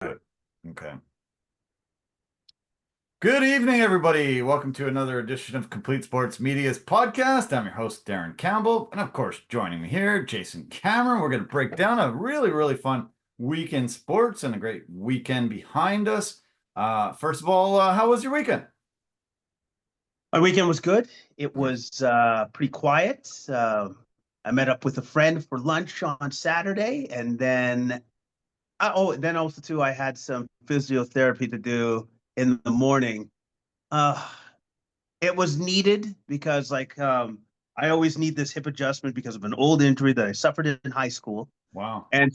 Good. Okay. Good evening, everybody. Welcome to another edition of Complete Sports Media's podcast. I'm your host, Darren Campbell. And of course, joining me here, Jason Cameron. We're going to break down a really fun week in sports and a great weekend behind us. First of all, how was your weekend? My weekend was good. It was pretty quiet. I met up with a friend for lunch on Saturday, and then also too, I had some physiotherapy to do in the morning. It was needed because, I always need this hip adjustment because of an old injury that I suffered in high school, Wow. and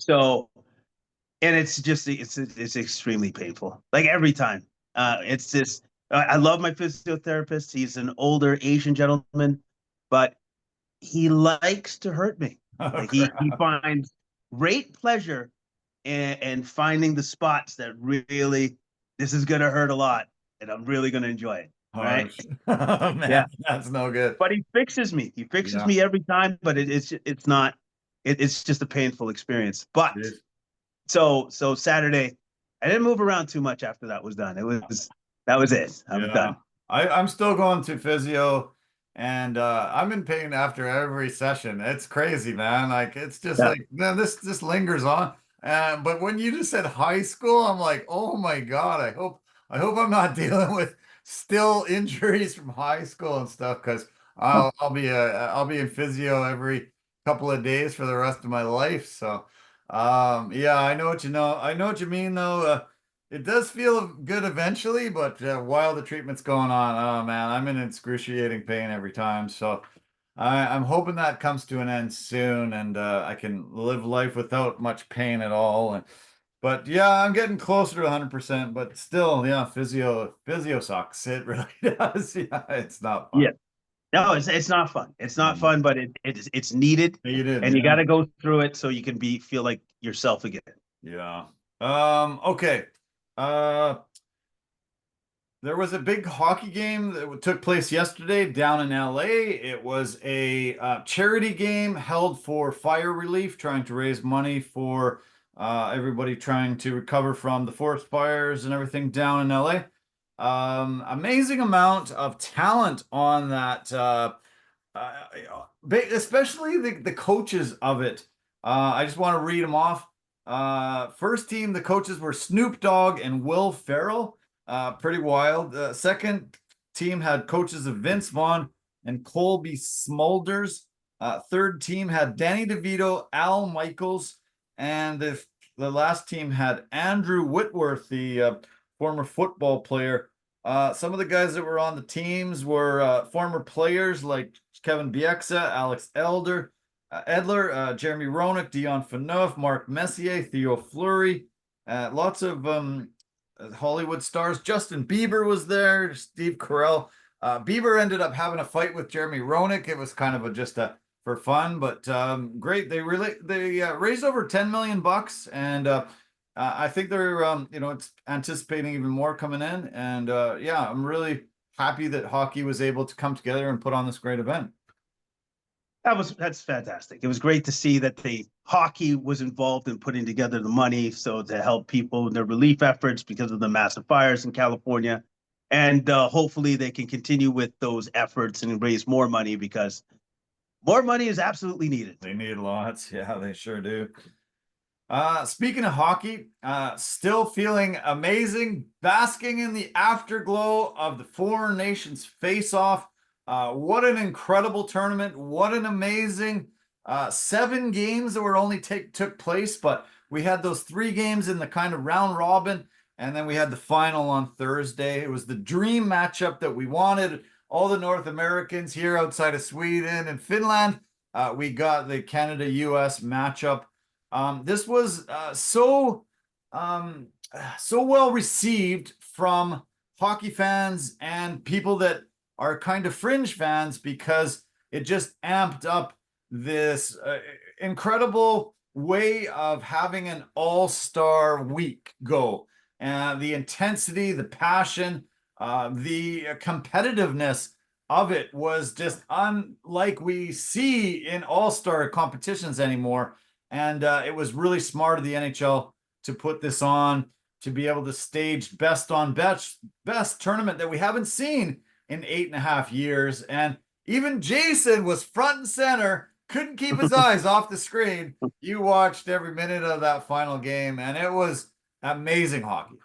it's extremely painful. Like every time, it's just I love my physiotherapist. He's an older Asian gentleman, but he likes to hurt me. Oh, Like he crap. finds great pleasure in finding the spots that really this is gonna hurt a lot, and I'm really gonna enjoy it. Right? Harsh. Oh, Yeah. man, that's no good. But he fixes me. He fixes Yeah. me every time. But it's not. It's just a painful experience. But Jeez. so Saturday, I didn't move around too much after that was done. That was it. I'm Yeah. done. I'm still going to physio and I'm in pain after every session. It's crazy, man. Like it's just Yeah. like, man, this lingers on. But when you just said high school, I'm like, oh my God, I hope I'm not dealing with still injuries from high school and stuff because I'll be in physio every couple of days for the rest of my life. So yeah, I know what you mean though. It does feel good eventually, but while the treatment's going on, oh man, I'm in excruciating pain every time. So I'm hoping that comes to an end soon, and I can live life without much pain at all. But yeah, I'm getting closer to 100%. But still, yeah, physio sucks. It really does. Yeah, it's not fun. Yeah. No, it's not fun. It's not Mm. fun, but it's needed, You did, and you got yeah, to go through it so you can feel like yourself again. yeah. Okay. Uh, There was a big hockey game that took place yesterday down in LA. It was a charity game held for fire relief, trying to raise money for everybody trying to recover from the forest fires and everything down in LA. Amazing amount of talent on that, uh, especially the coaches of it. I just want to read them off. First team, the coaches were Snoop Dogg and Will Ferrell. Pretty wild. Second team had coaches of Vince Vaughn and Colby Smulders. Third team had Danny DeVito, Al Michaels, and the last team had Andrew Whitworth, the former football player. Some of the guys that were on the teams were former players like Kevin Bieksa, Alex Edler, Jeremy Roenick, Dion Phaneuf, Mark Messier, Theo Fleury. Lots of Hollywood stars. Justin Bieber was there. Steve Carell. Bieber ended up having a fight with Jeremy Roenick. It was kind of just for fun, but great. They raised over 10 million bucks, and I think they're it's anticipating even more coming in. And yeah, I'm really happy that hockey was able to come together and put on this great event. That's fantastic. It was great to see that the hockey was involved in putting together the money so to help people in their relief efforts because of the massive fires in California, and hopefully they can continue with those efforts and raise more money because more money is absolutely needed. They need lots. Yeah, they sure do. Speaking of hockey, still feeling amazing, basking in the afterglow of the Four Nations face-off. What an incredible tournament. What an amazing 7 games that were only took place, but we had those 3 games in the kind of round robin, and then we had the final on Thursday. It was the dream matchup that we wanted. All the North Americans here outside of Sweden and Finland. We got the Canada-US matchup. This was so well received from hockey fans and people that are kind of fringe fans because it just amped up this incredible way of having an all-star week go. And the intensity, the passion, the competitiveness of it was just unlike we see in all-star competitions anymore. And it was really smart of the NHL to put this on. to be able to stage best on best tournament that we haven't seen in 8.5 years. And even Jason was front and center, couldn't keep his eyes off the screen. You watched every minute of that final game, and it was amazing hockey.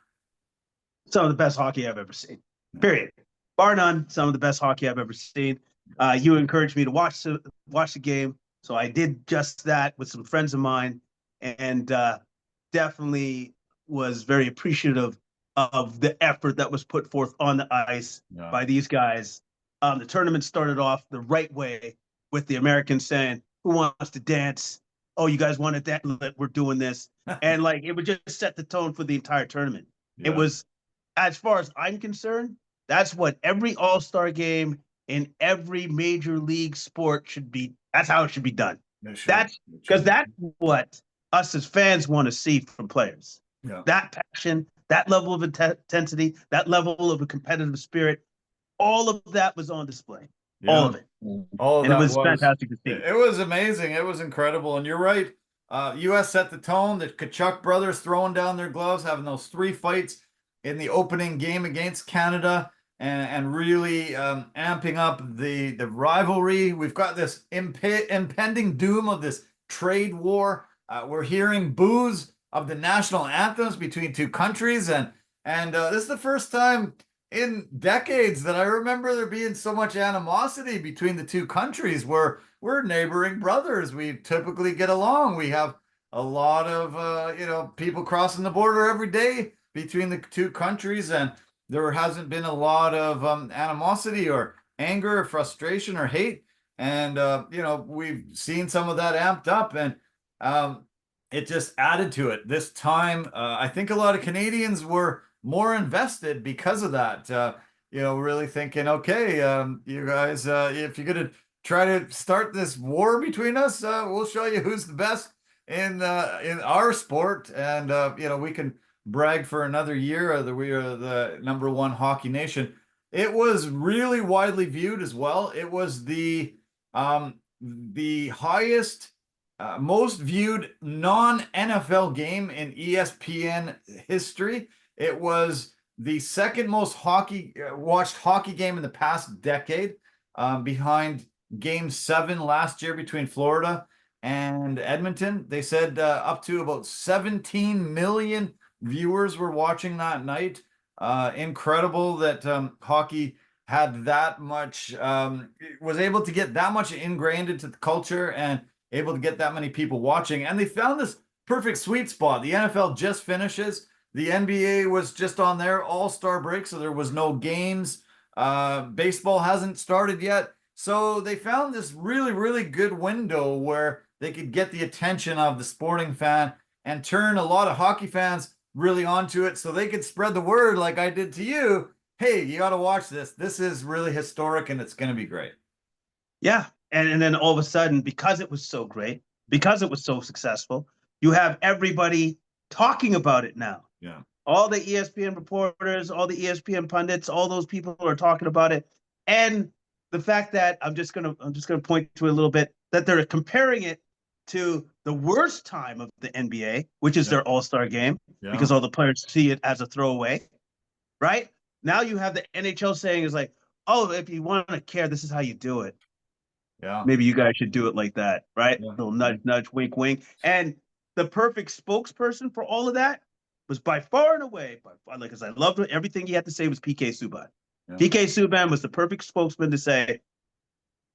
Some of the best hockey I've ever seen. Period. Bar none. Some of the best hockey I've ever seen. You encouraged me to watch the game, so I did just that with some friends of mine, and definitely was very appreciative of the effort that was put forth on the ice by these guys. The tournament started off the right way with the Americans saying, "Who wants to dance? Oh, you guys wanted that? We're doing this." And like, it would just set the tone for the entire tournament. It was, as far as I'm concerned, that's what every all-star game in every major league sport should be. That's how it should be done. That's because that's what us as fans want to see from players. That passion, that level of intensity, that level of a competitive spirit, all of that was on display. All of it. All of and that it was fantastic to see. It was amazing. It was incredible. And you're right. U.S. set the tone. The Kachuk brothers throwing down their gloves, having those 3 fights in the opening game against Canada, and really amping up the rivalry. We've got this impending doom of this trade war. We're hearing boos of the national anthems between 2 countries, and this is the first time in decades that I remember there being so much animosity between the 2 countries. We're neighboring brothers. We typically get along. We have a lot of people crossing the border every day between the 2 countries, and there hasn't been a lot of animosity or anger or frustration or hate. And we've seen some of that amped up, and it just added to it this time. I think a lot of Canadians were more invested because of that. Really thinking, okay, you guys, if you're gonna try to start this war between us, we'll show you who's the best in our sport, and we can brag for another year that we are the #1 hockey nation. It was really widely viewed as well. It was the highest, most viewed non-NFL game in ESPN history. It was the second most watched hockey game in the past decade, behind Game 7 last year between Florida and Edmonton. They said up to about 17 million viewers were watching that night. Incredible that hockey had that much, was able to get that much ingrained into the culture and able to get that many people watching. And they found this perfect sweet spot. The NFL just finishes. The NBA was just on their all-star break, so there was no games. Baseball hasn't started yet. So they found this really, really good window where they could get the attention of the sporting fan and turn a lot of hockey fans really onto it, so they could spread the word like I did to you. Hey, you got to watch this. This is really historic, and it's going to be great. Yeah. And then all of a sudden, because it was so great, because it was so successful, you have everybody talking about it now. Yeah. All the ESPN reporters, all the ESPN pundits, all those people are talking about it. And the fact that I'm just gonna point to a little bit that they're comparing it to the worst time of the NBA, which is their all-star game, because all the players see it as a throwaway, right? Now you have the NHL saying is like, oh, if you want to care, this is how you do it. Yeah. Maybe you guys should do it like that, right? Yeah. Little nudge, nudge, wink, wink. And the perfect spokesperson for all of that was by far and away, because I loved everything he had to say, was PK Subban. Yeah. PK Subban was the perfect spokesman to say,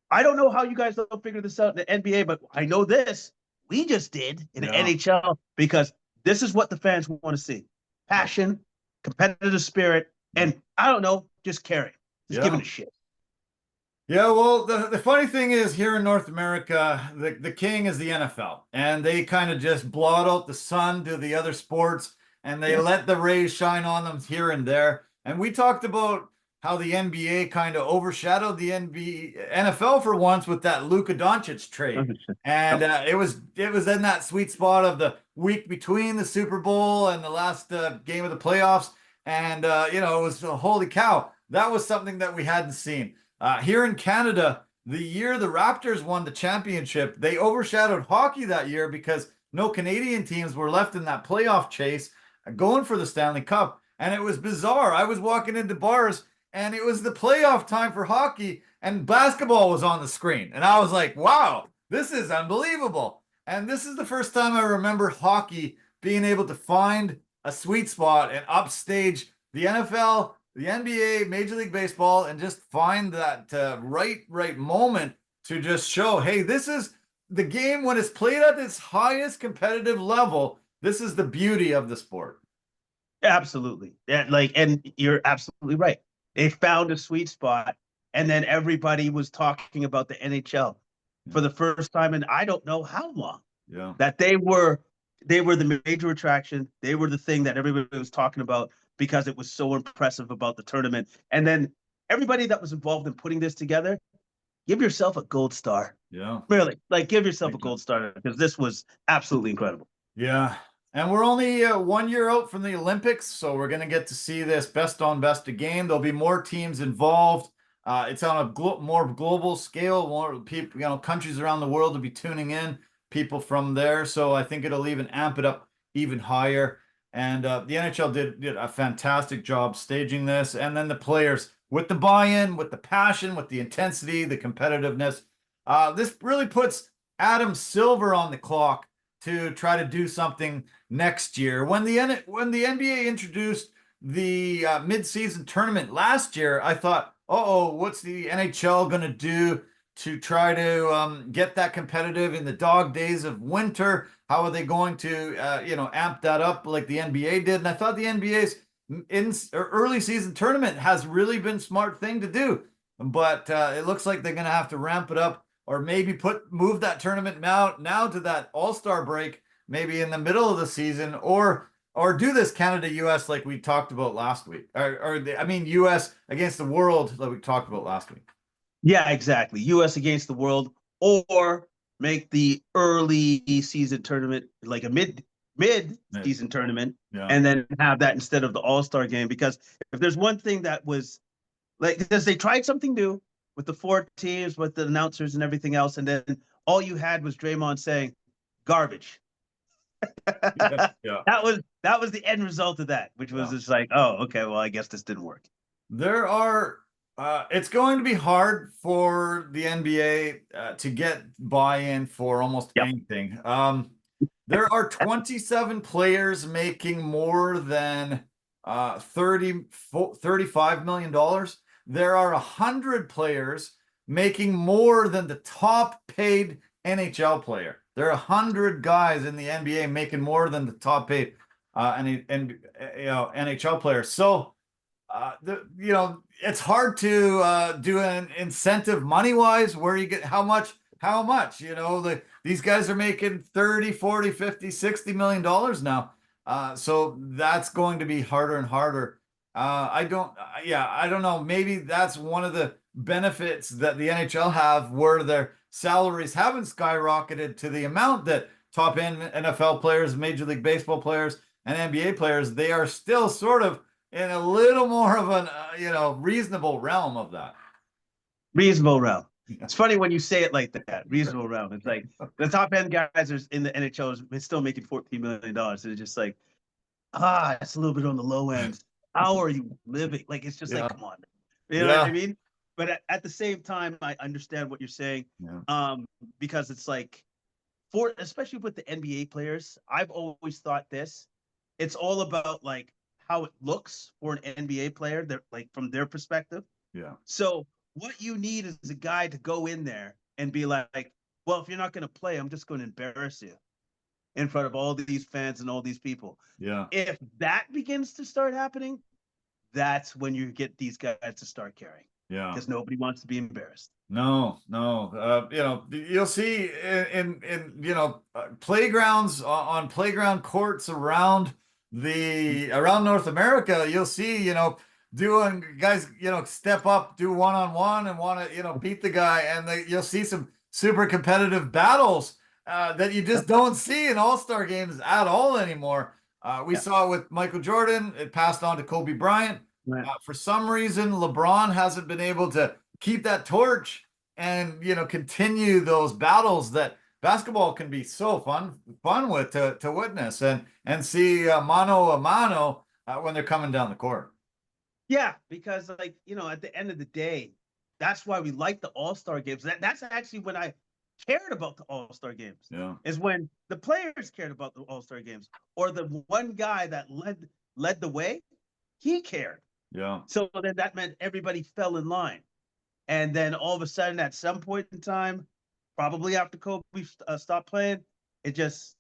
I don't know how you guys don't figure this out in the NBA, but I know this. We just did in the NHL, because this is what the fans want to see. Passion, competitive spirit, and I don't know, just caring. Just giving a shit. Yeah, well, the funny thing is, here in North America, the king is the NFL, and they kind of just blot out the sun to the other sports, and they let the rays shine on them here and there. And we talked about how the NBA kind of overshadowed the NFL for once with that Luka Doncic trade, and it was in that sweet spot of the week between the Super Bowl and the last game of the playoffs, and it was holy cow, that was something that we hadn't seen. Here in Canada, the year the Raptors won the championship, they overshadowed hockey that year because no Canadian teams were left in that playoff chase. going for the Stanley Cup. And it was bizarre. I was walking into bars and it was the playoff time for hockey and basketball was on the screen. And I was like, wow, this is unbelievable. And this is the first time I remember hockey being able to find a sweet spot and upstage the NFL, the NBA, Major League Baseball, and just find that right moment to just show, hey, this is the game when it's played at its highest competitive level. This is the beauty of the sport. Absolutely. Yeah, and you're absolutely right. They found a sweet spot, and then everybody was talking about the NHL for the first time in I don't know how long. Yeah. That they were the major attraction. They were the thing that everybody was talking about because it was so impressive about the tournament. And then everybody that was involved in putting this together, give yourself a gold star. Yeah. Really, give yourself a gold star because this was absolutely incredible. Yeah. And we're only 1 year out from the Olympics, so we're going to get to see this best on best game. There'll be more teams involved. It's on a more global scale. More people, countries around the world will be tuning in. People from there, so I think it'll even amp it up even higher. And the NHL did a fantastic job staging this, and then the players with the buy-in, with the passion, with the intensity, the competitiveness. This really puts Adam Silver on the clock to try to do something next year. When the NBA introduced the mid-season tournament last year, I thought, what's the NHL going to do to try to get that competitive in the dog days of winter? How are they going to amp that up like the NBA did? And I thought the NBA's early season tournament has really been a smart thing to do, but it looks like they're going to have to ramp it up, or maybe move that tournament now to that All-Star break, maybe in the middle of the season, or do this Canada-US like we talked about last week, or US against the world like we talked about last week. Yeah, exactly. US against the world, or make the early season tournament like a mid season tournament, and then have that instead of the All-Star game. Because if there's one thing that was because they tried something new with the 4 teams, with the announcers and everything else, and then all you had was Draymond saying garbage. Yeah. That was the end result of that, which was just like, oh, okay, well, I guess this didn't work. There are it's going to be hard for the NBA to get buy-in for almost anything. There are 27 players making more than $35 million. There are 100 players making more than the top paid NHL player. There are 100 guys in the NBA making more than the top paid NHL player. So it's hard to do an incentive money wise where you get how much. These guys are making 30, 40, 50, 60 million dollars now. So that's going to be harder and harder. I don't know. Maybe that's one of the benefits that the NHL have, where their salaries haven't skyrocketed to the amount that top end NFL players, Major League Baseball players, and NBA players. They are still sort of in a little more of an reasonable realm of that. Reasonable realm. It's funny when you say it like that. Reasonable realm. It's like the top end guys are in the NHL is still making $14 million. And it's just like, it's a little bit on the low end. How are you living? Like, it's just like, come on. You know what I mean? But at the same time, I understand what you're saying. Because it's like, especially with the NBA players, I've always thought this. It's all about like how it looks for an NBA player, they're like from their perspective. Yeah. So what you need is a guy to go in there and be like, well, if you're not going to play, I'm just going to embarrass you in front of all these fans and all these people. Yeah. If that begins to start happening, that's when you get these guys to start caring. Yeah. Because nobody wants to be embarrassed. No. You'll see in playgrounds, on playground courts around North America, you'll see, doing guys, step up, do one-on-one and want to, beat the guy. And you'll see some super competitive battles that you just don't see in all-star games at all anymore. We saw it with Michael Jordan. It passed on to Kobe Bryant. Right. For some reason, LeBron hasn't been able to keep that torch and, continue those battles that basketball can be so fun with to witness and see mano a mano when they're coming down the court. Yeah, because like, at the end of the day, that's why we like the All-Star games. That's actually when I cared about the All-Star games. Yeah. Is when the players cared about the All-Star games, or the one guy that led the way, he cared. Yeah. So then that meant everybody fell in line. And then all of a sudden, at some point in time, probably after Kobe stopped playing, it just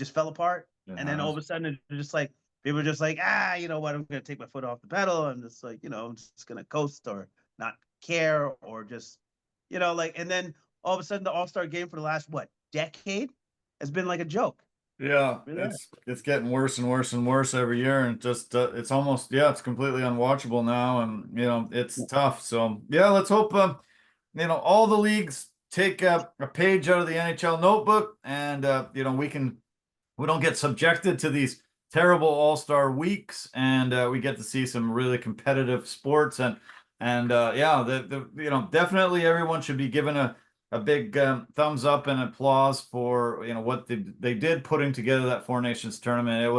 fell apart. And then all of a sudden, it's just like people are just like, you know what? I'm gonna take my foot off the pedal. I'm just like, I'm just gonna coast or not care or just, and then all of a sudden, the All-Star game for the last decade has been like a joke. Yeah, Really? it's getting worse and worse and worse every year, and just it's almost it's completely unwatchable now, and it's tough. So yeah, let's hope all the leagues take a page out of the NHL notebook, and we don't get subjected to these terrible all-star weeks, and we get to see some really competitive sports, and definitely everyone should be given a big thumbs up and applause for what they did putting together that Four Nations tournament. It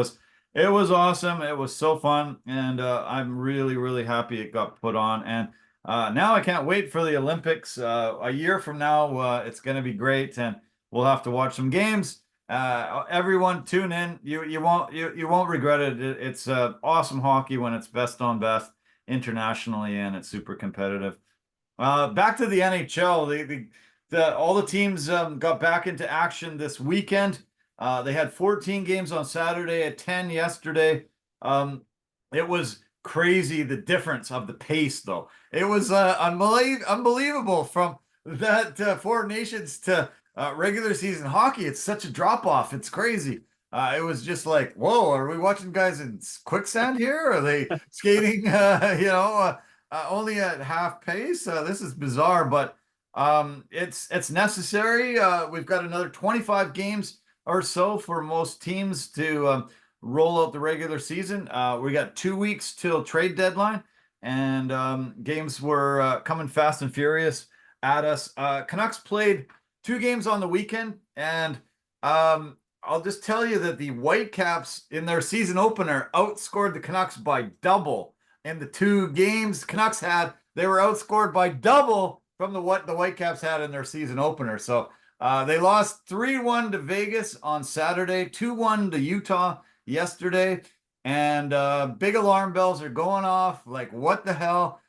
was awesome. It was so fun, and I'm really, really happy it got put on. And now I can't wait for the Olympics. A year from now, it's going to be great, and we'll have to watch some games. Everyone tune in. You won't regret it. It's awesome hockey when it's best on best internationally, and it's super competitive. Back to the NHL. All the teams got back into action this weekend. They had 14 games on Saturday, at 10 yesterday. It was crazy, the difference of the pace, though. It was unbelievable from that Four Nations to regular season hockey. It's such a drop off. It's crazy. It was just like, whoa, are we watching guys in quicksand here? Are they skating, only at half pace? This is bizarre, but it's necessary. We've got another 25 games or so for most teams to roll out the regular season. We got 2 weeks till trade deadline, and games were coming fast and furious at us. Canucks played 2 games on the weekend, and I'll just tell you that the Whitecaps in their season opener outscored the Canucks by double. In the 2 games Canucks had, they were outscored by double from what the Whitecaps had in their season opener. So they lost 3-1 to Vegas on Saturday, 2-1 to Utah yesterday, and big alarm bells are going off. Like, what the hell?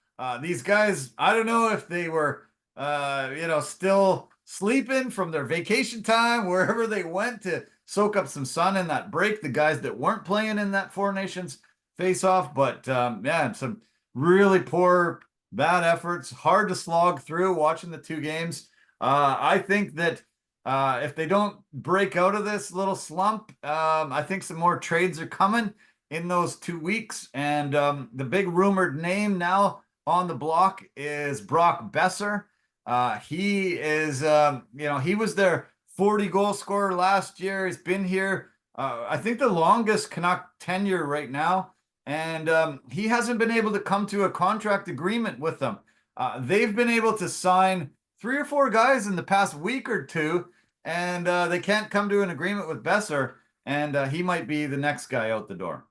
These guys, I don't know if they were, still sleeping from their vacation time, wherever they went to soak up some sun in that break, the guys that weren't playing in that Four Nations face-off. But some really poor, bad efforts, hard to slog through watching the 2 games. I think that if they don't break out of this little slump, I think some more trades are coming in those 2 weeks. And the big rumored name now on the block is Brock Boeser. He is, he was their 40 goal scorer last year. He's been here, I think, the longest Canuck tenure right now. And he hasn't been able to come to a contract agreement with them. They've been able to sign 3 or 4 guys in the past week or 2, and they can't come to an agreement with Boeser, and he might be the next guy out the door.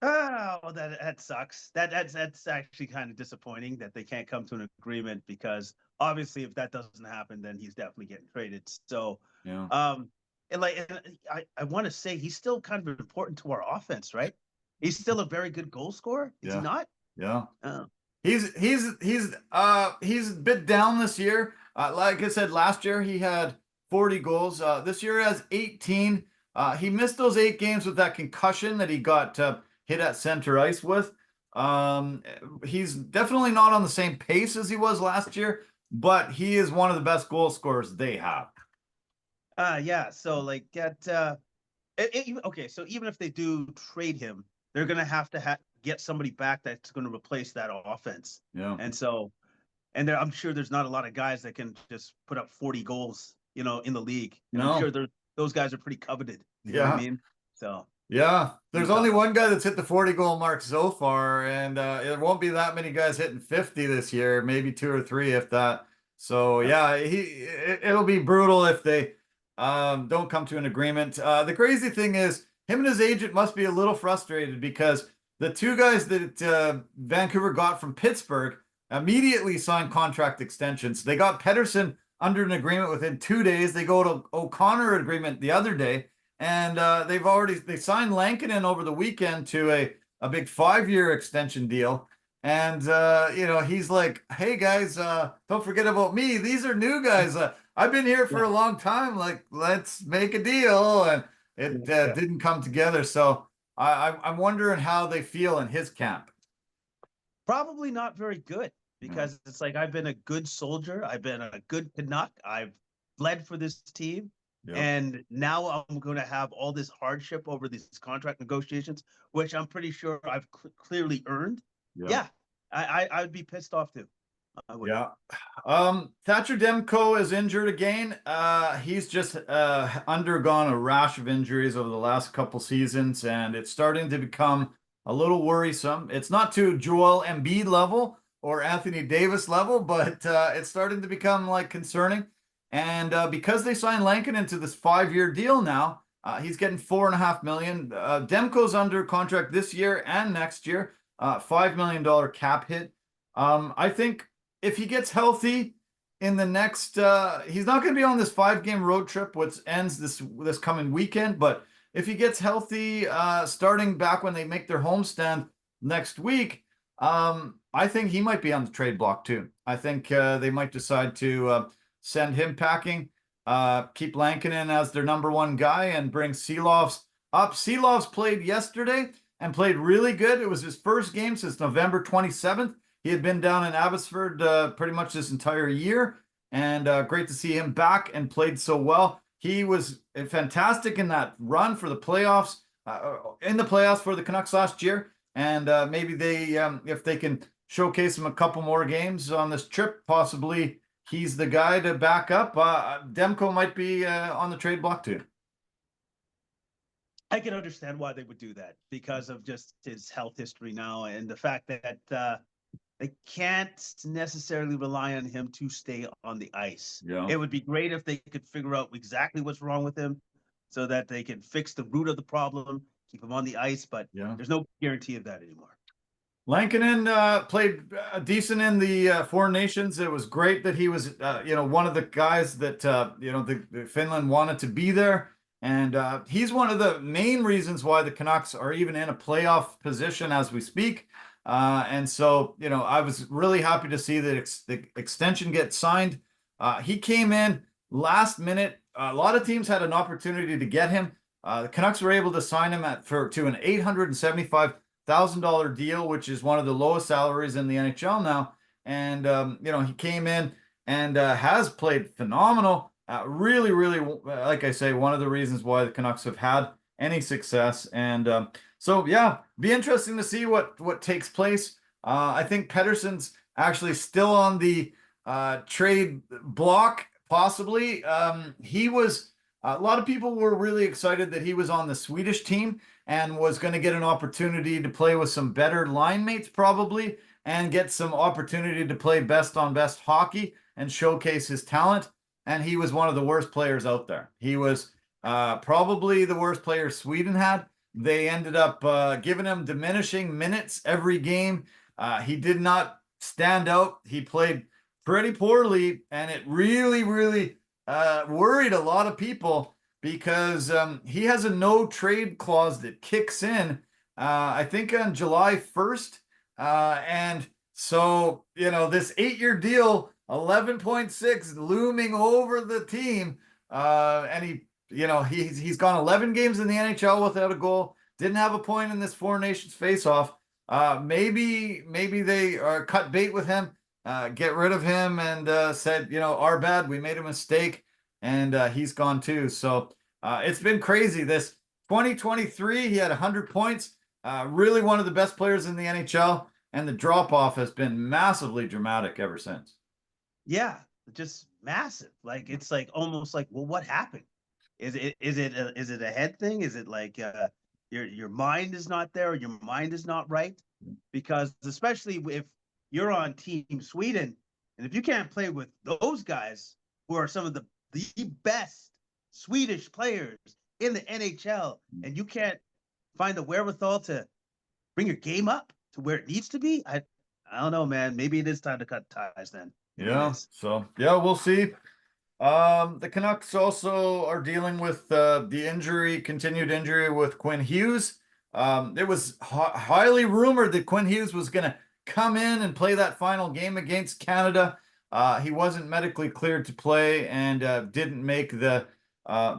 Oh, that sucks. That's actually kind of disappointing that they can't come to an agreement, because obviously if that doesn't happen, then he's definitely getting traded. So yeah. And I want to say he's still kind of important to our offense, right? He's still a very good goal scorer. Is he not? Yeah. Oh. He's a bit down this year. Like I said, last year he had 40 goals. This year he has 18. He missed those 8 games with that concussion that he got hit at center ice with. He's definitely not on the same pace as he was last year, but he is one of the best goal scorers they have. Yeah. So like that. Okay. So even if they do trade him, they're gonna have to get somebody back that's going to replace that offense. Yeah. And I'm sure there's not a lot of guys that can just put up 40 goals, in the league. And No. I'm sure those guys are pretty coveted. You know what I mean? So. Yeah, there's only one guy that's hit the 40 goal mark so far, and it won't be that many guys hitting 50 this year, maybe 2 or 3 if that. So yeah, it'll be brutal if they don't come to an agreement. The crazy thing is, him and his agent must be a little frustrated because the two guys that Vancouver got from Pittsburgh immediately signed contract extensions. They got Petterson under an agreement within 2 days. They go to O'Connor agreement the other day, and they signed Lankinen over the weekend to a big 5-year extension deal. And he's like, "Hey guys, don't forget about me. These are new guys. I've been here for Yeah. a long time. Like, let's make a deal." And it Yeah. didn't come together. So I'm wondering how they feel in his camp. Probably not very good Yeah. because it's like I've been a good soldier. I've been a good Canuck. I've bled for this team. Yeah. And now I'm going to have all this hardship over these contract negotiations, which I'm pretty sure I've clearly earned. Yeah. Yeah, I would be pissed off too. I would. Yeah. Thatcher Demko is injured again. He's just undergone a rash of injuries over the last couple seasons, and it's starting to become a little worrisome. It's not to Joel Embiid level or Anthony Davis level, but it's starting to become like concerning. And because they signed Lankin into this 5-year deal now, he's getting $4.5 million. Demko's under contract this year and next year, $5 million cap hit. I think if he gets healthy in the next, he's not going to be on this 5-game road trip, which ends this coming weekend. But if he gets healthy, starting back when they make their homestand next week, I think he might be on the trade block too. I think they might decide to send him packing, keep Lankinen as their number one guy, and bring Seelovs up. Seelovs played yesterday and played really good. It was his first game since November 27th. He had been down in Abbotsford pretty much this entire year, and great to see him back and played so well. He was fantastic in that run for the playoffs, in the playoffs for the Canucks last year, and maybe they, if they can showcase him a couple more games on this trip, possibly he's the guy to back up. Demko might be on the trade block too. I can understand why they would do that because of just his health history now and the fact that they can't necessarily rely on him to stay on the ice. Yeah. It would be great if they could figure out exactly what's wrong with him so that they can fix the root of the problem, keep him on the ice, but there's no guarantee of that anymore. Lankinen played decent in the Foreign Nations. It was great that he was, one of the guys that, the Finland wanted to be there. And he's one of the main reasons why the Canucks are even in a playoff position as we speak. And so, I was really happy to see that the extension get signed. He came in last minute. A lot of teams had an opportunity to get him. The Canucks were able to sign him to an $875,000 deal, which is one of the lowest salaries in the NHL now. And, he came in and has played phenomenal. Really, really, like I say, one of the reasons why the Canucks have had any success. And so, yeah, be interesting to see what takes place. I think Pettersson's actually still on the trade block, possibly. He was, a lot of people were really excited that he was on the Swedish team and was going to get an opportunity to play with some better line mates, probably, and get some opportunity to play best on best hockey and showcase his talent. And he was one of the worst players out there. He was probably the worst player Sweden had. They ended up giving him diminishing minutes every game. He did not stand out. He played pretty poorly, and it really, really worried a lot of people because he has a no trade clause that kicks in, I think on July 1st. And so, this 8-year deal, 11.6 looming over the team. And he's gone 11 games in the NHL without a goal. Didn't have a point in this Foreign Nations face-off. Maybe they cut bait with him, get rid of him, and said, our bad, we made a mistake, and he's gone too. So it's been crazy. This 2023, he had 100 points. Really one of the best players in the NHL, and the drop-off has been massively dramatic ever since. Yeah, just massive. Like it's like almost like, well, what happened? Is it a head thing? Is it like your mind is not there, or your mind is not right? Because especially if you're on Team Sweden And if you can't play with those guys who are some of the best Swedish players in the NHL, and you can't find the wherewithal to bring your game up to where it needs to be, I don't know, man. Maybe it is time to cut ties then. Yeah. So yeah, we'll see. The Canucks also are dealing with the continued injury with Quinn Hughes. It was highly rumored that Quinn Hughes was going to come in and play that final game against Canada. He wasn't medically cleared to play and didn't make the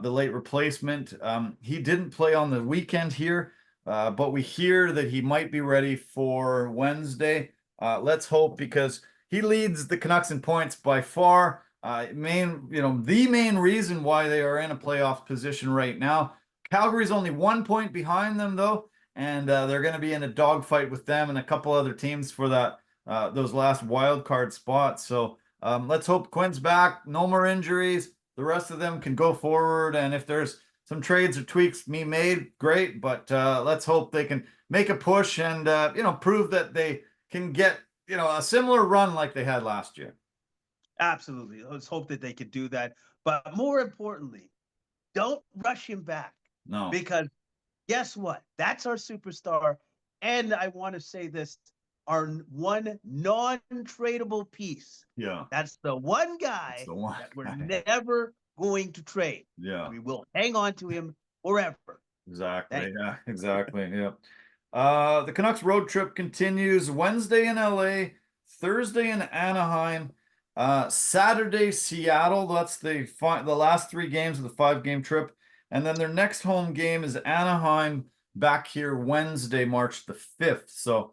late replacement. He didn't play on the weekend here, but we hear that he might be ready for Wednesday. Let's hope, because he leads the Canucks in points by far. The main reason why they are in a playoff position right now. Calgary's only 1 point behind them, though, and they're going to be in a dogfight with them and a couple other teams for that those last wild card spots. So let's hope Quinn's back, no more injuries. The rest of them can go forward, and if there's some trades or tweaks me made, great. But let's hope they can make a push and prove that they can get a similar run like they had last year. Absolutely. Let's hope that they could do that. But more importantly, don't rush him back. No. Because guess what? That's our superstar. And I want to say this, our one non-tradable piece. Yeah. That's the one guy that we're never going to trade. Yeah. We will hang on to him forever. Exactly. Yeah, exactly. Yeah. The Canucks road trip continues Wednesday in LA, Thursday in Anaheim, Saturday Seattle. That's the last 3 games of the 5-game trip, and then their next home game is Anaheim back here Wednesday, March the 5th. So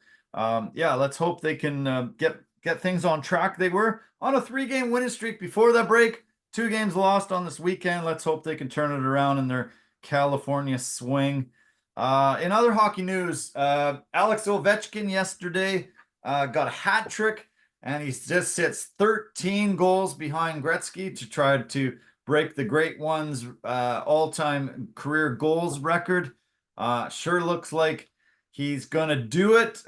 yeah, let's hope they can get things on track. They were on a 3-game winning streak before that break. 2 games lost on this weekend. Let's hope they can turn it around in their California swing. In other hockey news, Alex Ovechkin yesterday got a hat trick, and he just sits 13 goals behind Gretzky to try to break the Great One's all-time career goals record. Sure looks like he's gonna do it.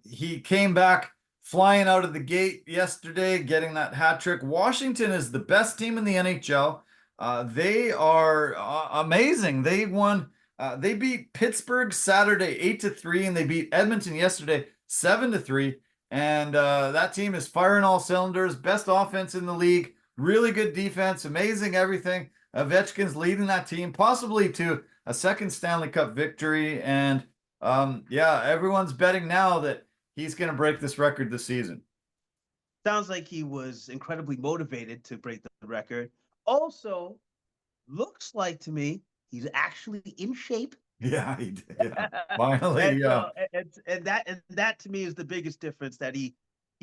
He came back flying out of the gate yesterday, getting that hat trick. Washington is the best team in the NHL. They are amazing. They won. They beat Pittsburgh Saturday 8-3, and they beat Edmonton yesterday 7-3. And that team is firing all cylinders. Best offense in the league. Really good defense. Amazing everything. Ovechkin's leading that team, possibly to a second Stanley Cup victory. And yeah, everyone's betting now that he's going to break this record this season. Sounds like he was incredibly motivated to break the record. Also, looks like to me he's actually in shape. Yeah, he did. Yeah. Finally, yeah. And that to me is the biggest difference, that he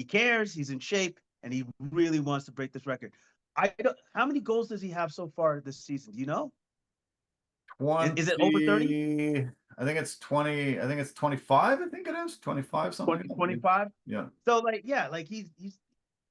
cares, he's in shape, and he really wants to break this record. How many goals does he have so far this season? Do you know? 20, is it over 30? I think it's 20. I think it's 25. I think it is 25 something. 25. Yeah. So he's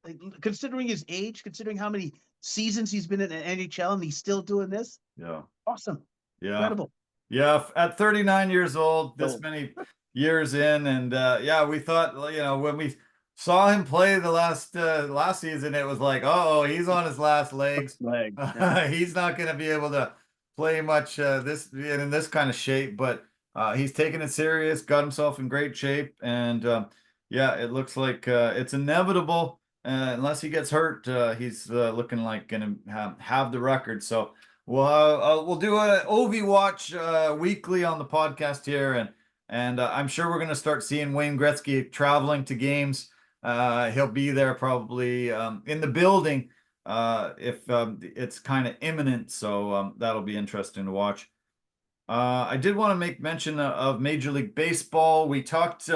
like, considering his age, considering how many seasons he's been in the NHL, and he's still doing this. Yeah. Awesome. Yeah. Incredible. Yeah. At 39 years old, this many years in, and yeah, we thought, when we saw him play the last season, it was like, oh, he's on his last legs. Yeah. He's not going to be able to play much in this kind of shape, but he's taking it serious, got himself in great shape, and yeah, it looks like it's inevitable. Unless he gets hurt, he's looking like going to have the record. So we'll do a Ovi watch weekly on the podcast here, and I'm sure we're going to start seeing Wayne Gretzky traveling to games. He'll be there probably in the building if it's kind of imminent. So that'll be interesting to watch. I did want to make mention of Major League Baseball. We talked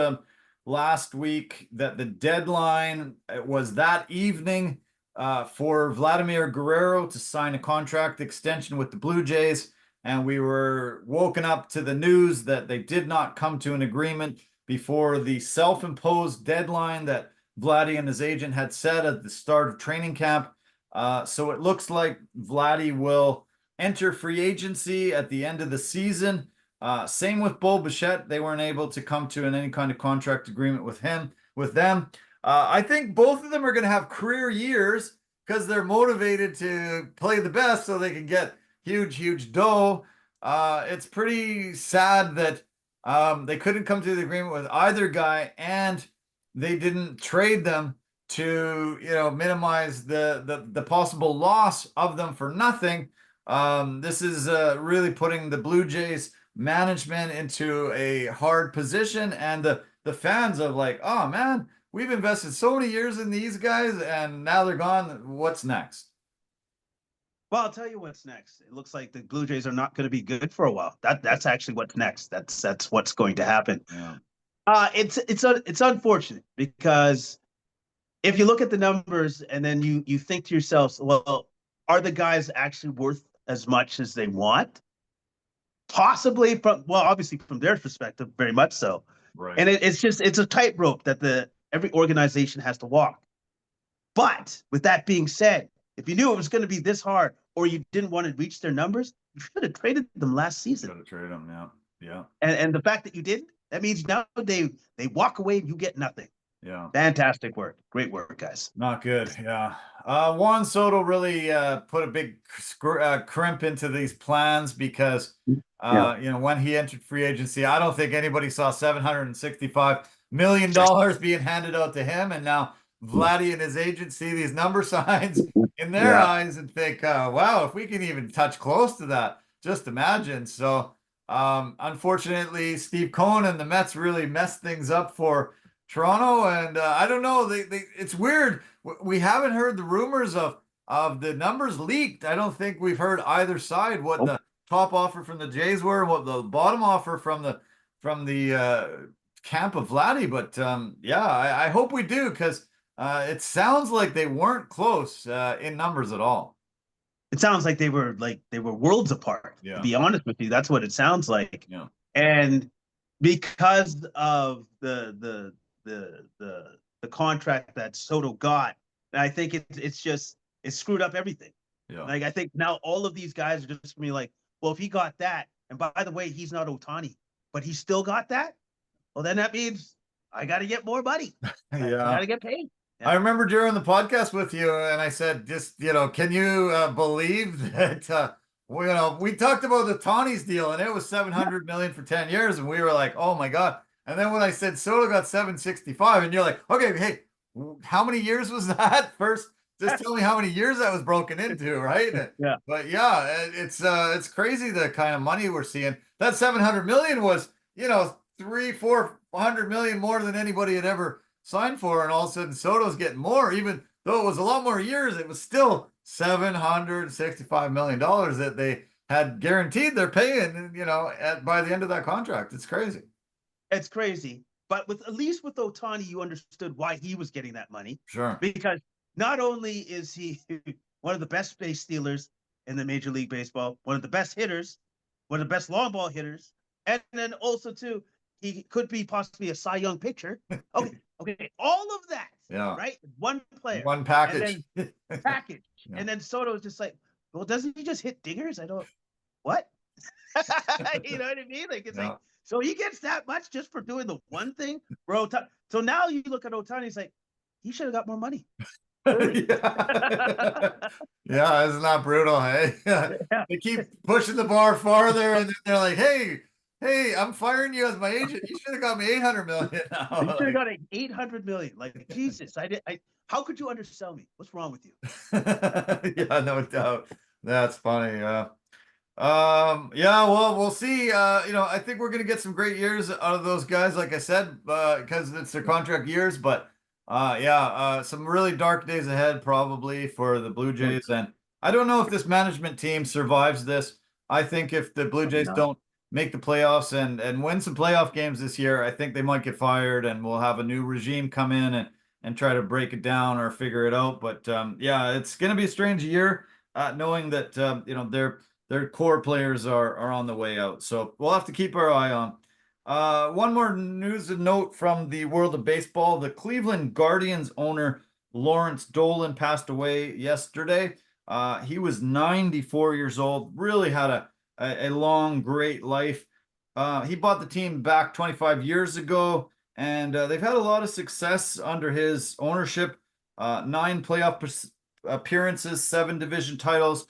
last week that the deadline was that evening for Vladimir Guerrero to sign a contract extension with the Blue Jays, and we were woken up to the news that they did not come to an agreement before the self-imposed deadline that Vladdy and his agent had set at the start of training camp. So it looks like Vladdy will enter free agency at the end of the season. Same with Bo Bichette. They weren't able to come to any kind of contract agreement with them. I think both of them are going to have career years because they're motivated to play the best so they can get huge dough. It's pretty sad that they couldn't come to the agreement with either guy, and they didn't trade them to minimize the possible loss of them for nothing. This is really putting the Blue Jays management into a hard position, and the fans of like, oh man, we've invested so many years in these guys, and now they're gone. What's next? Well, I'll tell you what's next. It looks like the Blue Jays are not going to be good for a while. That's actually what's next. That's what's going to happen. Yeah. It's unfortunate because if you look at the numbers and then you think to yourselves, well, are the guys actually worth as much as they want? Possibly obviously from their perspective, very much so. Right. And it's a tightrope that every organization has to walk. But with that being said, if you knew it was going to be this hard or you didn't want to reach their numbers, you should have traded them last season. Should have traded them, yeah. And the fact that you didn't, that means now they walk away and you get nothing. Yeah. Fantastic work. Great work, guys. Not good. Yeah. Juan Soto really put a big crimp into these plans because, when he entered free agency, I don't think anybody saw $765 million being handed out to him. And now Vladdy and his agent see these number signs in their eyes and think, wow, if we can even touch close to that, just imagine. So, unfortunately, Steve Cohen and the Mets really messed things up for Toronto, and I don't know. It's weird. We haven't heard the rumors of the numbers leaked. I don't think we've heard either side what the top offer from the Jays were, and what the bottom offer from the camp of Vladdy. But I hope we do, because it sounds like they weren't close in numbers at all. It sounds like they were worlds apart. Yeah. To be honest with you, that's what it sounds like. Yeah. And because of the contract that Soto got, I think it's screwed up everything. Yeah. Like, I think now all of these guys are just gonna be like, well, if he got that, and by the way, he's not Ohtani, but he still got that, well, then that means I got to get more money. I got to get paid. Yeah. I remember during the podcast with you, and I said, just, can you believe that, we talked about the Ohtani's deal, and it was $700 million for 10 years, and we were like, oh my God. And then when I said Soto got 765, and you're like, okay, hey, how many years was that? First, just tell me how many years that was broken into, right? Yeah. But yeah, it's crazy the kind of money we're seeing. That 700 million was, 300-400 million more than anybody had ever signed for, and all of a sudden Soto's getting more, even though it was a lot more years. It was still $765 million that they had guaranteed they're paying, by the end of that contract. It's crazy. It's crazy. But at least with Ohtani, you understood why he was getting that money. Sure. Because not only is he one of the best base stealers in the Major League Baseball, one of the best hitters, one of the best long ball hitters, and then also too, he could be possibly a Cy Young pitcher. Okay, all of that. Yeah. Right? One player. One package. And then package. Yeah. And then Soto is just like, well, doesn't he just hit dingers? What? You know what I mean? Like, it's like, so he gets that much just for doing the one thing, bro. So now you look at Ohtani, it's like, he should have got more money. Yeah, isn't that brutal? Hey, they keep pushing the bar farther, and then they're like, hey, I'm firing you as my agent. You should have got me 800 million now. You should have got 800 million. Like, Jesus, how could you undersell me? What's wrong with you? Yeah, no doubt. That's funny. Well, we'll see. I think we're gonna get some great years out of those guys, like I said, because it's their contract years. But some really dark days ahead probably for the Blue Jays. And I don't know if this management team survives this. I think if the Blue Jays don't make the playoffs and win some playoff games this year, I think they might get fired, and we'll have a new regime come in and try to break it down or figure it out. But it's gonna be a strange year, knowing that their core players are on the way out. So we'll have to keep our eye on. One more news and note from the world of baseball. The Cleveland Guardians owner, Lawrence Dolan, passed away yesterday. He was 94 years old, really had a long, great life. He bought the team back 25 years ago, and they've had a lot of success under his ownership. 9 playoff appearances, 7 division titles,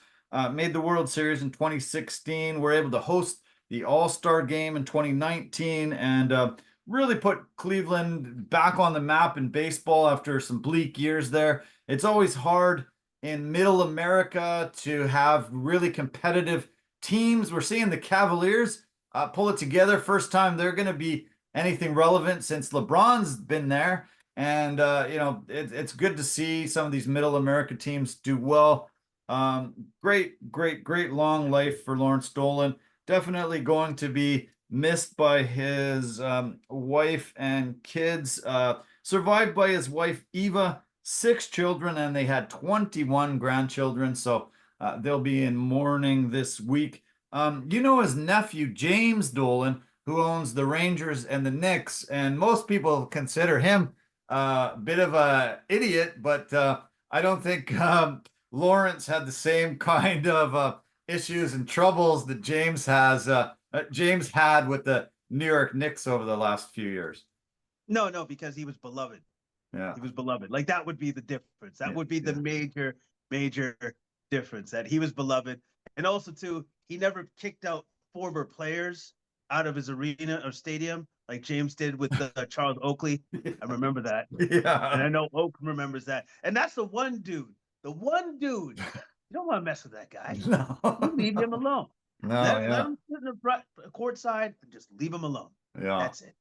made the World Series in 2016, were able to host the All-Star game in 2019, and really put Cleveland back on the map in baseball after some bleak years there. It's always hard in middle America to have really competitive teams. We're seeing the Cavaliers pull it together. First time they're going to be anything relevant since LeBron's been there. And, it's good to see some of these middle America teams do well. Great long life for Lawrence Dolan. Definitely going to be missed by his wife and kids. Survived by his wife, Eva, 6 children, and they had 21 grandchildren. So they'll be in mourning this week. His nephew, James Dolan, who owns the Rangers and the Knicks, and most people consider him a bit of a idiot, but I don't think Lawrence had the same kind of issues and troubles that James had with the New York Knicks over the last few years. No, because he was beloved. Yeah. He was beloved. Like, that would be the difference. That would be the major difference, that he was beloved. And also, too, he never kicked out former players out of his arena or stadium like James did with Charles Oakley. I remember that. Yeah. And I know Oak remembers that. And that's the one dude. You don't want to mess with that guy. No. You leave him alone. No, Let him sit in the front court side and just leave him alone. Yeah. That's it.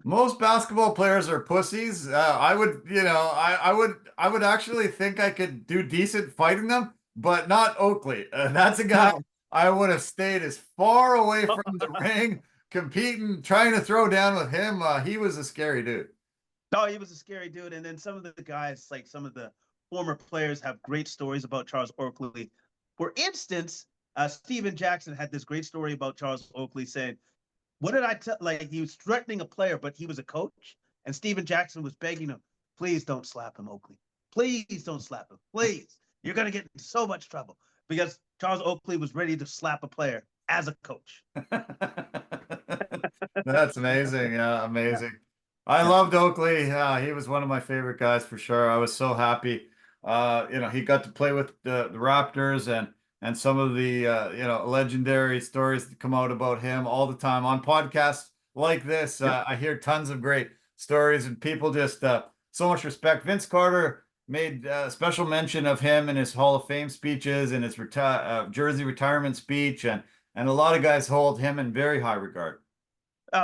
Most basketball players are pussies. I would actually think I could do decent fighting them, but not Oakley. That's a guy I would have stayed as far away from the ring, competing, trying to throw down with him. He was a scary dude. Oh, he was a scary dude. And then some of the guys, like some of the former players, have great stories about Charles Oakley. For instance, Steven Jackson had this great story about Charles Oakley saying, what did I tell? Like, he was threatening a player, but he was a coach. And Steven Jackson was begging him, please don't slap him, Oakley. Please don't slap him. Please. You're going to get in so much trouble. Because Charles Oakley was ready to slap a player as a coach. That's amazing. Yeah, amazing. I loved Oakley. He was one of my favorite guys for sure. I was so happy. He got to play with the Raptors, and some of the legendary stories that come out about him all the time on podcasts like this. I hear tons of great stories, and people just so much respect. Vince Carter made special mention of him in his Hall of Fame speeches and his jersey retirement speech, and a lot of guys hold him in very high regard.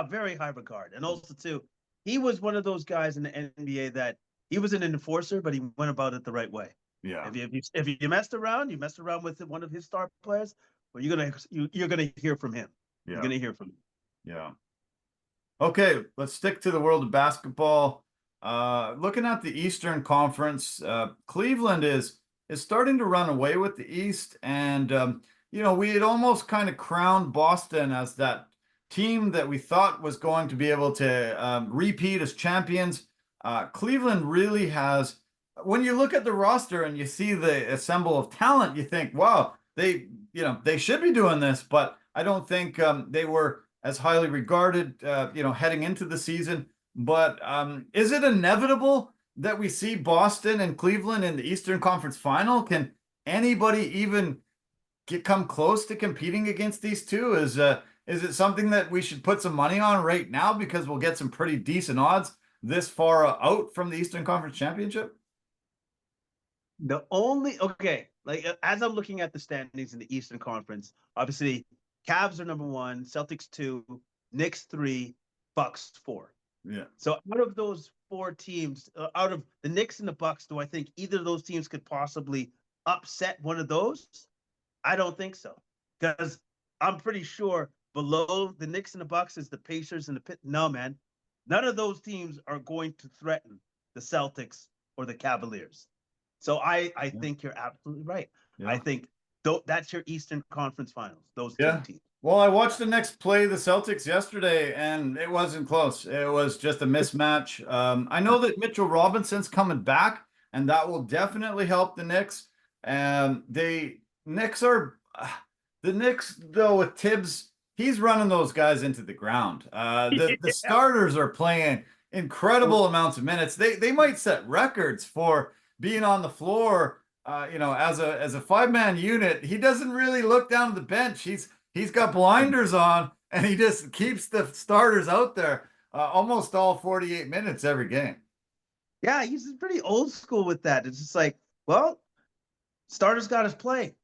Very high regard. And also, too, he was one of those guys in the NBA that he was an enforcer, but he went about it the right way. Yeah. If you messed around, with one of his star players, well, you're gonna hear from him. Yeah. You're gonna hear from him. Yeah. Okay, let's stick to the world of basketball. Looking at the Eastern Conference, Cleveland is starting to run away with the East, and we had almost kind of crowned Boston as that team that we thought was going to be able to repeat as champions. Cleveland really has. When you look at the roster and you see the assemble of talent, you think, wow, they should be doing this, but I don't think they were as highly regarded, heading into the season. But is it inevitable that we see Boston and Cleveland in the Eastern Conference Final? Can anybody even come close to competing against these two? Is it something that we should put some money on right now, because we'll get some pretty decent odds this far out from the Eastern Conference Championship? As I'm looking at the standings in the Eastern Conference, obviously Cavs are number 1, Celtics 2, Knicks 3, Bucks 4. Yeah. So out of those 4 teams, out of the Knicks and the Bucks, do I think either of those teams could possibly upset one of those? I don't think so, because I'm pretty sure below the Knicks and the Bucks is the Pacers and the Pit. No, man, none of those teams are going to threaten the Celtics or the Cavaliers. So I think you're absolutely right. Yeah. I think that's your Eastern Conference Finals, those 2 teams. Well, I watched the Knicks play the Celtics yesterday, and it wasn't close. It was just a mismatch. I know that Mitchell Robinson's coming back, and that will definitely help the Knicks. And the Knicks, though, with Tibbs, he's running those guys into the ground. The starters are playing incredible amounts of minutes. They might set records for being on the floor. As a five-man unit, he doesn't really look down at the bench. He's got blinders on, and he just keeps the starters out there almost all 48 minutes every game. Yeah, he's pretty old school with that. It's just like, well, starters got to play.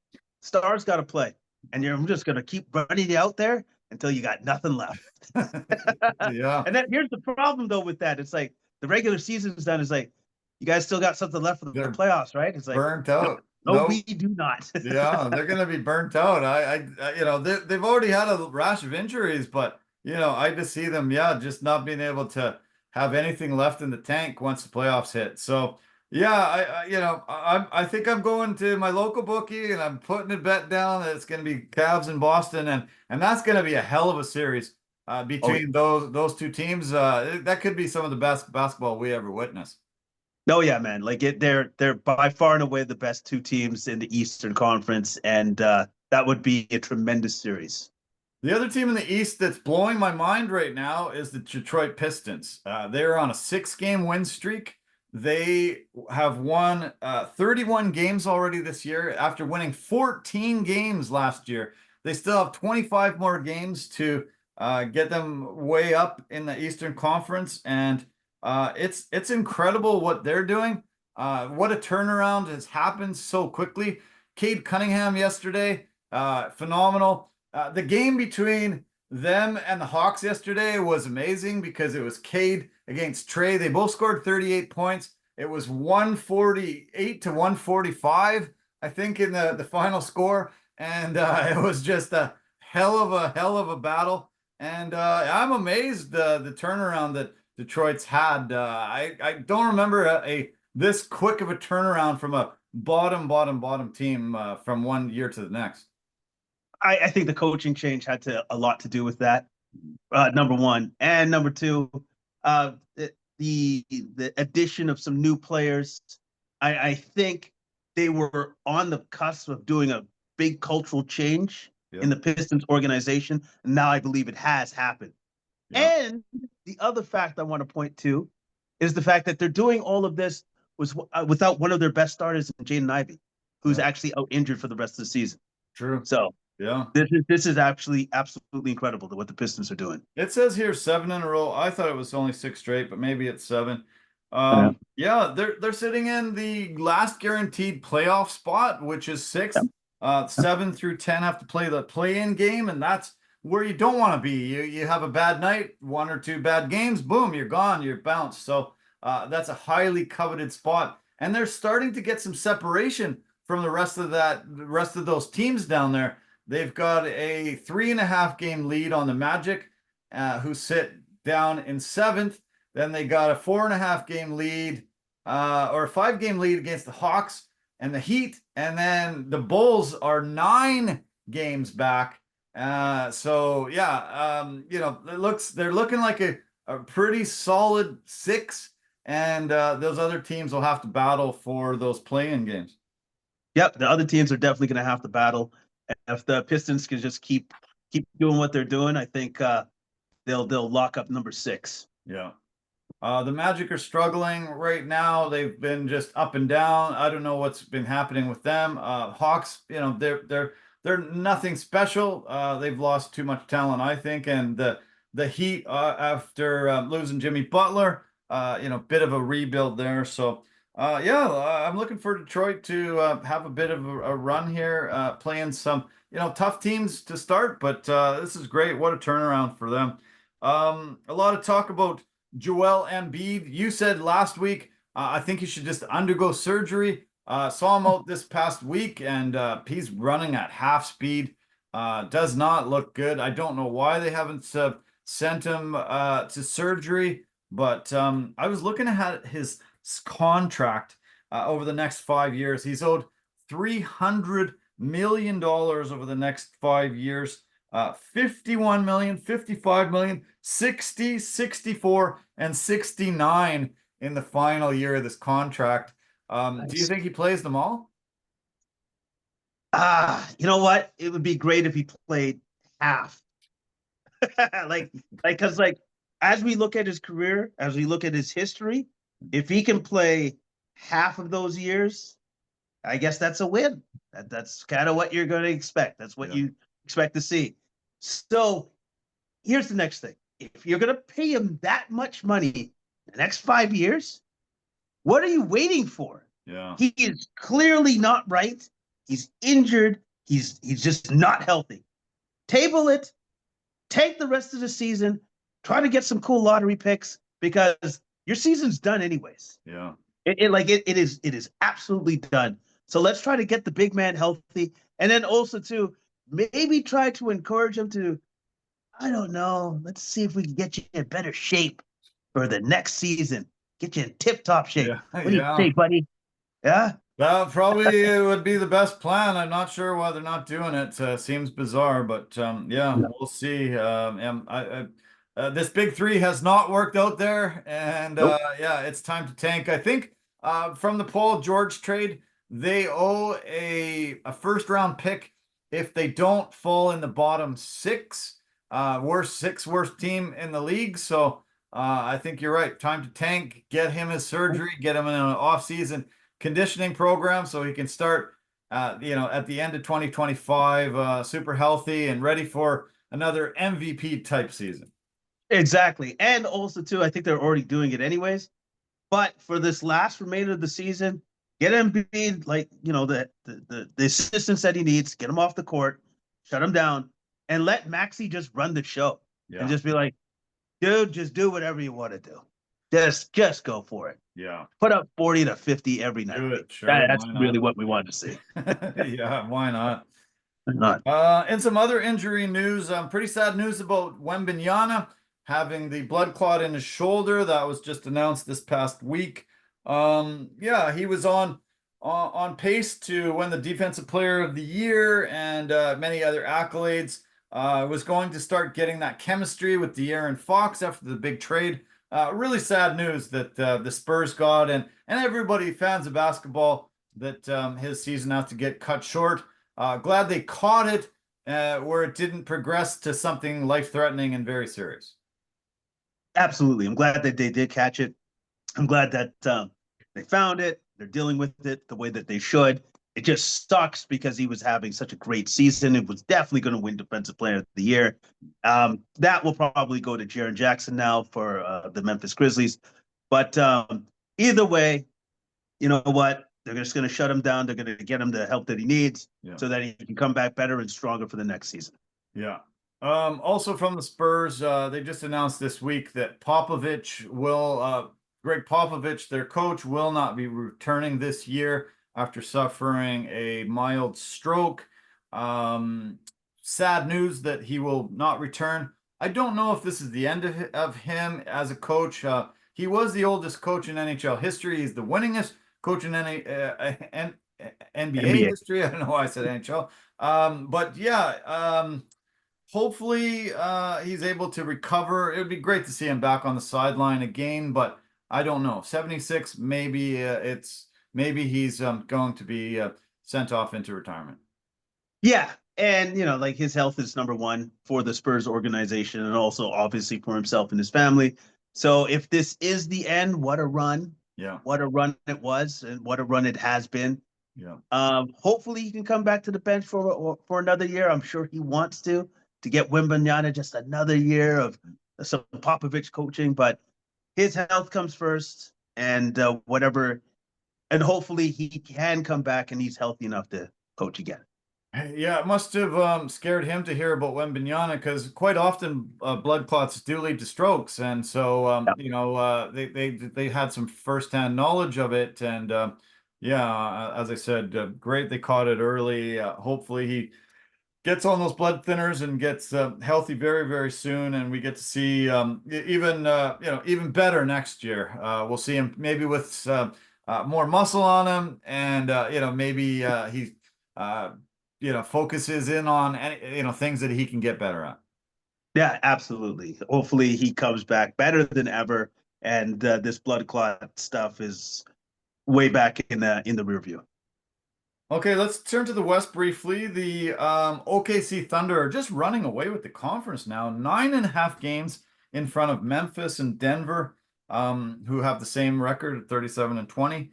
Stars got to play. And I'm just going to keep running you out there until you got nothing left. Yeah. And then here's the problem, though, with that. It's like the regular season's done. It's like, you guys still got something left for the They're playoffs, right? It's like, burnt out. no, we do not. Yeah, they're going to be burnt out. They've already had a rash of injuries, but I just see them, just not being able to have anything left in the tank once the playoffs hit. So, yeah, I think I'm going to my local bookie and I'm putting a bet down that it's going to be Cavs in Boston, and that's going to be a hell of a series between those two teams. That could be some of the best basketball we ever witnessed. Oh yeah, man! Like they're by far and away the best two teams in the Eastern Conference, and that would be a tremendous series. The other team in the East that's blowing my mind right now is the Detroit Pistons. They're on a 6-game win streak. They have won 31 games already this year after winning 14 games last year. They still have 25 more games to get them way up in the Eastern Conference, and it's incredible what they're doing. What a turnaround has happened so quickly. Cade Cunningham yesterday, phenomenal. The game between them and the Hawks yesterday was amazing because it was Cade against Trey. They both scored 38 points. It was 148 to 145, I think, in the final score. And it was just a hell of a battle. And I'm amazed the turnaround that Detroit's had. I don't remember this quick of a turnaround from a bottom team from one year to the next. I think the coaching change had a lot to do with that. Number one, and number two, the addition of some new players. I think they were on the cusp of doing a big cultural change in the Pistons organization, and now I believe it has happened. And the other fact I want to point to is the fact that they're doing all of this without one of their best starters, Jaden Ivey, who's actually out injured for the rest of the season. True. So this is actually absolutely incredible what the Pistons are doing. It says here 7 in a row. I thought it was only 6 straight, but maybe it's 7. They're sitting in the last guaranteed playoff spot, which is 6th. 7 through 10 have to play the play-in game, and that's where you don't want to be. You have a bad night, 1 or 2 bad games, boom, you're gone, you're bounced. So that's a highly coveted spot, and they're starting to get some separation from the rest of those teams down there. They've got a 3.5 game lead on the Magic, who sit down in 7th. Then they got a 4.5 game lead, or a 5 game lead against the Hawks and the Heat. And then the Bulls are 9 games back. They're looking like a pretty solid 6. And those other teams will have to battle for those play-in games. Yep, the other teams are definitely going to have to battle. If the Pistons can just keep doing what they're doing, I think they'll lock up number 6. Yeah. The Magic are struggling right now. They've been just up and down. I don't know what's been happening with them. Hawks, they're nothing special. They've lost too much talent, I think. And the Heat, after losing Jimmy Butler, bit of a rebuild there. So I'm looking for Detroit to have a bit of a run here, playing some tough teams to start. But this is great. What a turnaround for them. A lot of talk about Joel Embiid. You said last week, I think he should just undergo surgery. Saw him out this past week, and he's running at half speed. Does not look good. I don't know why they haven't sent him to surgery, but I was looking at his contract over the next 5 years. He's owed $300 million over the next 5 years. 51 million, 55 million, 60, 64, and 69 in the final year of this contract. Nice. Do you think he plays them all? You know what? It would be great if he played half. because as we look at his career, as we look at his history, if he can play half of those years, I guess that's a win. That's kind of what you're going to expect. That's what you expect to see. So here's the next thing. If you're going to pay him that much money the next 5 years, what are you waiting for? Yeah. He is clearly not right. He's injured. He's just not healthy. Table it. Take the rest of the season. Try to get some cool lottery picks because your season's done anyways. Yeah. It is absolutely done. So let's try to get the big man healthy. And then also too, maybe try to encourage him to, I don't know, let's see if we can get you in better shape for the next season. Get you in tip-top shape. Yeah. What do you say, buddy? Yeah? That probably would be the best plan. I'm not sure why they're not doing it. Seems bizarre, but yeah, we'll see. This big three has not worked out there, and Nope. yeah, it's time to tank. I think from the Paul George trade, they owe a first round pick if they don't fall in the bottom six, worst team in the league. So I think you're right. Time to tank, get him his surgery, get him in an off season conditioning program so he can start at the end of 2025 super healthy and ready for another MVP type season. Exactly. And also too, I think they're already doing it anyways. But for this last remainder of the season, get Embiid the assistance that he needs, get him off the court, shut him down, and let Maxey just run the show. And just be like, dude, just do whatever you want to do. Just go for it. Yeah. Put up 40 to 50 every night. Do it. Sure. That's really what we want to see. Yeah, why not? Why not? And some other injury news. Pretty sad news about Wembanyama having the blood clot in his shoulder. That was just announced this past week. Yeah, he was on pace to win the Defensive Player of the Year and many other accolades. Was going to start getting that chemistry with De'Aaron Fox after the big trade. Really sad news that the Spurs got and everybody fans of basketball that his season has to get cut short. Glad they caught it where it didn't progress to something life-threatening and very serious. Absolutely. I'm glad that they did catch it. I'm glad that they found it. They're dealing with it the way that they should. It just sucks because he was having such a great season. It was definitely going to win Defensive Player of the Year. That will probably go to Jaren Jackson now for the Memphis Grizzlies. But either way, you know what? They're just going to shut him down. They're going to get him the help that he needs so that he can come back better and stronger for the next season. Yeah. Also from the Spurs, they just announced this week that Greg Popovich, their coach, will not be returning this year after suffering a mild stroke. Sad news that he will not return. I don't know if this is the end of him as a coach. He was the oldest coach in NHL history. He's the winningest coach in NBA history. I don't know why I said NHL. But yeah, hopefully he's able to recover. It would be great to see him back on the sideline again, but I don't know. 76, maybe maybe he's going to be sent off into retirement. Yeah. And, his health is number one for the Spurs organization and also obviously for himself and his family. So if this is the end, what a run. Yeah. What a run it was and what a run it has been. Yeah. Hopefully he can come back to the bench for another year. I'm sure he wants to get Wembanyama just another year of some Popovich coaching, but his health comes first and whatever. And hopefully he can come back and he's healthy enough to coach again. Yeah, it must have scared him to hear about Wembanyama because quite often blood clots do lead to strokes, and so they had some firsthand knowledge of it, and yeah, as I said, great they caught it early. Hopefully he gets on those blood thinners and gets healthy very, very soon, and we get to see even better next year. We'll see him maybe with more muscle on him, and maybe he focuses in on any things that he can get better at. Yeah, absolutely. Hopefully he comes back better than ever, and this blood clot stuff is way back in the rear view. Okay, let's turn to the West briefly. The OKC Thunder are just running away with the conference now. 9.5 games in front of Memphis and Denver, who have the same record at 37-20.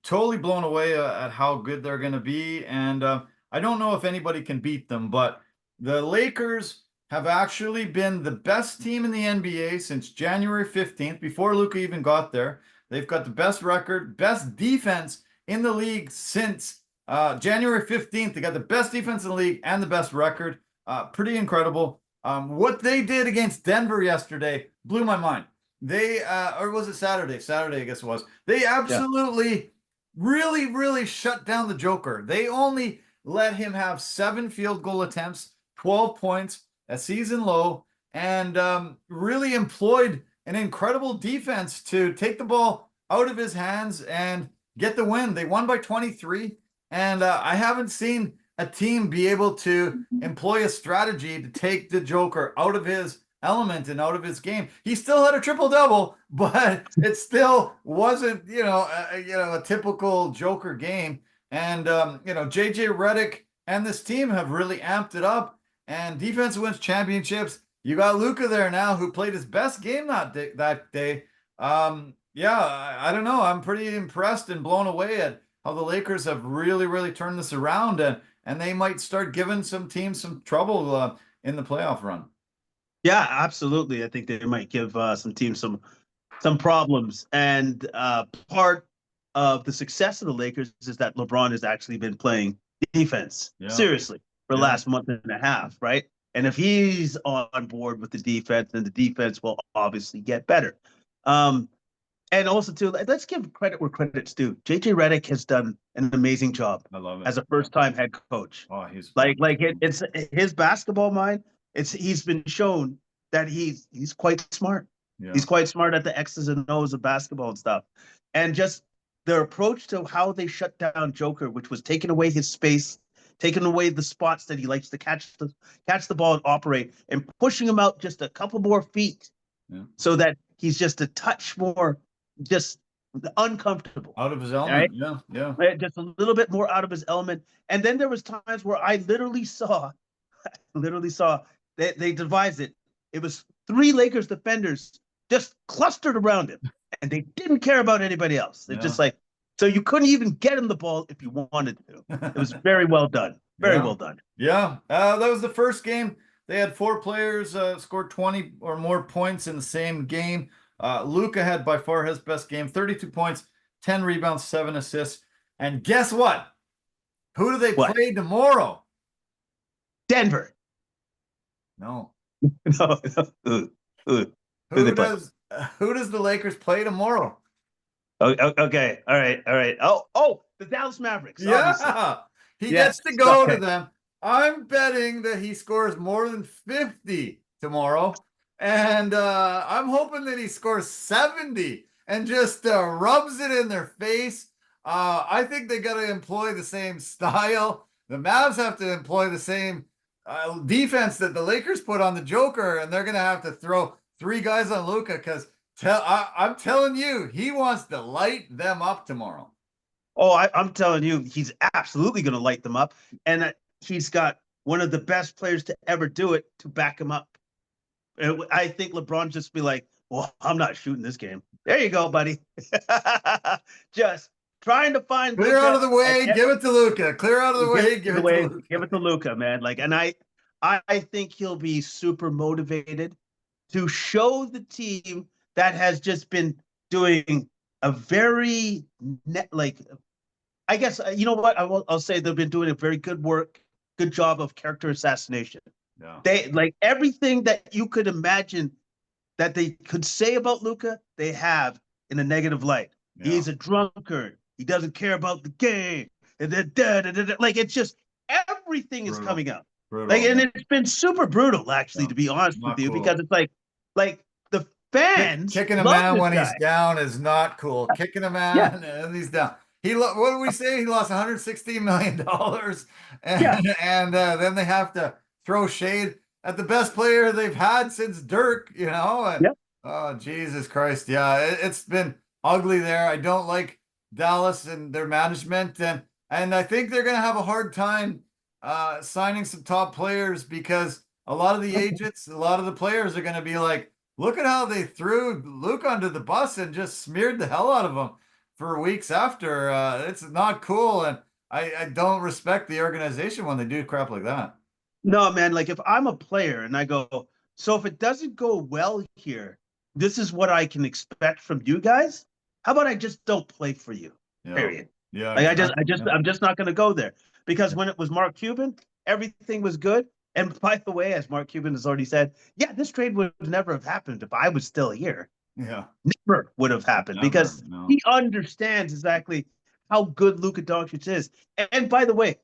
Totally blown away at how good they're going to be. And I don't know if anybody can beat them, but the Lakers have actually been the best team in the NBA since January 15th, before Luka even got there. They've got the best record, best defense in the league since January 15th. They got the best defense in the league and the best record. Pretty incredible. What they did against Denver yesterday blew my mind. They, or was it Saturday? Saturday, I guess it was. They absolutely, really, really shut down the Joker. They only let him have 7 field goal attempts, 12 points, a season low, and really employed an incredible defense to take the ball out of his hands and get the win. They won by 23, and I haven't seen a team be able to employ a strategy to take the Joker out of his element and out of his game. He still had a triple-double, but it still wasn't, a typical Joker game. And JJ Redick and this team have really amped it up, and defense wins championships. You got Luka there now, who played his best game that day. I don't know. I'm pretty impressed and blown away at how the Lakers have really, really turned this around, and they might start giving some teams some trouble in the playoff run. Yeah, absolutely. I think they might give some teams some problems. And part of the success of the Lakers is that LeBron has actually been playing defense seriously for the last month and a half, right? And if he's on board with the defense, then the defense will obviously get better. And also, too, let's give credit where credit's due. JJ Redick has done an amazing job. I love it. As a first-time head coach. Oh, he's it's his basketball mind. He's been shown that he's quite smart. Yeah. He's quite smart at the X's and O's of basketball and stuff. And just their approach to how they shut down Joker, which was taking away his space, taking away the spots that he likes to catch the ball and operate, and pushing him out just a couple more feet, so that he's just a touch more just uncomfortable, out of his element. Right? Yeah, just a little bit more out of his element. And then there was times where I literally saw they devised it. It was 3 Lakers defenders just clustered around him, and they didn't care about anybody else. They're just like, so you couldn't even get him the ball if you wanted to. It was very well done. Very well done. Yeah. That was the first game. They had 4 players scored 20 or more points in the same game. Luka had by far his best game, 32 points, 10 rebounds, 7 assists. And guess what? Who do they play tomorrow? Denver. No. No. Who does the Lakers play tomorrow? Okay. All right. Oh, the Dallas Mavericks. Yeah. Obviously. He gets to go to them. I'm betting that he scores more than 50 tomorrow. And I'm hoping that he scores 70 and just rubs it in their face. I think they got to employ the same style. The Mavs have to employ the same defense that the Lakers put on the Joker, and they're going to have to throw 3 guys on Luka, because I'm telling you, he wants to light them up tomorrow. Oh, I'm telling you, he's absolutely going to light them up, and he's got one of the best players to ever do it to back him up. I think LeBron just be like, well, I'm not shooting this game. There you go, buddy. Just trying to find clear out of the way, give it to Luka. Clear out of the way, give it to Luka, man. And I think he'll be super motivated to show the team that has just been doing a very I guess you know what I'll say, they've been doing a very good job of character assassination. Yeah. They everything that you could imagine that they could say about Luka, they have in a negative light. Yeah. He's a drunkard. He doesn't care about the game. And it's just everything is coming out. And it's been super brutal, actually, to be honest with you, because it's like the fans kicking a man when he's down is not cool. Kicking a man and he's down. What did we say? He lost $116 million, and then they have to throw shade at the best player they've had since Dirk, Oh, Jesus Christ. Yeah, it's been ugly there. I don't like Dallas and their management, and I think they're going to have a hard time signing some top players, because a lot of the agents, a lot of the players are going to be like, look at how they threw Luka under the bus and just smeared the hell out of him for weeks after. It's not cool, and I don't respect the organization when they do crap like that. No, man, like if I'm a player and I go, so if it doesn't go well here, this is what I can expect from you guys. How about I just don't play for you? Yeah, Period. yeah, Like exactly. Yeah. I'm just not going to go there because when it was Mark Cuban, everything was good. And by the way, as Mark Cuban has already said, yeah, this trade would never have happened if I was still here. Yeah, Never would have happened never. because No. he understands exactly how good Luka Doncic is. And by the way,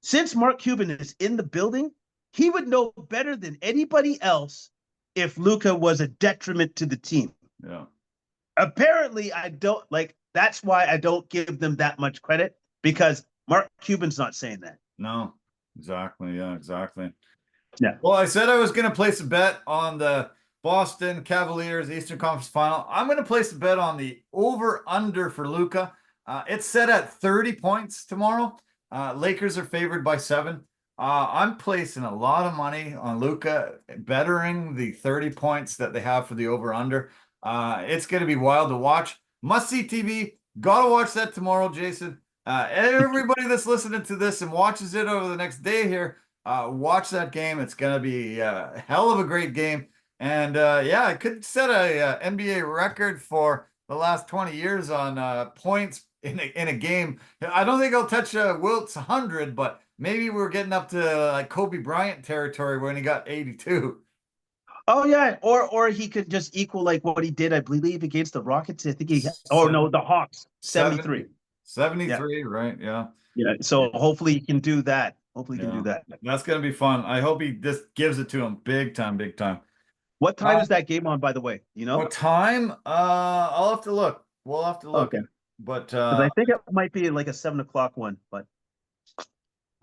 since Mark Cuban is in the building, he would know better than anybody else if Luka was a detriment to the team. Yeah. Apparently, I don't like that's why I don't give them that much credit because Mark Cuban's not saying that. No. Exactly. Yeah, exactly. Yeah. Well, I said I was going to place a bet on the Boston Cavaliers Eastern Conference Final. I'm going to place a bet on the over/under for Luka. It's set at 30 points tomorrow. Lakers are favored by 7. I'm placing a lot of money on Luka bettering the 30 points that they have for the over/under. It's going to be wild to watch. Must see TV. Gotta watch that tomorrow, Jason. Everybody that's listening to this and watches it over the next day here, watch that game. It's going to be a hell of a great game. And yeah, it could set a NBA record for the last 20 years on points in a game. I don't think I'll touch Wilt's 100, but maybe we're getting up to like Kobe Bryant territory when he got 82. Oh yeah, or he could just equal like what he did, I believe, against the Rockets. I think oh no, Seven, the Hawks, 73. 70, Yeah, 73, right? Yeah. yeah. So hopefully he can do that. Hopefully he can do Yeah. that. That's going to be fun. I hope he just gives it to him big time, big time. What time is that game on, by the way? You know? What time? I'll have to look. We'll have to look. Okay. But Because I think it might be like a 7 o'clock one, but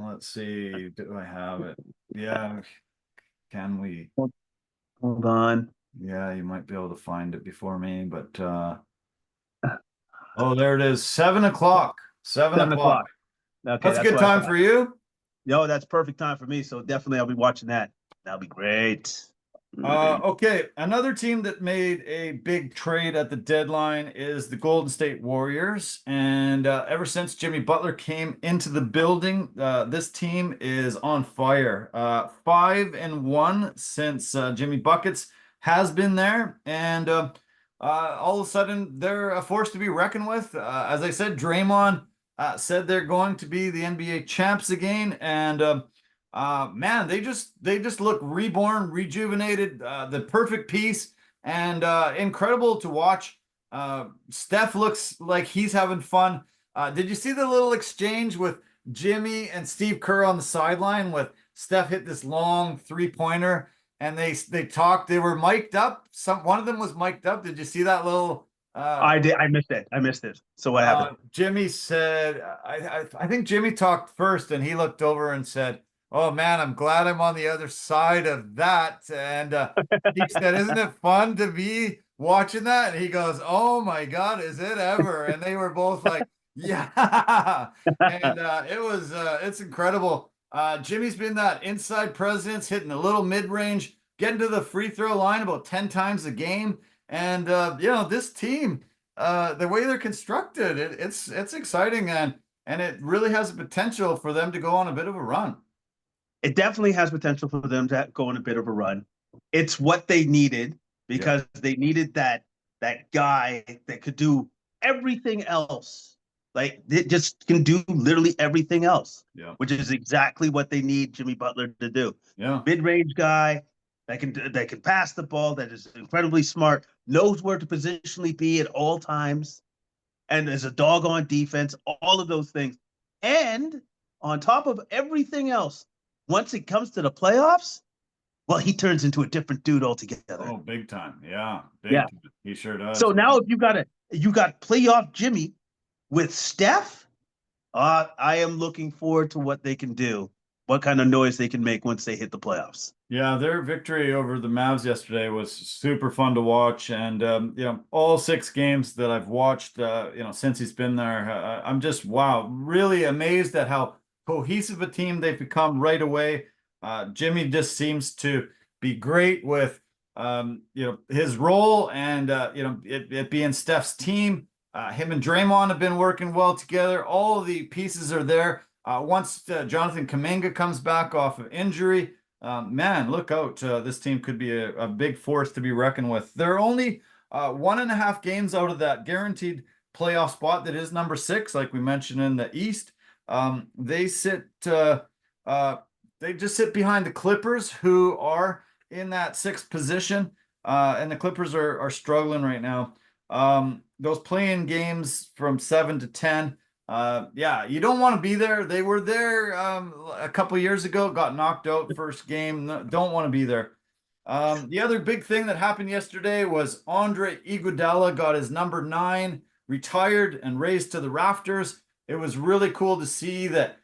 let's see. Do I have it? Yeah. Can we? hold on. Yeah, you might be able to find it before me, but oh, there it is. 7 o'clock. 7 o'clock. o'clock. Okay, That's a that's good what I time thought. for you. Yo, that's perfect time for me. So definitely I'll be watching that. That'll be great. Okay, another team that made a big trade at the deadline is the Golden State Warriors. And ever since Jimmy Butler came into the building, this team is on fire. 5-1 since Jimmy Buckets has been there. And all of a sudden, they're a force to be reckoned with. As I said, Draymond said they're going to be the NBA champs again. And man, they just look reborn, rejuvenated, the perfect piece, and incredible to watch. Steph looks like he's having fun. Did you see the little exchange with Jimmy and Steve Kerr on the sideline with Steph hit this long 3-pointer and they talked, they were mic'd up. One of them was mic'd up. Did you see that little I did. I missed it. I missed it. So what happened? Jimmy said, I think Jimmy talked first and he looked over and said, "Oh man, I'm glad I'm on the other side of that." And he said, "Isn't it fun to be watching that?" And he goes, "Oh my God, is it ever?" And they were both like, "Yeah." And it's incredible. Jimmy's been that inside presence, hitting a little mid-range, getting to the free throw line about 10 times a game. And this team, the way they're constructed, it's exciting and it really has the potential for them to go on a bit of a run. It definitely has potential for them to go on a bit of a run. It's what they needed because they needed that guy that could do everything else. Like it just can do literally everything else. Yeah. Which is exactly what they need Jimmy Butler to do. Yeah. Mid-range guy that can pass the ball, that is incredibly smart, knows where to positionally be at all times, and is a dog on defense, all of those things. And on top of everything else, once it comes to the playoffs, well, he turns into a different dude altogether. Oh, big time. Yeah. Yeah. Time. He sure does. So now if you got playoff Jimmy with Steph, I am looking forward to what they can do, what kind of noise they can make once they hit the playoffs. Yeah, their victory over the Mavs yesterday was super fun to watch. And, all 6 games that I've watched, since he's been there, I'm just, wow, really amazed at how cohesive a team they've become right away. Jimmy just seems to be great with his role and, it being Steph's team. Him and Draymond have been working well together. All of the pieces are there. Once Jonathan Kuminga comes back off of injury, man, look out. This team could be a big force to be reckoned with. They're only 1.5 games out of that guaranteed playoff spot that is number 6, like we mentioned in the East. They just sit behind the Clippers, who are in that 6th position, and the Clippers are struggling right now. Those play-in games from 7 to 10, you don't want to be there. They were there a couple years ago, got knocked out first game. Don't want to be there. The other big thing that happened yesterday was Andre Iguodala got his number 9 retired and raised to the rafters. It was really cool to see that.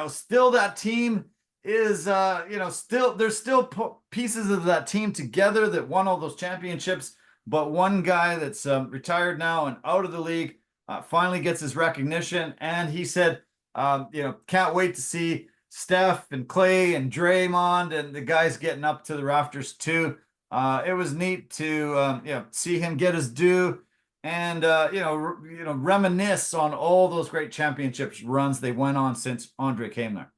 Still that team is, there's still pieces of that team together that won all those championships. But one guy that's retired now and out of the league finally gets his recognition. And he said, can't wait to see Steph and Clay and Draymond and the guys getting up to the rafters too. It was neat to, see him get his due and, reminisce on all those great championships runs they went on since Andre came there.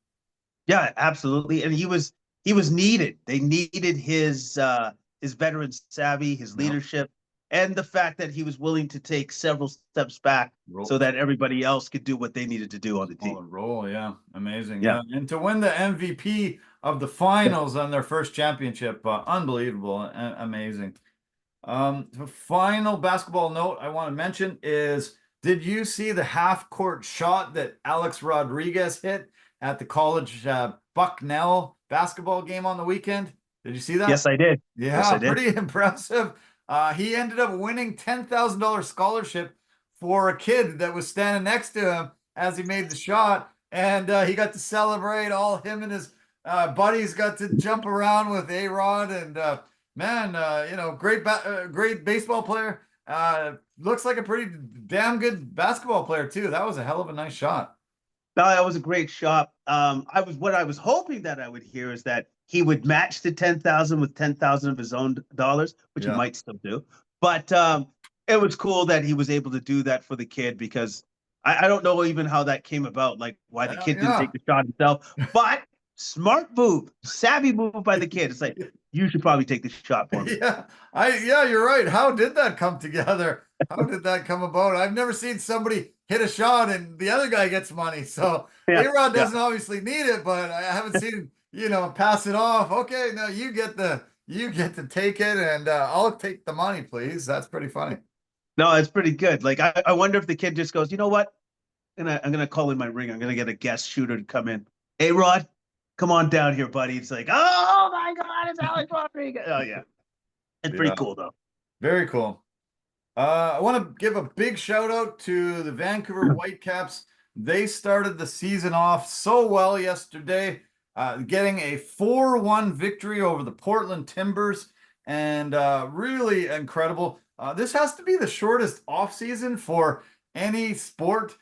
Yeah, absolutely. And he was needed. They needed his veteran savvy, his leadership, and the fact that he was willing to take several steps back so that everybody else could do what they needed to do on the team. Yeah. Amazing. Yeah. And to win the MVP of the finals on their first championship, unbelievable and amazing. The final basketball note I want to mention is, did you see the half-court shot that Alex Rodriguez hit at the college Bucknell basketball game on the weekend? Did you see that? Yes, I did. Yeah, yes, I did. Pretty impressive. He ended up winning $10,000 scholarship for a kid that was standing next to him as he made the shot, and he got to celebrate. All him and his buddies got to jump around with A-Rod, and great baseball player. Looks like a pretty damn good basketball player too. That was a hell of a nice shot. No, that was a great shot. What I was hoping that I would hear is that he would match the 10,000 with 10,000 of his own dollars, which he might still do. But it was cool that he was able to do that for the kid, because I don't know even how that came about, like why the kid didn't take the shot himself. But smart move, savvy move by the kid. It's like, you should probably take the shot for me. You're right. How did that come together? How did that come about? I've never seen somebody hit a shot and the other guy gets money. So A-Rod doesn't obviously need it, but I haven't seen him, pass it off. Okay, now you get to take it, and I'll take the money, please. That's pretty funny. No, it's pretty good. Like, I wonder if the kid just goes, you know what? I'm gonna call in my ring. I'm gonna get a guest shooter to come in. A-Rod, come on down here, buddy. It's like, oh my God, it's Alex Rodriguez. Oh yeah. It's pretty cool though. Very cool. I want to give a big shout out to the Vancouver Whitecaps. They started the season off so well yesterday, getting a 4-1 victory over the Portland Timbers, and really incredible. This has to be the shortest offseason for any sport.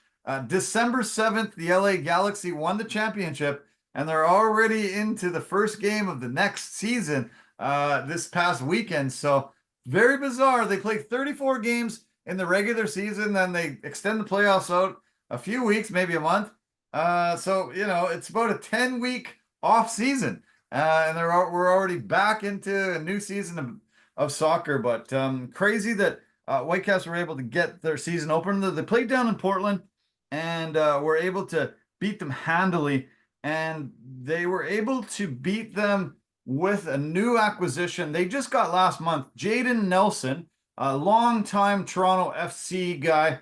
December 7th, the LA Galaxy won the championship, and they're already into the first game of the next season this past weekend. So very bizarre. They play 34 games in the regular season, then they extend the playoffs out a few weeks, maybe a month. So it's about a 10-week off season, and we're already back into a new season of soccer. But crazy that Whitecaps were able to get their season open. They played down in Portland, and were able to beat them handily. And they were able to beat them with a new acquisition they just got last month. Jaden Nelson, a longtime Toronto FC guy,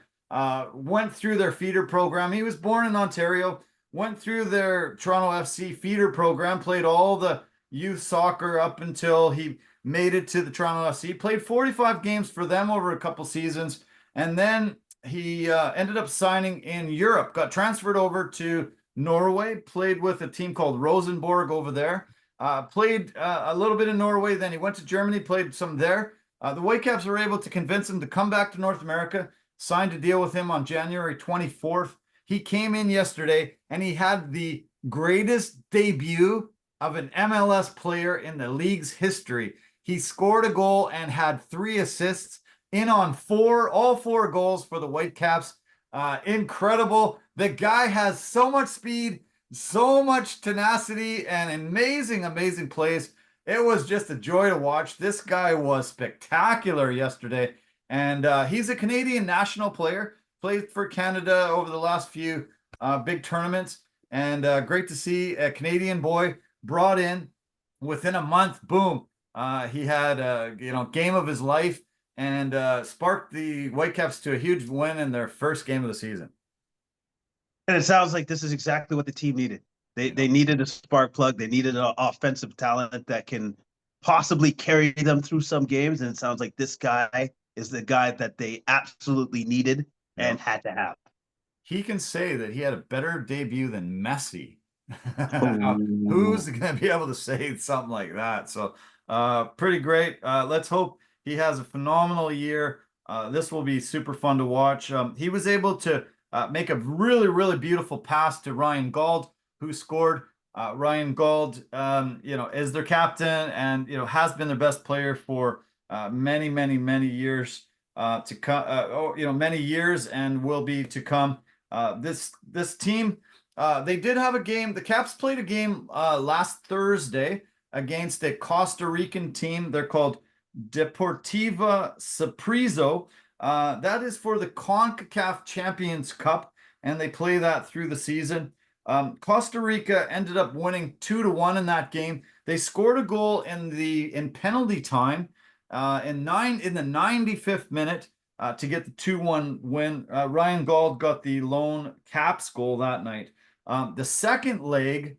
went through their feeder program. He was born in Ontario, went through their Toronto FC feeder program, played all the youth soccer up until he made it to the Toronto FC, played 45 games for them over a couple seasons, and then he ended up signing in Europe, got transferred over to Norway, played with a team called Rosenborg over there. Played a little bit in Norway, then he went to Germany, played some there. The Whitecaps were able to convince him to come back to North America, signed a deal with him on January 24th. He came in yesterday, and he had the greatest debut of an MLS player in the league's history. He scored a goal and had 3 assists in on all 4 goals for the Whitecaps. Incredible. The guy has so much speed, so much tenacity, and amazing plays. It was just a joy to watch. This guy was spectacular yesterday. And he's a Canadian national player, played for Canada over the last few big tournaments. And great to see a Canadian boy brought in within a month. Boom. He had a game of his life and sparked the Whitecaps to a huge win in their first game of the season. And it sounds like this is exactly what the team needed. They needed a spark plug. They needed an offensive talent that can possibly carry them through some games. And it sounds like this guy is the guy that they absolutely needed and had to have. He can say that he had a better debut than Messi. Now, who's going to be able to say something like that? So pretty great. Let's hope he has a phenomenal year. This will be super fun to watch. He was able to make a really beautiful pass to Ryan Gauld, who scored. Ryan Gauld, is their captain and has been their best player for many years to come. Many years and will be to come. This team, they did have a game. The Caps played a game last Thursday against a Costa Rican team. They're called Deportiva Saprissa. That is for the CONCACAF Champions Cup, and they play that through the season. Costa Rica ended up winning 2-1 in that game. They scored a goal in penalty time in the 95th minute to get the 2-1 win. Ryan Gauld got the lone Caps goal that night. The second leg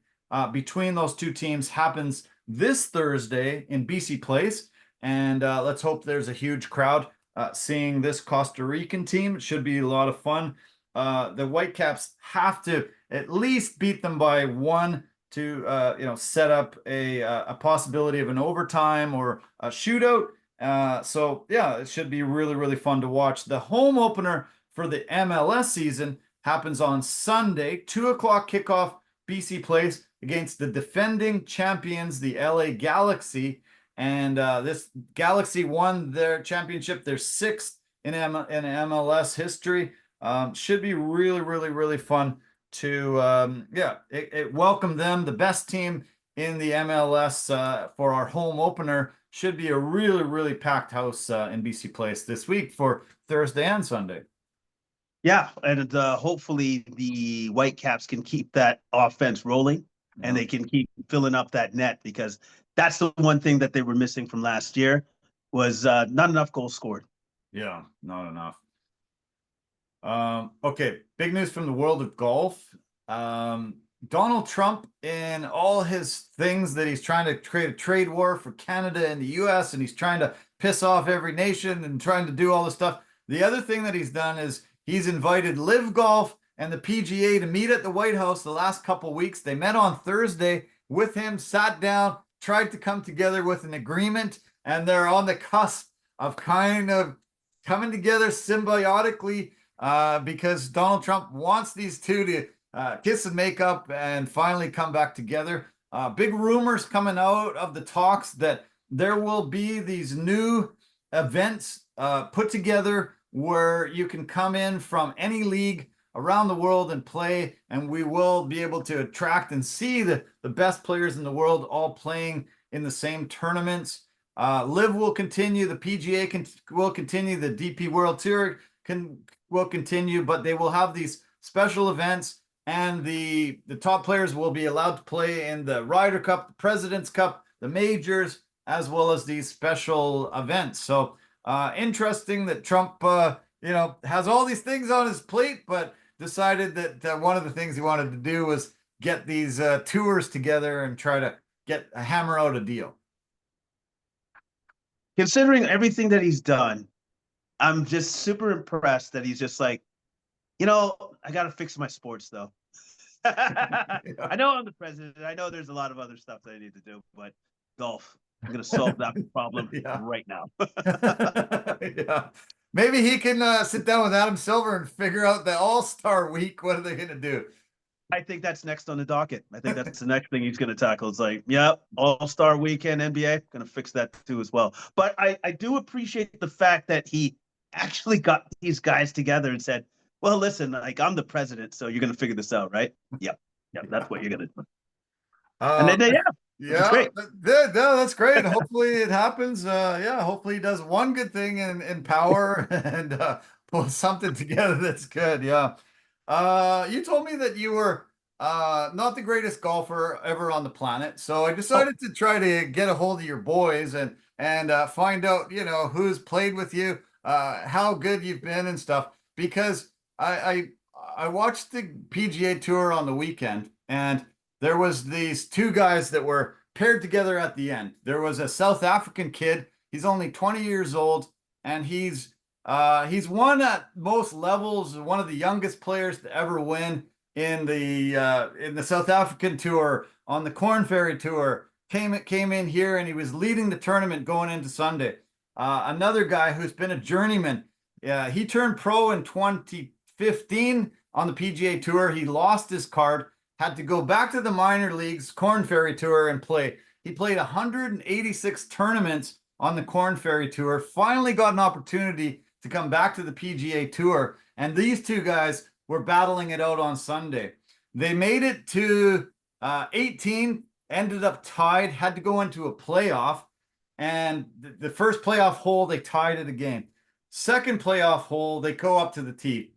between those two teams happens this Thursday in BC Place, and let's hope there's a huge crowd seeing this Costa Rican team. It should be a lot of fun. The Whitecaps have to at least beat them by 1 to set up a possibility of an overtime or a shootout. So yeah, it should be really fun to watch. The home opener for the MLS season happens on Sunday, 2:00 kickoff, BC Place, against the defending champions, the LA Galaxy. And this Galaxy won their championship, their 6th in MLS history. Should be really fun to welcome them, the best team in the MLS for our home opener. Should be a really packed house in BC Place this week for Thursday and Sunday. Yeah, and hopefully the Whitecaps can keep that offense rolling and they can keep filling up that net, because that's the one thing that they were missing from last year was not enough goals scored. Yeah, not enough. Okay, big news from the world of golf. Donald Trump, in all his things that he's trying to create a trade war for Canada and the US, and he's trying to piss off every nation and trying to do all this stuff. The other thing that he's done is he's invited LIV Golf and the PGA to meet at the White House the last couple weeks. They met on Thursday with him, sat down, tried to come together with an agreement, and they're on the cusp of kind of coming together symbiotically because Donald Trump wants these two to kiss and make up and finally come back together. Big rumors coming out of the talks that there will be these new events put together where you can come in from any league around the world and play, and we will be able to attract and see the best players in the world all playing in the same tournaments. LIV will continue, the PGA will continue, the DP World Tour will continue, but they will have these special events, and the top players will be allowed to play in the Ryder Cup, the President's Cup, the majors, as well as these special events. So interesting that Trump has all these things on his plate, but decided that one of the things he wanted to do was get these tours together and try to hammer out a deal. Considering everything that he's done, I'm just super impressed that he's just like, I got to fix my sports, though. I know I'm the president. I know there's a lot of other stuff that I need to do, but golf, I'm going to solve that problem right now. Yeah. Maybe he can sit down with Adam Silver and figure out the All-Star week. What are they going to do? I think that's next on the docket. I think that's the next thing he's going to tackle. It's like, yep, All-Star Weekend NBA, going to fix that too as well. But I do appreciate the fact that he actually got these guys together and said, well, listen, like I'm the president, so you're going to figure this out, right? Yep, that's what you're going to do. And then, yeah, it's great. That's great. Hopefully it happens. Hopefully he does one good thing in power and pull something together that's good. Yeah. You told me that you were not the greatest golfer ever on the planet, so I decided to try to get a hold of your boys and find out, who's played with you, how good you've been and stuff. Because I watched the PGA Tour on the weekend, and there was these two guys that were paired together at the end. There was a South African kid. He's only 20 years old, and he's won at most levels, one of the youngest players to ever win in the South African tour, on the Corn Ferry Tour. Came in here, and he was leading the tournament going into Sunday. Another guy who's been a journeyman. He turned pro in 2015 on the PGA Tour. He lost his card, had to go back to the minor leagues, Corn Ferry Tour, and play. He played 186 tournaments on the Corn Ferry Tour, finally got an opportunity to come back to the PGA Tour, and these two guys were battling it out on Sunday. They made it to 18, ended up tied, had to go into a playoff, and the first playoff hole, they tied it again. Second playoff hole, they go up to the tee.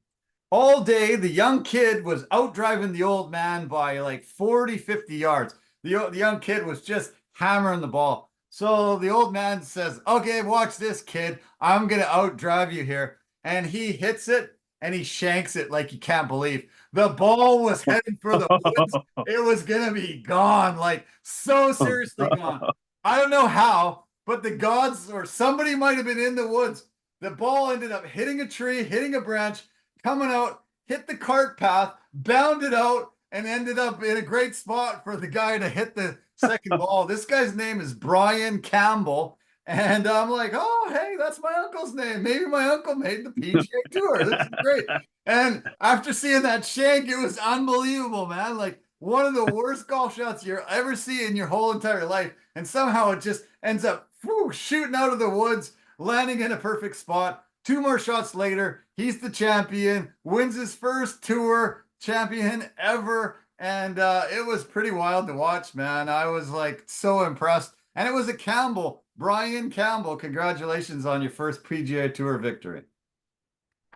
All day, the young kid was out driving the old man by like 40, 50 yards. The young kid was just hammering the ball. So the old man says, okay, watch this, kid. I'm going to outdrive you here. And he hits it, and he shanks it like you can't believe. The ball was heading for the woods. It was going to be gone, like so seriously gone. I don't know how, but the gods or somebody might have been in the woods. The ball ended up hitting a tree, hitting a branch, coming out, hit the cart path, bounded out, and ended up in a great spot for the guy to hit the second ball. This guy's name is Brian Campbell. And I'm like, oh, hey, that's my uncle's name. Maybe my uncle made the PGA Tour. This is great. And after seeing that shank, it was unbelievable, man. Like one of the worst golf shots you'll ever see in your whole entire life. And somehow it just ends up shooting out of the woods, landing in a perfect spot. Two more shots later, he's the champion, wins his first tour champion ever. And it was pretty wild to watch, man. I was like so impressed. And it was a Campbell, Brian Campbell. Congratulations on your first PGA Tour victory.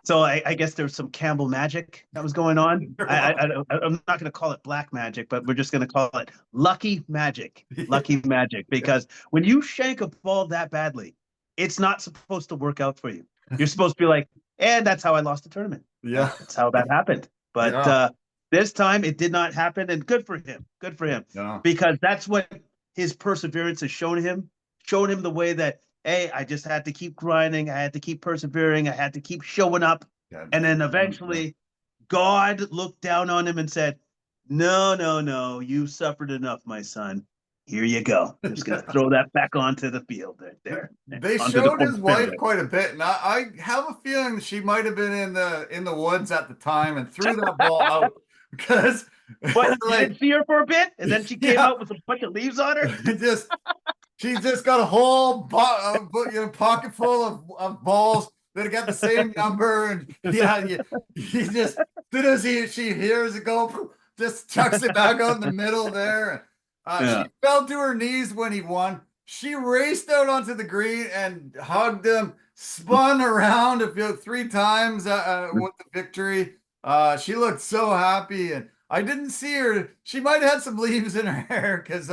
So I guess there's some Campbell magic that was going on. I'm not going to call it black magic, but we're just going to call it lucky magic. Lucky magic. Because when you shank a ball that badly, it's not supposed to work out for you. You're supposed to be like, and that's how I lost the tournament. Yeah. That's how that happened. But this time it did not happen, and good for him. Good for him. Yeah. Because that's what his perseverance has shown him the way that, hey, I just had to keep grinding. I had to keep persevering. I had to keep showing up. Yeah. And then eventually God looked down on him and said, no, you suffered enough, my son. Here you go. I'm just going to throw that back onto the field there. They showed his wife quite a bit, and I have a feeling she might have been in the woods at the time and threw that ball out because. But like, you didn't see her for a bit, and then she came out with a bunch of leaves on her. She's just got a whole pocket full of balls that got the same number, and he just as soon as she hears it go, just chucks it back out in the middle there. She fell to her knees when he won. She raced out onto the green and hugged him, spun around 3 times with the victory. She looked so happy, and I didn't see her. She might have had some leaves in her hair because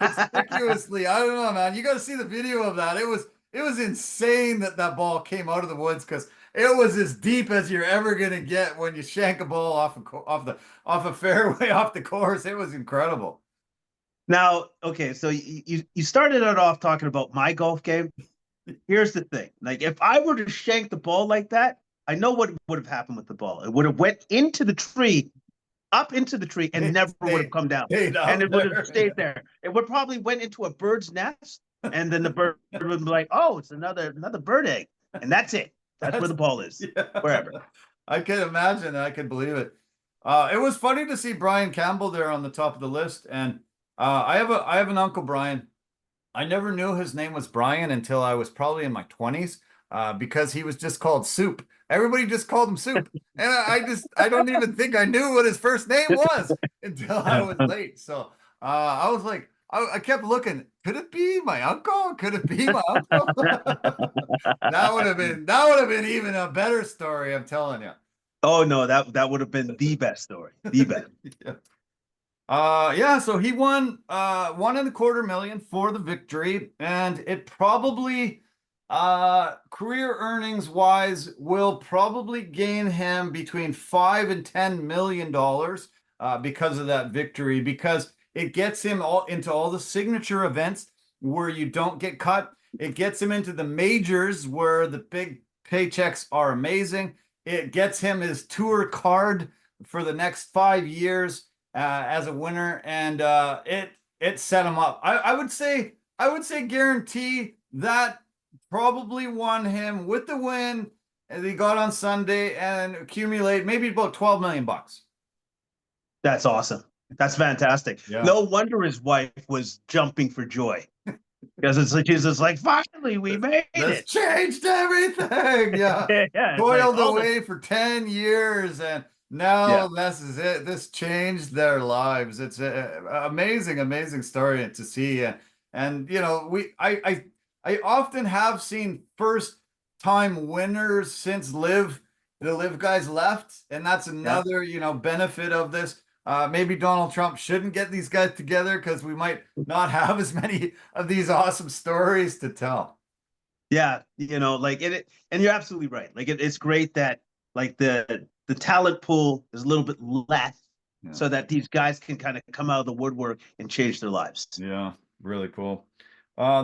conspicuously, I don't know, man. You got to see the video of that. It was insane that ball came out of the woods because it was as deep as you're ever gonna get when you shank a ball off a fairway, off the course. It was incredible. Now, okay, so you started it off talking about my golf game. Here's the thing. Like, if I were to shank the ball like that, I know what would have happened with the ball. It would have went into the tree, up into the tree, and never would have come down. And it would have stayed there. It would probably went into a bird's nest, and then the bird would be like, oh, it's another bird egg. And that's it. That's where the ball is, wherever. I can imagine. I can believe it. It was funny to see Brian Campbell there on the top of the list, and I have an uncle Brian. I never knew his name was Brian until I was probably in my 20s, because he was just called Soup. Everybody just called him Soup, and I don't even think I knew what his first name was until I was late. So I was like, I kept looking. Could it be my uncle? Could it be my uncle? That would have been even a better story. I'm telling you. Oh no, that would have been the best story. The best. Yeah. Yeah, so he won 1.25 million for the victory, and it probably career earnings wise will probably gain him between $5 and $10 million because of that victory, because it gets him all into all the signature events where you don't get cut. It gets him into the majors where the big paychecks are amazing. It gets him his tour card for the next 5 years as a winner, and it set him up. I would say guarantee that probably won him with the win that he got on Sunday and accumulate maybe about 12 million bucks. That's awesome. That's fantastic. Yeah. No wonder his wife was jumping for joy. Because it's like she's just like, finally, we made This it. changed everything. Yeah. Yeah, Toiled like, away for 10 years, and now this is it. This changed their lives. It's an amazing story to see. And you know, I often have seen first time winners since the LIV guys left, and that's another, you know, benefit of this. Maybe Donald Trump shouldn't get these guys together because we might not have as many of these awesome stories to tell. Yeah, you know, like it, and you're absolutely right. Like it's great that like the talent pool is a little bit less, so that these guys can kind of come out of the woodwork and change their lives. Yeah, really cool.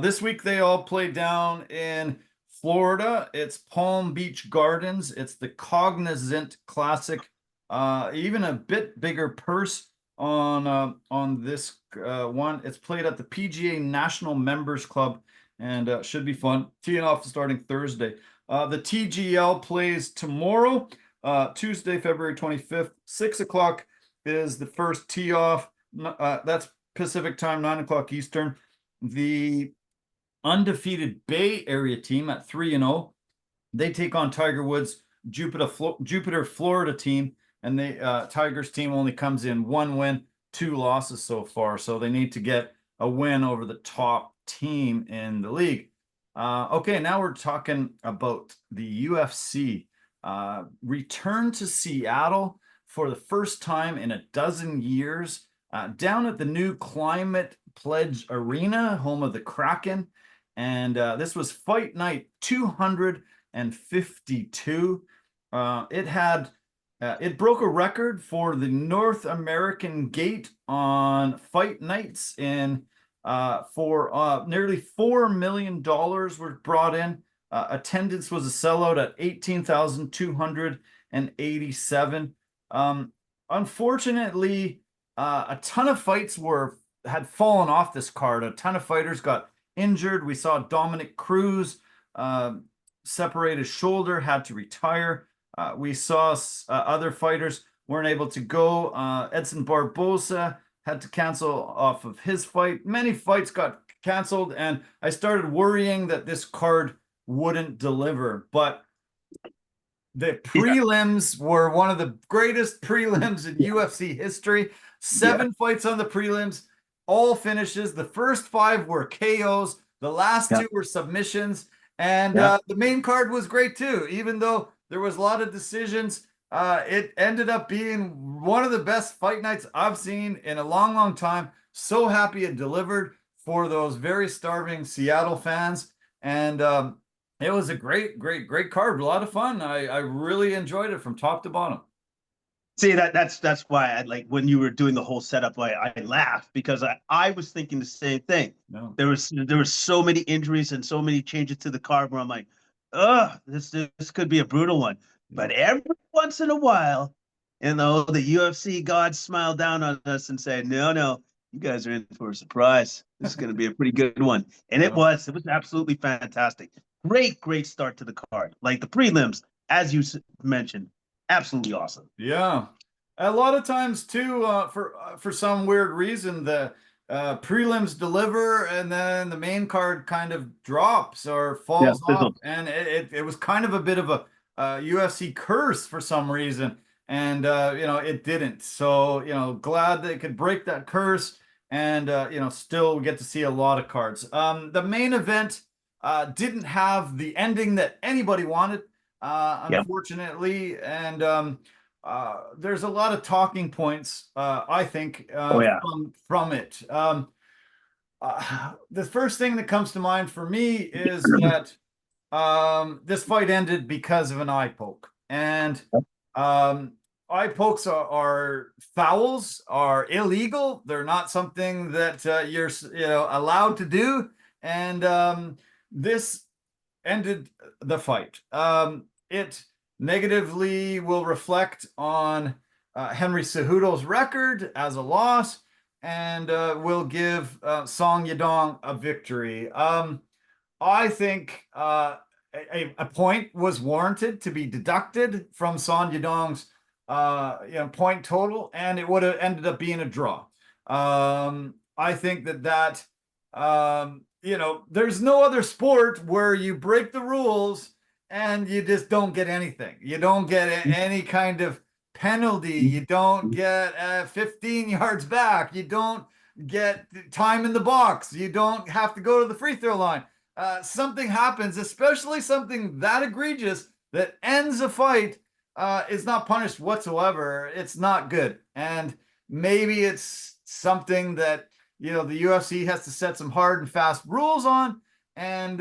This week they all play down in Florida. It's Palm Beach Gardens. It's the Cognizant Classic. Even a bit bigger purse on this one. It's played at the PGA National Members Club, and should be fun. Teeing off starting Thursday. The TGL plays tomorrow, Tuesday, February 25th, 6 o'clock is the first tee off. That's Pacific time, 9 o'clock Eastern. The undefeated Bay Area team at 3-0, they take on Tiger Woods' Jupiter, Florida team, and Tiger's team only comes in 1 win, 2 losses so far, so they need to get a win over the top team in the league. Okay, now we're talking about the UFC. Return to Seattle for the first time in a dozen years, down at the new Climate Pledge Arena, home of the Kraken. And this was Fight Night 252. It broke a record for the North American gate on fight nights for nearly $4 million were brought in. Attendance was a sellout at 18,287. Unfortunately, a ton of fights had fallen off this card. A ton of fighters got injured. We saw Dominic Cruz separate his shoulder, had to retire. We saw other fighters weren't able to go. Edson Barbosa had to cancel off of his fight. Many fights got canceled, and I started worrying that this card wouldn't deliver. But the prelims were one of the greatest prelims in UFC history. 7 fights on the prelims, all finishes. The first 5 were KOs. The last 2 were submissions. And the main card was great too, even though there was a lot of decisions. It ended up being one of the best fight nights I've seen in a long time. So happy it delivered for those very starving Seattle fans. And it was a great card. A lot of fun. I really enjoyed it from top to bottom. See, that's why I like when you were doing the whole setup, I laughed because I was thinking the same thing. No. There was so many injuries and so many changes to the card where I'm like, this could be a brutal one. But every once in a while, you know, the UFC gods smile down on us and say, no, you guys are in for a surprise. This is going to be a pretty good one. And it was absolutely fantastic. Great start to the card. Like the prelims, as you mentioned, absolutely awesome. Yeah. A lot of times too, for some weird reason, the prelims deliver and then the main card kind of drops or Yeah, falls off, fizzled. and it was kind of a bit of a UFC curse for some reason, and it didn't. So glad they could break that curse, and still get to see a lot of cards. The main event didn't have the ending that anybody wanted, Yeah. unfortunately, and there's a lot of talking points, I think, Oh yeah. from it. The first thing that comes to mind for me is that this fight ended because of an eye poke, and um, eye pokes are fouls, are illegal. They're not something that you're allowed to do, and this ended the fight. It negatively will reflect on Henry Cejudo's record as a loss, and will give Song Yadong a victory. I think a point was warranted to be deducted from Song Yadong's point total, and it would have ended up being a draw. I think that there's no other sport where you break the rules and you just don't get anything. You don't get any kind of penalty. You don't get 15 yards back. You don't get time in the box. You don't have to go to the free throw line. Something happens, especially something that egregious that ends a fight, is not punished whatsoever. It's not good. And maybe it's something that the UFC has to set some hard and fast rules on, and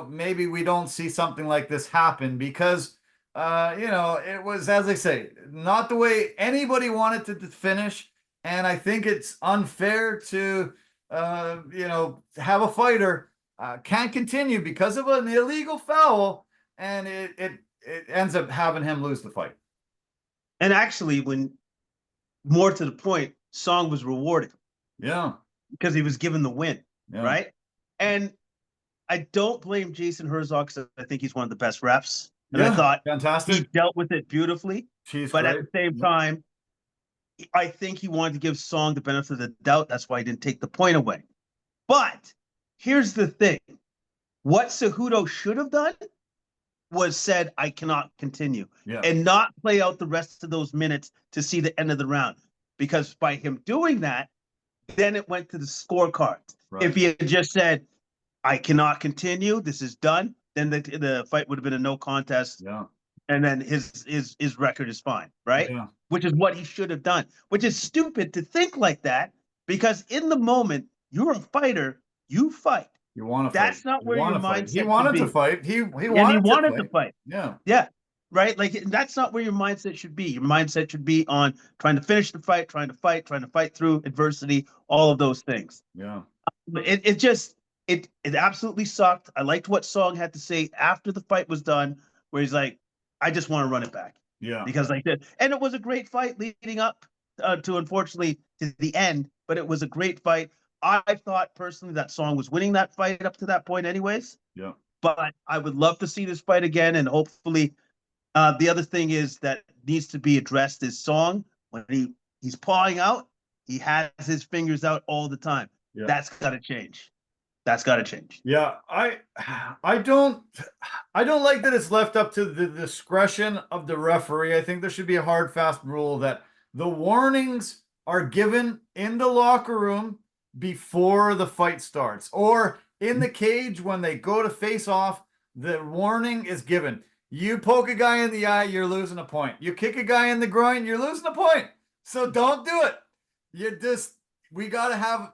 maybe we don't see something like this happen because it was, as I say, not the way anybody wanted to finish, and I think it's unfair to have a fighter can't continue because of an illegal foul, and it ends up having him lose the fight. And actually, when more to the point, Song was rewarded. Yeah. Because he was given the win, Yeah. right? And I don't blame Jason Herzog because I think he's one of the best refs. And I thought fantastic. He dealt with it beautifully. But great. At the same time, I think he wanted to give Song the benefit of the doubt. That's why he didn't take the point away. But here's the thing. What Cejudo should have done was said, I cannot continue. And not play out the rest of those minutes to see the end of the round. Because by him doing that, then it went to the scorecards. Right. If he had just said, I cannot continue, this is done, then the fight would have been a no contest. Yeah. And then his record is fine, right? Yeah. Which is what he should have done. Which is stupid to think like that, because in the moment, you're a fighter, you fight. You want to fight. That's not where your mindset should be. He wanted to fight. He wanted to fight. Yeah. Yeah. Right? Like, that's not where your mindset should be. Your mindset should be on trying to finish the fight, trying to fight through adversity, all of those things. Yeah. It absolutely sucked. I liked what Song had to say after the fight was done, where he's like, I just want to run it back. Yeah. Because like that. And it was a great fight leading up to, unfortunately, to the end, but it was a great fight. I thought personally that Song was winning that fight up to that point anyways. Yeah. But I would love to see this fight again, and hopefully the other thing is that needs to be addressed is Song. When he's pawing out, he has his fingers out all the time. Yeah. That's got to change. That's got to change. Yeah, I don't like that it's left up to the discretion of the referee. I think there should be a hard, fast rule that the warnings are given in the locker room before the fight starts, or in the cage when they go to face off. The warning is given. You poke a guy in the eye, you're losing a point. You kick a guy in the groin, you're losing a point. So don't do it. We got to have,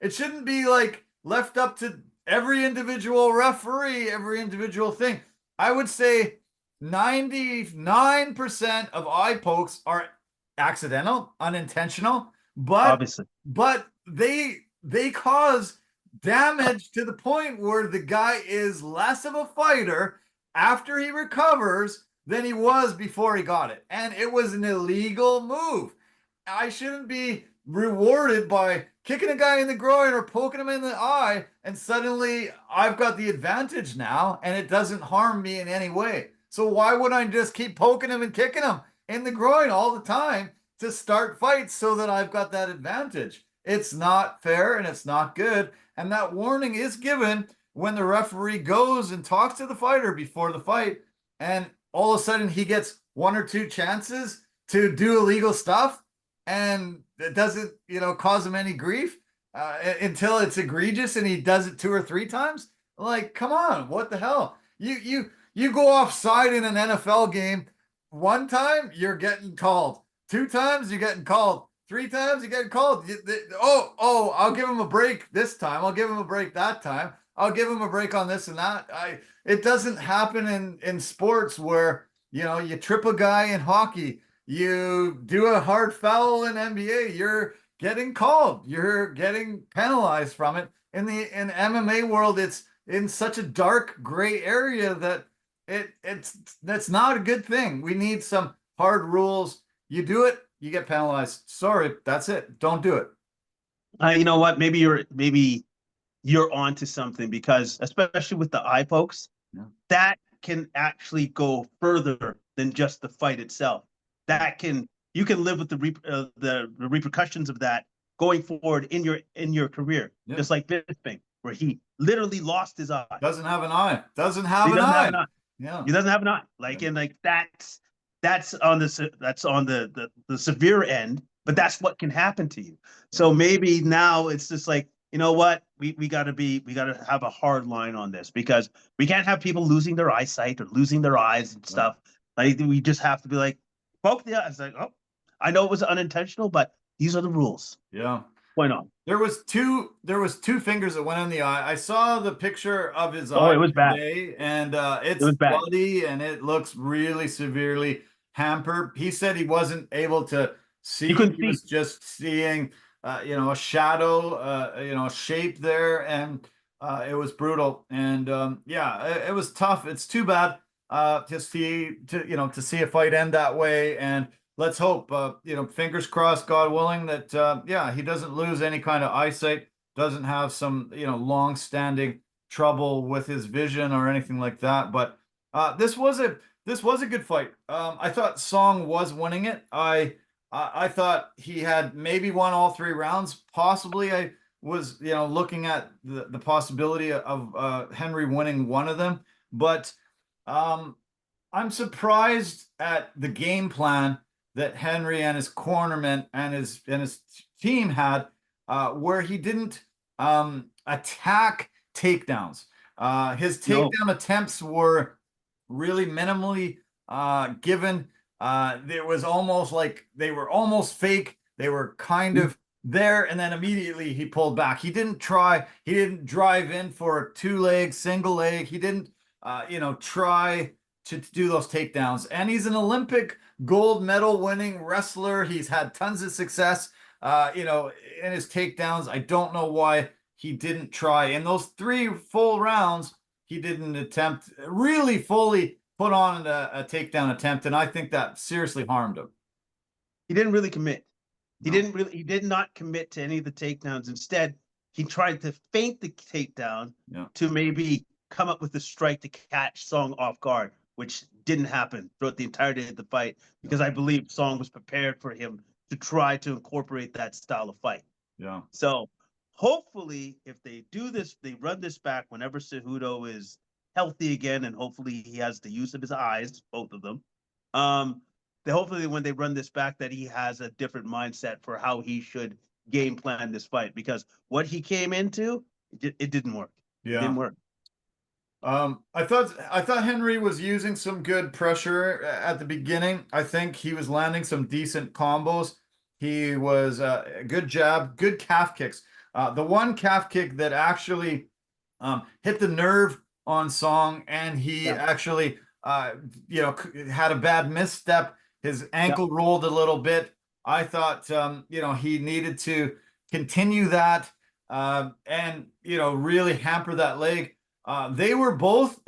it shouldn't be like left up to every individual referee, every individual thing. I would say 99% of eye pokes are accidental, unintentional, but obviously, but they cause damage to the point where the guy is less of a fighter after he recovers than he was before he got it. And it was an illegal move. I shouldn't be rewarded by kicking a guy in the groin or poking him in the eye, and suddenly I've got the advantage now and it doesn't harm me in any way. So why would I just keep poking him and kicking him? in the groin all the time to start fights so that I've got that advantage. It's not fair and it's not good. And that warning is given when the referee goes and talks to the fighter before the fight, and all of a sudden he gets one or two chances to do illegal stuff, and it doesn't, cause him any grief until it's egregious, and he does it 2 or 3 times. Like, come on, what the hell? You go offside in an NFL game. One time, you're getting called. 2 times, you're getting called. 3 times, you're getting called. I'll give him a break this time. I'll give him a break that time. I'll give him a break on this and that. It doesn't happen in sports where, you trip a guy in hockey, you do a hard foul in NBA, you're getting called. You're getting penalized from it. In MMA world, it's in such a dark gray area that that's not a good thing. We need some hard rules. You do it, you get penalized. Sorry, that's it. Don't do it. You know what? Maybe you're onto something, because especially with the eye pokes, that can actually go further than just the fight itself. You can live with the repercussions of that going forward in your career. Just like Bisping, where he literally lost his eye. Doesn't have an eye. Doesn't have an eye. Yeah, he doesn't have an eye. And that's on the severe end, but that's what can happen to you. So maybe now it's just like, you know what, we gotta have a hard line on this, because we can't have people losing their eyesight or losing their eyes and stuff. Like, we just have to be like, poke the eye. It's like, oh, I know it was unintentional, but these are the rules. Yeah. Why not? There was two fingers that went in the eye. I saw the picture of his eye. Oh, it was today, bad. And it's bloody and it looks really severely hampered. He said he wasn't able to see. He was just seeing, a shadow, a shape there, and it was brutal. And it was tough. It's too bad to see a fight end that way. And let's hope, fingers crossed, God willing, that he doesn't lose any kind of eyesight, doesn't have some long-standing trouble with his vision or anything like that. But this was a good fight. I thought Song was winning it. I thought he had maybe won all 3 rounds. Possibly, I was looking at the possibility of Henry winning one of them. But I'm surprised at the game plan that Henry and his cornermen and his team had, where he didn't attack takedowns. His takedown attempts were really minimally given. It was almost like they were almost fake. They were kind of there, and then immediately he pulled back. He didn't drive in for a 2-leg, single leg. He didn't, try to do those takedowns. And he's an Olympic gold medal winning wrestler. He's had tons of success, in his takedowns. I don't know why he didn't try. In those 3 full rounds, he didn't attempt really fully put on a takedown attempt, and I think that seriously harmed him. He didn't really commit. He did not commit to any of the takedowns. Instead, he tried to feint the takedown to maybe come up with a strike to catch Song off guard, which didn't happen throughout the entirety of the fight, because I believe Song was prepared for him to try to incorporate that style of fight. Yeah. So hopefully, if they do this, they run this back whenever Cejudo is healthy again, and hopefully he has the use of his eyes, both of them. Hopefully when they run this back, that he has a different mindset for how he should game plan this fight, because what he came into, it didn't work. Yeah. It didn't work. I thought Henry was using some good pressure at the beginning. I think he was landing some decent combos. He was a good jab, good calf kicks. The one calf kick that actually hit the nerve on Song, and he actually had a bad misstep. His ankle rolled a little bit. I thought he needed to continue that and really hamper that leg. They were both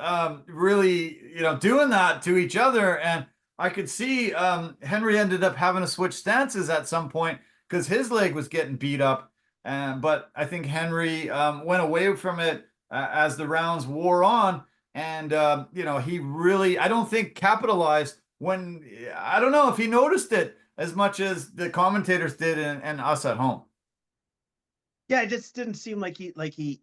really doing that to each other, and I could see Henry ended up having to switch stances at some point because his leg was getting beat up. But I think Henry went away from it as the rounds wore on, and he really, I don't think, capitalized when I don't know if he noticed it as much as the commentators did and us at home. Yeah, it just didn't seem like he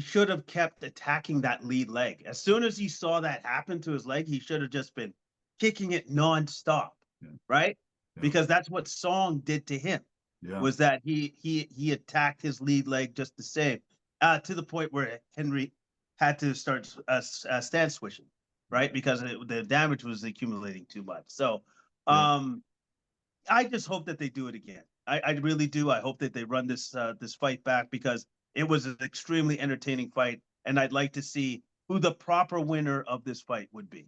should have kept attacking that lead leg. As soon as he saw that happen to his leg, he should have just been kicking it nonstop, Yeah. right? Yeah. Because that's what Song did to him. Yeah. Was that he attacked his lead leg just the same, to the point where Henry had to start stand switching, right? Because the damage was accumulating too much. So, I just hope that they do it again. I really do. I hope that they run this fight back, because it was an extremely entertaining fight, and I'd like to see who the proper winner of this fight would be.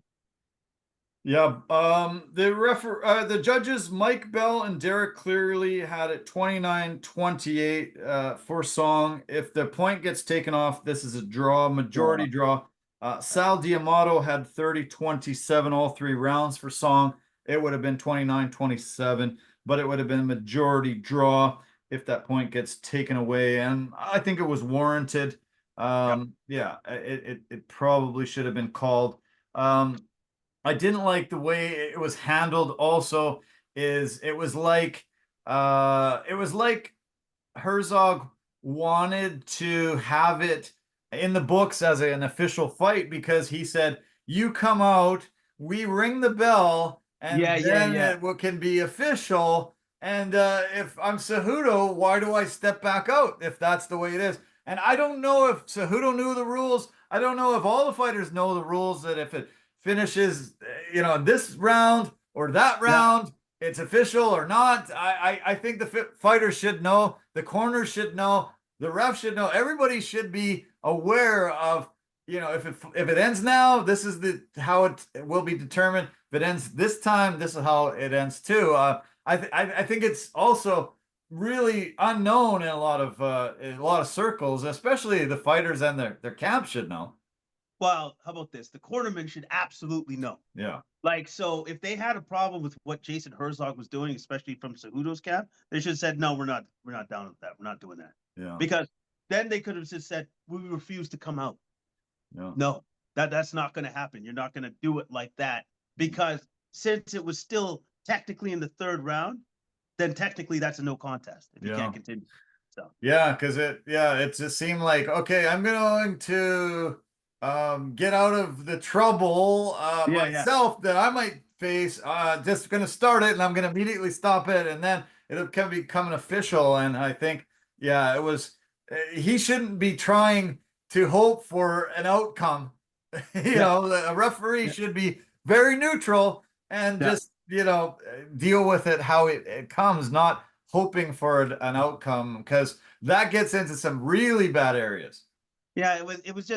Yeah, the judges Mike Bell and Derek Clearly had it 29-28 for Song. If the point gets taken off, this is a draw, majority draw. Sal Diamato had 30-27 all 3 rounds for Song. It would have been 29-27, but it would have been a majority draw if that point gets taken away, and I think it was warranted. Yeah, it probably should have been called. I didn't like the way it was handled. Also, it was like Herzog wanted to have it in the books as an official fight, because he said, "You come out, we ring the bell, and then it can be official." And if I'm Cejudo, why do I step back out if that's the way it is? And I don't know if Cejudo knew the rules. I don't know if all the fighters know the rules, that if it finishes, this round or that round, it's official or not. I think the fighters should know, the corners should know, the ref should know. Everybody should be aware of, if it ends now, this is how it will be determined. If it ends this time, this is how it ends too. I think it's also really unknown in a lot of circles, especially the fighters and their camp should know. Well, how about this? The cornermen should absolutely know. Yeah. Like, so if they had a problem with what Jason Herzog was doing, especially from Cejudo's camp, they should have said, no, we're not down with that. We're not doing that. Yeah. Because then they could have just said, we refuse to come out. Yeah. No, that's not going to happen. You're not going to do it like that, because since it was still technically in the 3rd round, then technically that's a no contest if you can't continue. So yeah, because it just seemed like, okay, I'm going to get out of the trouble myself that I might face. Just going to start it, and I'm going to immediately stop it, and then it'll become an official. And I think, it was he shouldn't be trying to hope for an outcome. A referee should be very neutral and just deal with it how it comes, not hoping for an outcome, because that gets into some really bad areas. Yeah, it was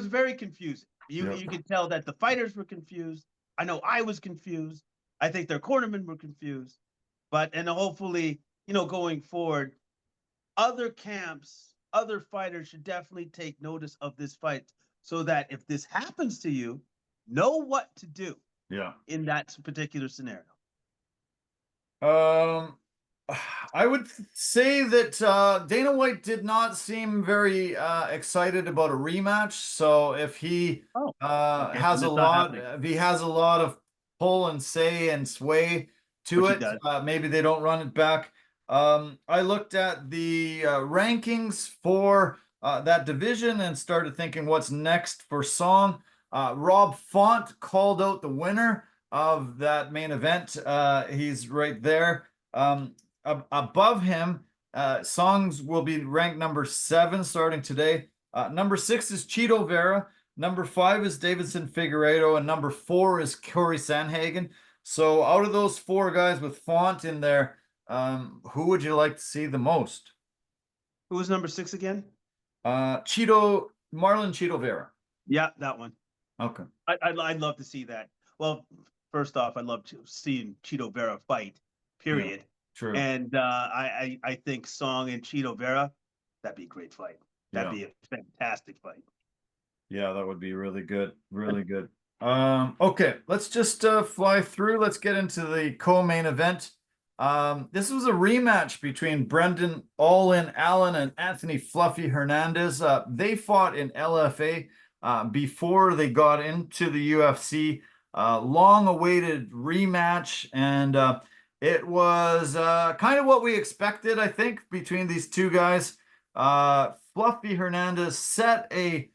very confusing. You could tell that the fighters were confused. I know I was confused. I think their cornermen were confused. And hopefully, going forward, other camps, other fighters should definitely take notice of this fight, so that if this happens to you, know what to do. Yeah. In that particular scenario. I would say that Dana White did not seem very excited about a rematch. So if he has a lot, if he has a lot of pull and say and sway to it, maybe they don't run it back. I looked at the rankings for that division and started thinking, what's next for Song? Rob Font called out the winner of that main event. He's right there. Above him, Songs will be ranked number 7 starting today. Number 6 is Cheeto Vera. Number 5 is Davidson Figueiredo, and number 4 is Corey Sandhagen. So out of those 4 guys with Font in there, who would you like to see the most? Who was number 6 again? Marlon Cheeto Vera. Yeah, that one. Okay. I'd love to see that. Well, first off, I'd love to see Cheeto Vera fight, period. Yeah, true. And I think Song and Cheeto Vera, that'd be a great fight. That'd be a fantastic fight. Yeah, that would be really good. Really good. Okay, let's just fly through. Let's get into the co-main event. This was a rematch between Brendan All-In Allen and Anthony Fluffy Hernandez. They fought in LFA before they got into the UFC. long-awaited rematch, and it was kind of what we expected, I think, between these two guys. Fluffy Hernandez set a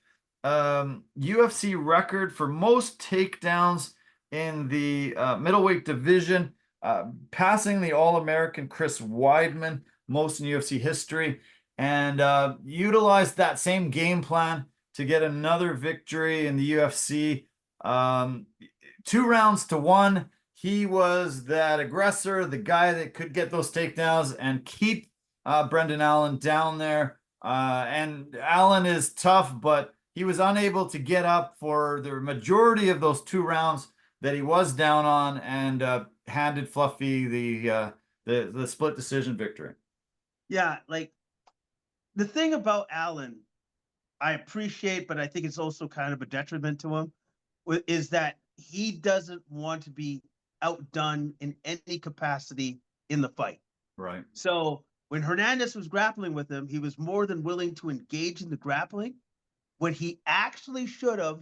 UFC record for most takedowns in the middleweight division, passing the All-American Chris Weidman, most in UFC history, and utilized that same game plan to get another victory in the UFC. 2 rounds to 1. He was that aggressor, the guy that could get those takedowns and keep Brendan Allen down there. And Allen is tough, but he was unable to get up for the majority of those 2 rounds that he was down on, and handed Fluffy the split decision victory. Yeah, like the thing about Allen, I appreciate, but I think it's also kind of a detriment to him, is that he doesn't want to be outdone in any capacity in the fight. Right. So when Hernandez was grappling with him, he was more than willing to engage in the grappling. When he actually should have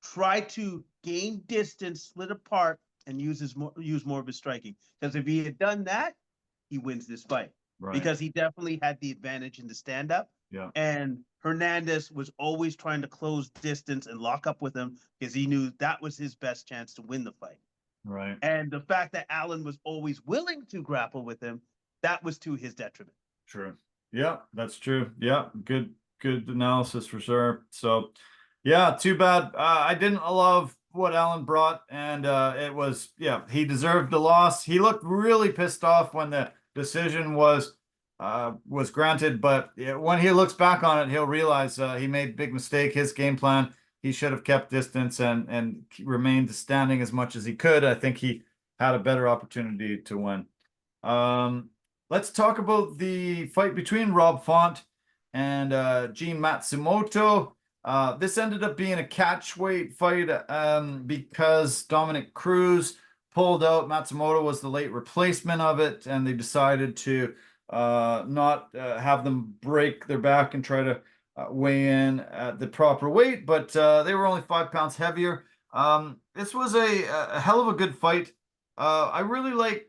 tried to gain distance, split apart, and use more of his striking. Because if he had done that, he wins this fight. Right. Because he definitely had the advantage in the stand-up. Yeah. And Hernandez was always trying to close distance and lock up with him because he knew that was his best chance to win the fight. Right. And the fact that Allen was always willing to grapple with him, that was to his detriment. True. Yeah, that's true. Yeah, good analysis for sure. So, yeah, too bad. I didn't love what Allen brought, and it was, yeah, he deserved the loss. He looked really pissed off when the decision was granted, but when he looks back on it, he'll realize he made a big mistake. His game plan, he should have kept distance and remained standing as much as he could. I think he had a better opportunity to win. Let's talk about the fight between Rob Font and Gene Matsumoto. This ended up being a catchweight fight because Dominic Cruz pulled out. Matsumoto was the late replacement of it, and they decided to not have them break their back and try to weigh in at the proper weight, but they were only 5 pounds heavier. This was a hell of a good fight. I really like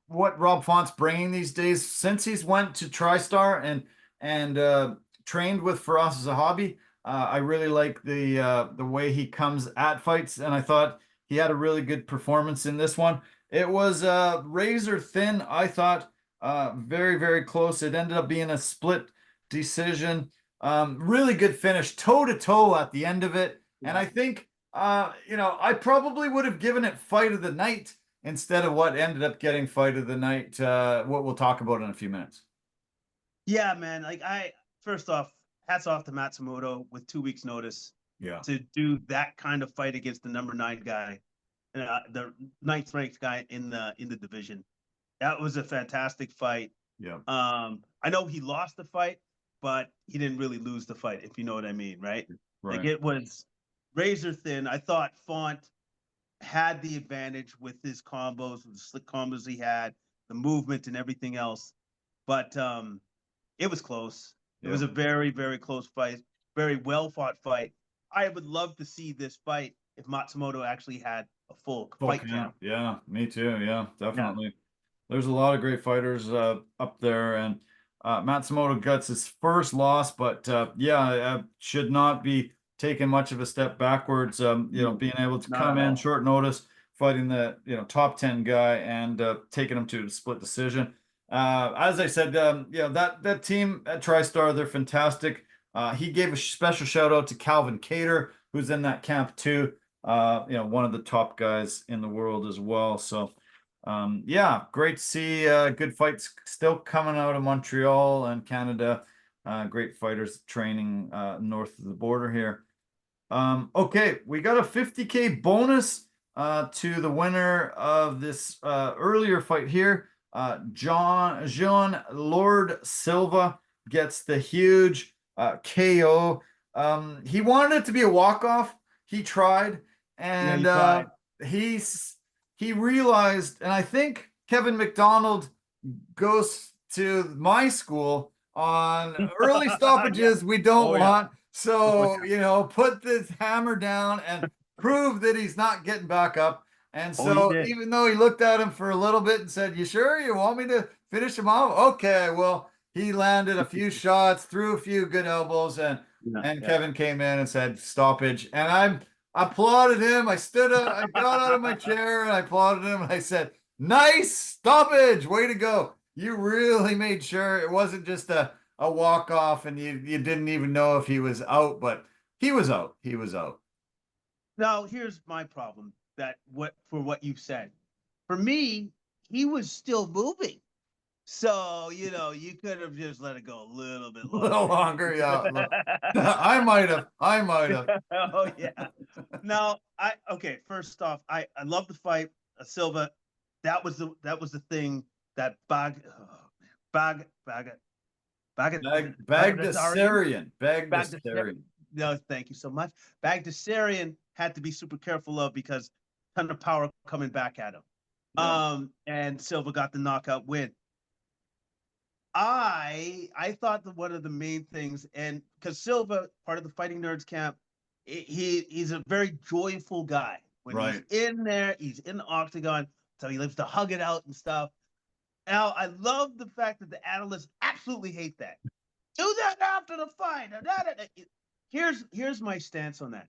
what Rob Font's bringing these days since he's went to TriStar and trained with For Us as a Hobby. I really like the way he comes at fights, and I thought he had a really good performance in this one. It was razor thin, I thought, very, very close. It ended up being a split decision. Really good finish, toe to toe at the end of it. Yeah. And I think, I probably would have given it fight of the night instead of what ended up getting fight of the night, what we'll talk about in a few minutes. Yeah, man. Like, first off, hats off to Matsumoto with 2 weeks notice. Yeah. To do that kind of fight against the number 9 guy, the 9th ranked guy in the division. That was a fantastic fight. Yeah. I know he lost the fight, but he didn't really lose the fight, if you know what I mean, right? Like, it was razor thin. I thought Font had the advantage with his combos, with the slick combos he had, the movement and everything else. But it was close. It was a very, very close fight, very well fought fight. I would love to see this fight if Matsumoto actually had a full fight count. Yeah, me too. Yeah, definitely. Yeah. There's a lot of great fighters up there, and Matsumoto gets his first loss, but should not be taking much of a step backwards. Being able to come in short notice, fighting the top 10 guy, and taking him to a split decision. As I said, that team at TriStar, they're fantastic. He gave a special shout out to Calvin Cater, who's in that camp too. One of the top guys in the world as well. So, great to see good fights still coming out of Montreal and Canada. Great fighters training north of the border here. Okay, we got a $50K bonus to the winner of this earlier fight here. Jean Lord Silva gets the huge KO. He wanted it to be a walk-off. He tried, and he realized, and I think Kevin McDonald goes to my school on early stoppages we don't want. So, put this hammer down, and prove that he's not getting back up. And Oh, he so did. even though he looked at him for a little bit and said, "You sure you want me to finish him off?" Okay, well, he landed a few shots, threw a few good elbows, Yeah, and yeah. Kevin came in and said stoppage. And I applauded him. I stood up, I got out of my chair and I applauded him and I said, "Nice stoppage. Way to go. You really made sure it wasn't just a walk off and you didn't even know if he was out, but he was out. He was out." Now, here's my problem what you said. For me, he was still moving. So, you could have just let it go a little bit A little longer. longer, yeah. I might have. I might have. Oh, yeah. Now, okay, first off, I love the fight. Silva, that was the thing that Bagdasarian. Bagdasarian. Bagdasarian. No, thank you so much. Bagdasarian had to be super careful of because ton of power coming back at him. Yeah. And Silva got the knockout win. I thought that one of the main things, and because Silva, part of the Fighting Nerds camp, he's a very joyful guy. When Right. he's in there, he's in the octagon, so he lives to hug it out and stuff. Now, I love the fact that the analysts absolutely hate that. Do that after the fight. Here's my stance on that.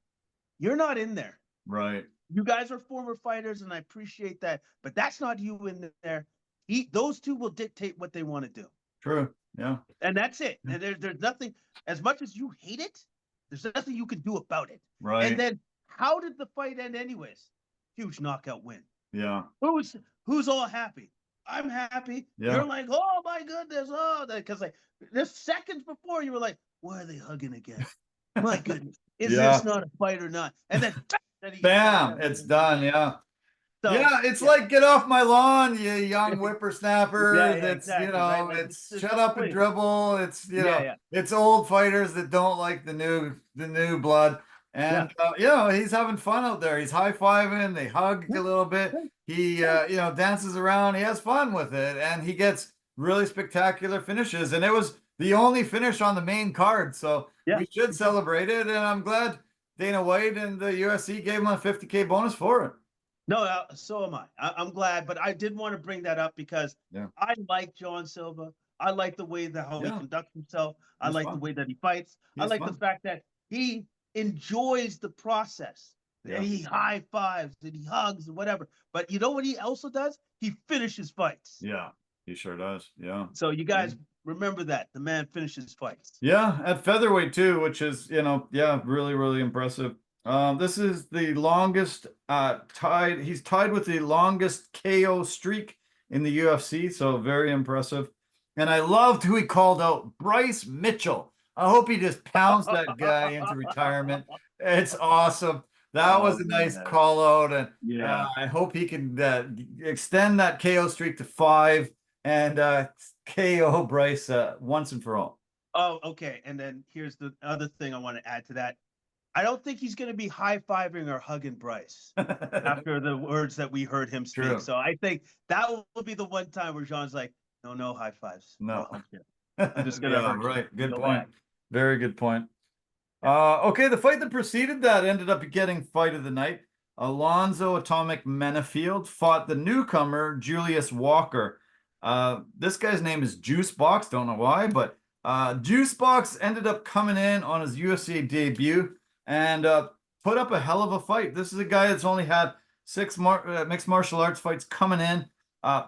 You're not in there. Right. You guys are former fighters, and I appreciate that, but that's not you in there. Those two will dictate what they want to do. True. Yeah. And that's it. And there's nothing, as much as you hate it, there's nothing you can do about it. Right. And then how did the fight end anyways? Huge knockout win. Yeah. Who's all happy? I'm happy. Yeah. You're like, oh my goodness, because like there's seconds before you were like, why are they hugging again? My goodness, is this not a fight or not? And then, bam, it's done. Yeah. So, yeah, it's like get off my lawn, you young whippersnapper. Yeah, That's exactly, right? Like, it's shut up and dribble. It's Yeah. it's old fighters that don't like the new blood. And he's having fun out there. He's high-fiving, they hug a little bit. He dances around, he has fun with it, and he gets really spectacular finishes. And it was the only finish on the main card. So we should celebrate it. And I'm glad Dana White and the UFC gave him a $50K bonus for it. No, so am I. I'm glad, but I did want to bring that up because I like John Silva. I like the way how he conducts himself. I like the way that he fights. I like the fact that he enjoys the process. And he high fives and he hugs and whatever. But you know what he also does? He finishes fights. Yeah, he sure does. Yeah. So you guys remember that the man finishes fights. Yeah, at featherweight too, which is really, really impressive. This is the longest tied. He's tied with the longest KO streak in the UFC, so very impressive. And I loved who he called out, Bryce Mitchell. I hope he just pounds that guy into retirement. It's awesome. That was a nice call out, and I hope he can extend that KO streak to 5 and KO Bryce once and for all. Oh, okay. And then here's the other thing I want to add to that. I don't think he's going to be high-fiving or hugging Bryce after the words that we heard him speak. True. So I think that will be the one time where Jean's like, no high fives. No. I'm just going to right. Good point. Very good point. Okay, the fight that preceded that ended up getting fight of the night. Alonzo Atomic Menafield fought the newcomer, Julius Walker. This guy's name is Juicebox. Don't know why, but Juicebox ended up coming in on his UFC debut and put up a hell of a fight. This is a guy that's only had 6 mixed martial arts fights coming in,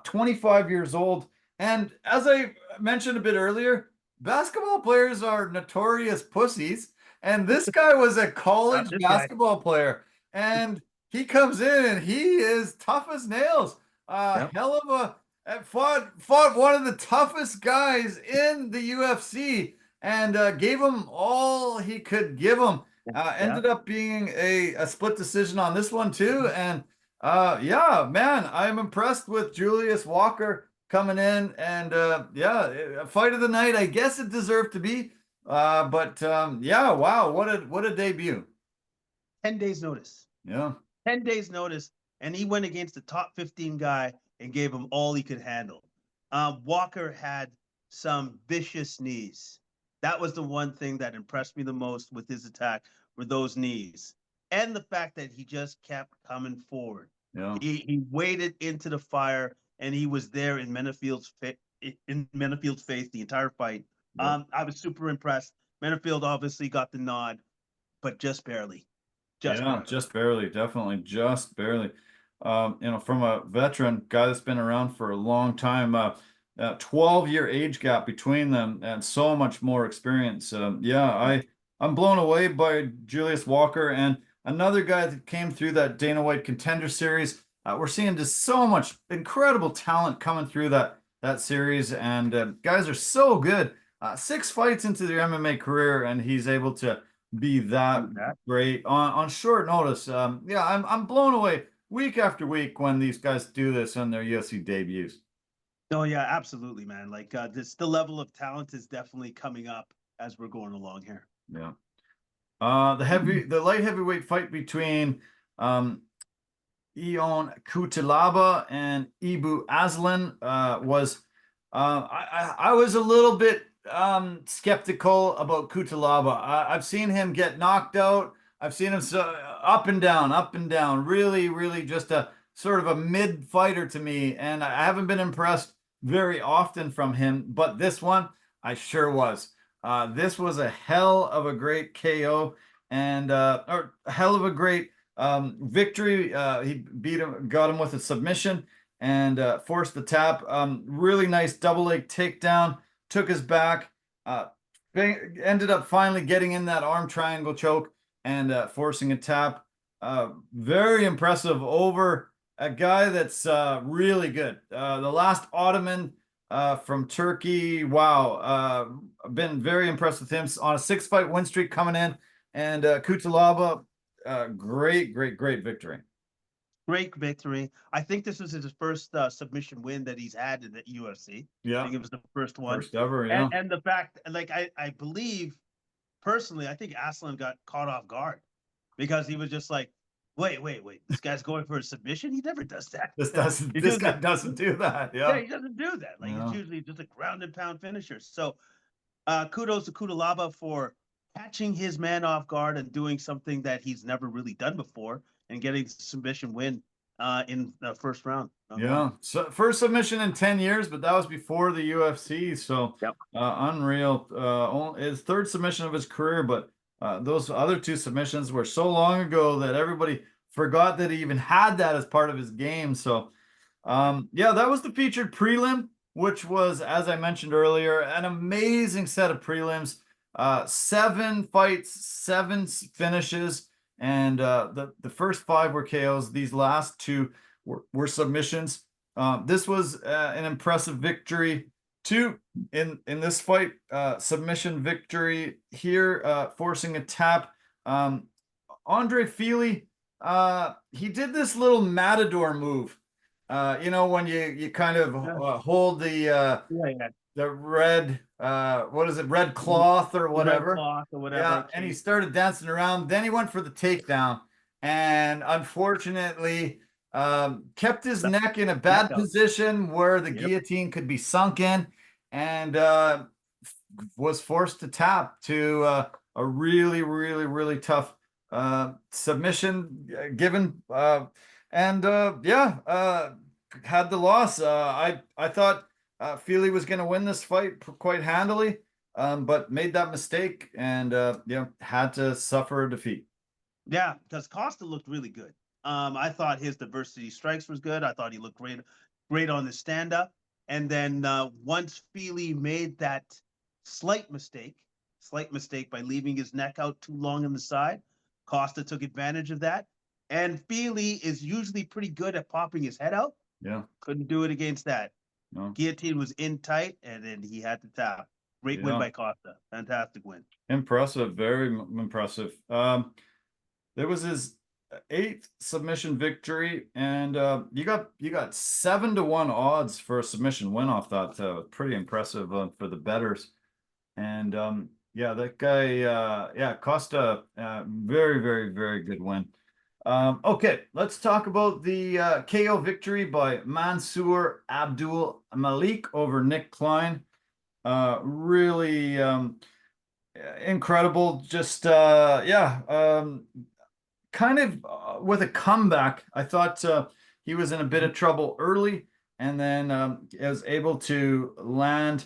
25 years old. And as I mentioned a bit earlier, basketball players are notorious pussies. And this guy was a college basketball player. And he comes in and he is tough as nails. Hell of a fought one of the toughest guys in the UFC and gave him all he could give him. Ended up being a split decision on this one too. And man, I'm impressed with Julius Walker coming in and a fight of the night. I guess it deserved to be. Wow, what a debut. 10 days notice. Yeah. 10 days notice. And he went against the top 15 guy and gave him all he could handle. Walker had some vicious knees. That was the one thing that impressed me the most with his attack, were those knees. and the fact that he just kept coming forward. Yeah. He waded into the fire, and he was there in Menifield's face the entire fight. Yep. I was super impressed. Menifield obviously got the nod, but just barely. Just Yeah, barely. just barely, definitely, just barely. From a veteran guy that's been around for a long time, 12-year age gap between them, and so much more experience. I'm blown away by Julius Walker, and another guy that came through that Dana White Contender Series. We're seeing just so much incredible talent coming through that series, and guys are so good. 6 fights into their MMA career, and he's able to be that great on short notice. I'm blown away week after week when these guys do this on their UFC debuts. Oh yeah, absolutely, man. Like the level of talent is definitely coming up as we're going along here. Yeah. The light heavyweight fight between Ion Cutelaba and Ibu Aslan was I was a little bit skeptical about Cutelaba. I've seen him get knocked out. I've seen him up and down, up and down. Really, really just a sort of a mid fighter to me, and I haven't been impressed very often from him. But this one, I sure was. This was a hell of a great KO, and or a hell of a great victory. He beat him, got him with a submission, and forced the tap. Really nice double leg takedown. Took his back. Ended up finally getting in that arm triangle choke and forcing a tap. Very impressive over a guy that's really good. The last Ottoman from Turkey. Wow. Been very impressed with him on a 6-fight win streak coming in. And Kutalaba, great victory. Great victory. I think this was his first submission win that he's had in the UFC. Yeah. I think it was the first one. First ever, yeah. And the fact, like, I believe, personally, I think Aslan got caught off guard because he was just like, wait. This guy's going for a submission? He never does that. This guy doesn't do that. Yeah. Yeah, he doesn't do that. Like, it's usually just a ground and pound finisher. So kudos to Kutalaba for catching his man off guard and doing something that he's never really done before and getting the submission win in the first round. Yeah, so first submission in 10 years, but that was before the UFC. So yep. Unreal. His third submission of his career, but those other 2 submissions were so long ago that everybody forgot that he even had that as part of his game. So that was the featured prelim, which was, as I mentioned earlier, an amazing set of prelims. 7 fights, 7 finishes, and the first 5 were KOs. These last 2 were submissions. This was an impressive victory. 2 in this fight, submission victory here, forcing a tap. Andre Fili, he did this little matador move. When you kind of hold the red what is it, red cloth or whatever. Yeah, and he started dancing around. Then he went for the takedown, and unfortunately kept his neck in a bad position where the guillotine could be sunk in, and was forced to tap to a really tough submission given, had the loss. I thought Fili was going to win this fight quite handily, but made that mistake and had to suffer a defeat. Yeah, because Costa looked really good. I thought his diversity strikes was good. I thought he looked great on the stand-up. And then once Fili made that slight mistake by leaving his neck out too long on the side, Costa took advantage of that. And Fili is usually pretty good at popping his head out. Yeah. Couldn't do it against that. No. Guillotine was in tight, and then he had to tap. Great win by Costa. Fantastic win. Impressive. Very impressive. There was his 8th submission victory, and you got 7-1 odds for a submission win off that. Pretty impressive for the bettors. And that guy, Costa, very good win. Okay, let's talk about the KO victory by Mansour Abdul Malik over Nick Klein. Really incredible. Just kind of with a comeback. I thought he was in a bit of trouble early, and then was able to land.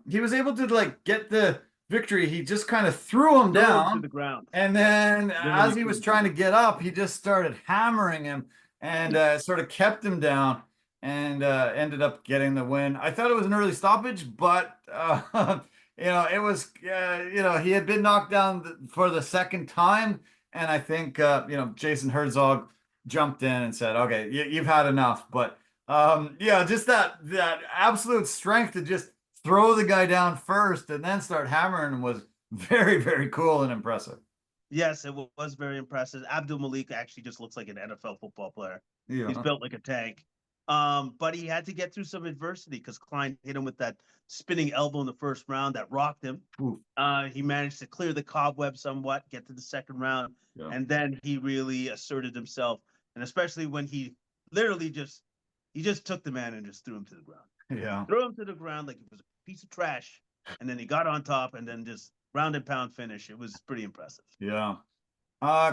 He was able to like get the victory. He just kind of threw him Threw him to down, the ground. and then Literally as he threw was him to the trying to ground. get up, he just started hammering him and sort of kept him down and ended up getting the win. I thought it was an early stoppage, but it was he had been knocked down for the second time, and I think Jason Herzog jumped in and said, "Okay, you've had enough." But just that absolute strength to just throw the guy down first and then start hammering was very, very cool and impressive. Yes, it was very impressive. Abdul Malik actually just looks like an NFL football player. He's Yeah. built like a tank. But he had to get through some adversity because Klein hit him with that spinning elbow in the first round that rocked him. Ooh. He managed to clear the cobweb somewhat, get to the second round, Yeah. and then he really asserted himself. And especially when he literally just took the man and just threw him to the ground. Yeah. Threw him to the ground like it was a piece of trash, and then he got on top and then just round and pound finish. It was pretty impressive. Yeah.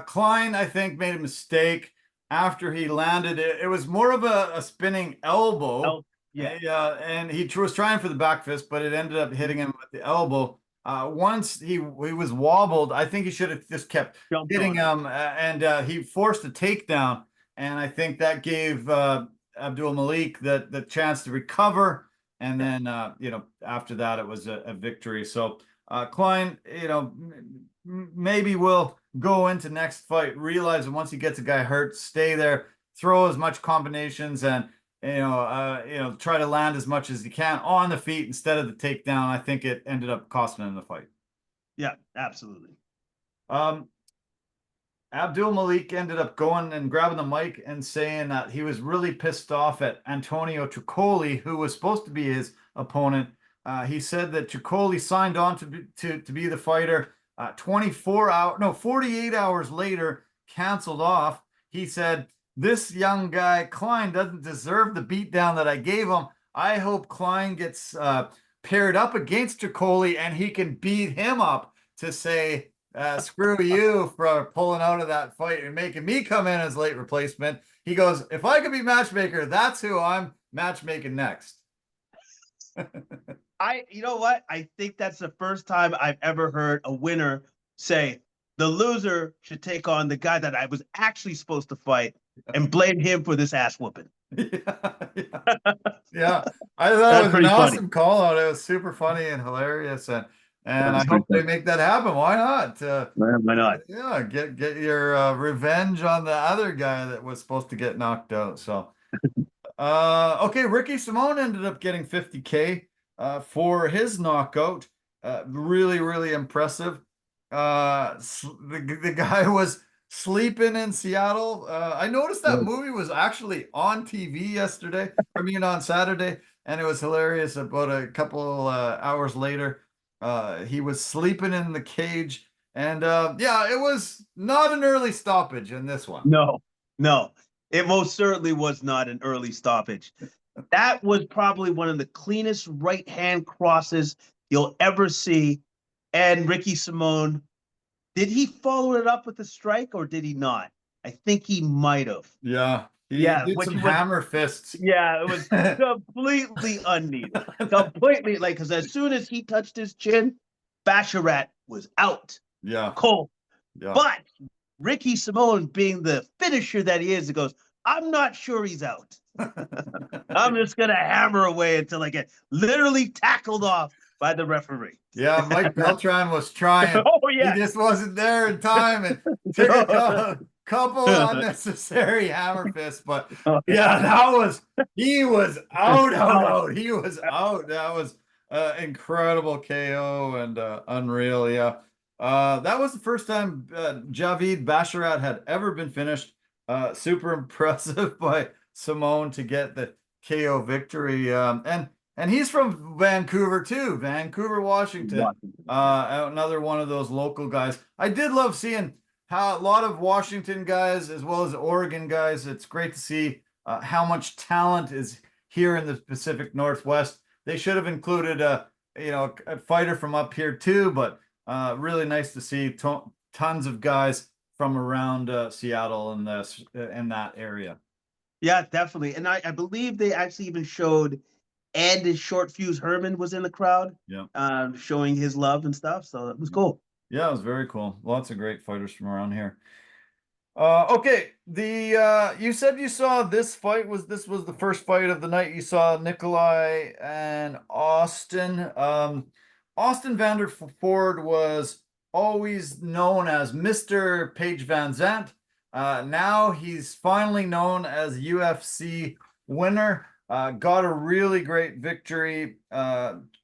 Klein, I think, made a mistake after he landed it. It was more of a spinning elbow. Yeah. And he was trying for the back fist, but it ended up hitting him with the elbow. Once he was wobbled, I think he should have just kept Jumped hitting on him, and he forced a takedown. And I think that gave Abdul Malik the chance to recover. And then, after that, it was a victory. So Klein, maybe will go into next fight, realizing once he gets a guy hurt, stay there, throw as much combinations, and try to land as much as he can on the feet instead of the takedown. I think it ended up costing him the fight. Yeah, absolutely. Abdul Malik ended up going and grabbing the mic and saying that he was really pissed off at Antonio Tricoli, who was supposed to be his opponent. He said that Tricoli signed on to be the fighter. 48 hours later, canceled off. He said, "This young guy, Klein, doesn't deserve the beatdown that I gave him. I hope Klein gets paired up against Tricoli and he can beat him up to say, screw you for pulling out of that fight and making me come in as late replacement." He goes, "If I could be matchmaker, that's who I'm matchmaking next." You know what? I think that's the first time I've ever heard a winner say the loser should take on the guy that I was actually supposed to fight and blame him for this ass whooping. Yeah. I thought it was an awesome call out. It was super funny and hilarious, and I hope they make that happen. Why not? Why not? Yeah, get your revenge on the other guy that was supposed to get knocked out. So, okay, Ricky Simone ended up getting 50K for his knockout. Really, really impressive. The guy was sleeping in Seattle. I noticed that movie was actually on TV on Saturday, and it was hilarious. About a couple hours later, he was sleeping in the cage, and it was not an early stoppage in this one. No, it most certainly was not an early stoppage. That was probably one of the cleanest right-hand crosses you'll ever see. And Ricky Simone, did he follow it up with a strike or did he not? I think he might have. Yeah. He did some hammer fists. Yeah, it was completely unneeded. Completely, because as soon as he touched his chin, Basharat was out. Yeah. Cold. Yeah. But Ricky Simone, being the finisher that he is, he goes, "I'm not sure he's out. I'm just going to hammer away until I get literally tackled off by the referee." Yeah, Mike Beltran was trying. Oh, yeah. He just wasn't there in time and took a couple unnecessary hammer fists. But he was out. He was out. That was incredible KO and unreal. Yeah. That was the first time Javid Basharat had ever been finished. Super impressive by Simone to get the KO victory. And he's from Vancouver too, Vancouver, Washington. Another one of those local guys. I did love seeing how a lot of Washington guys as well as Oregon guys. It's great to see how much talent is here in the Pacific Northwest. They should have included a fighter from up here too, but really nice to see tons of guys from around Seattle and this in that area. Yeah, definitely. And I believe they actually even showed Ed Short Fuse Herman was in the crowd, Yeah. showing his love and stuff. So it was cool. Yeah, it was very cool. Lots of great fighters from around here. Okay, you said you saw this fight. This was the first fight of the night. You saw Nikolai and Austin. Austin Vanderford was always known as Mr. Paige Van Zandt. Now he's finally known as UFC winner. Got a really great victory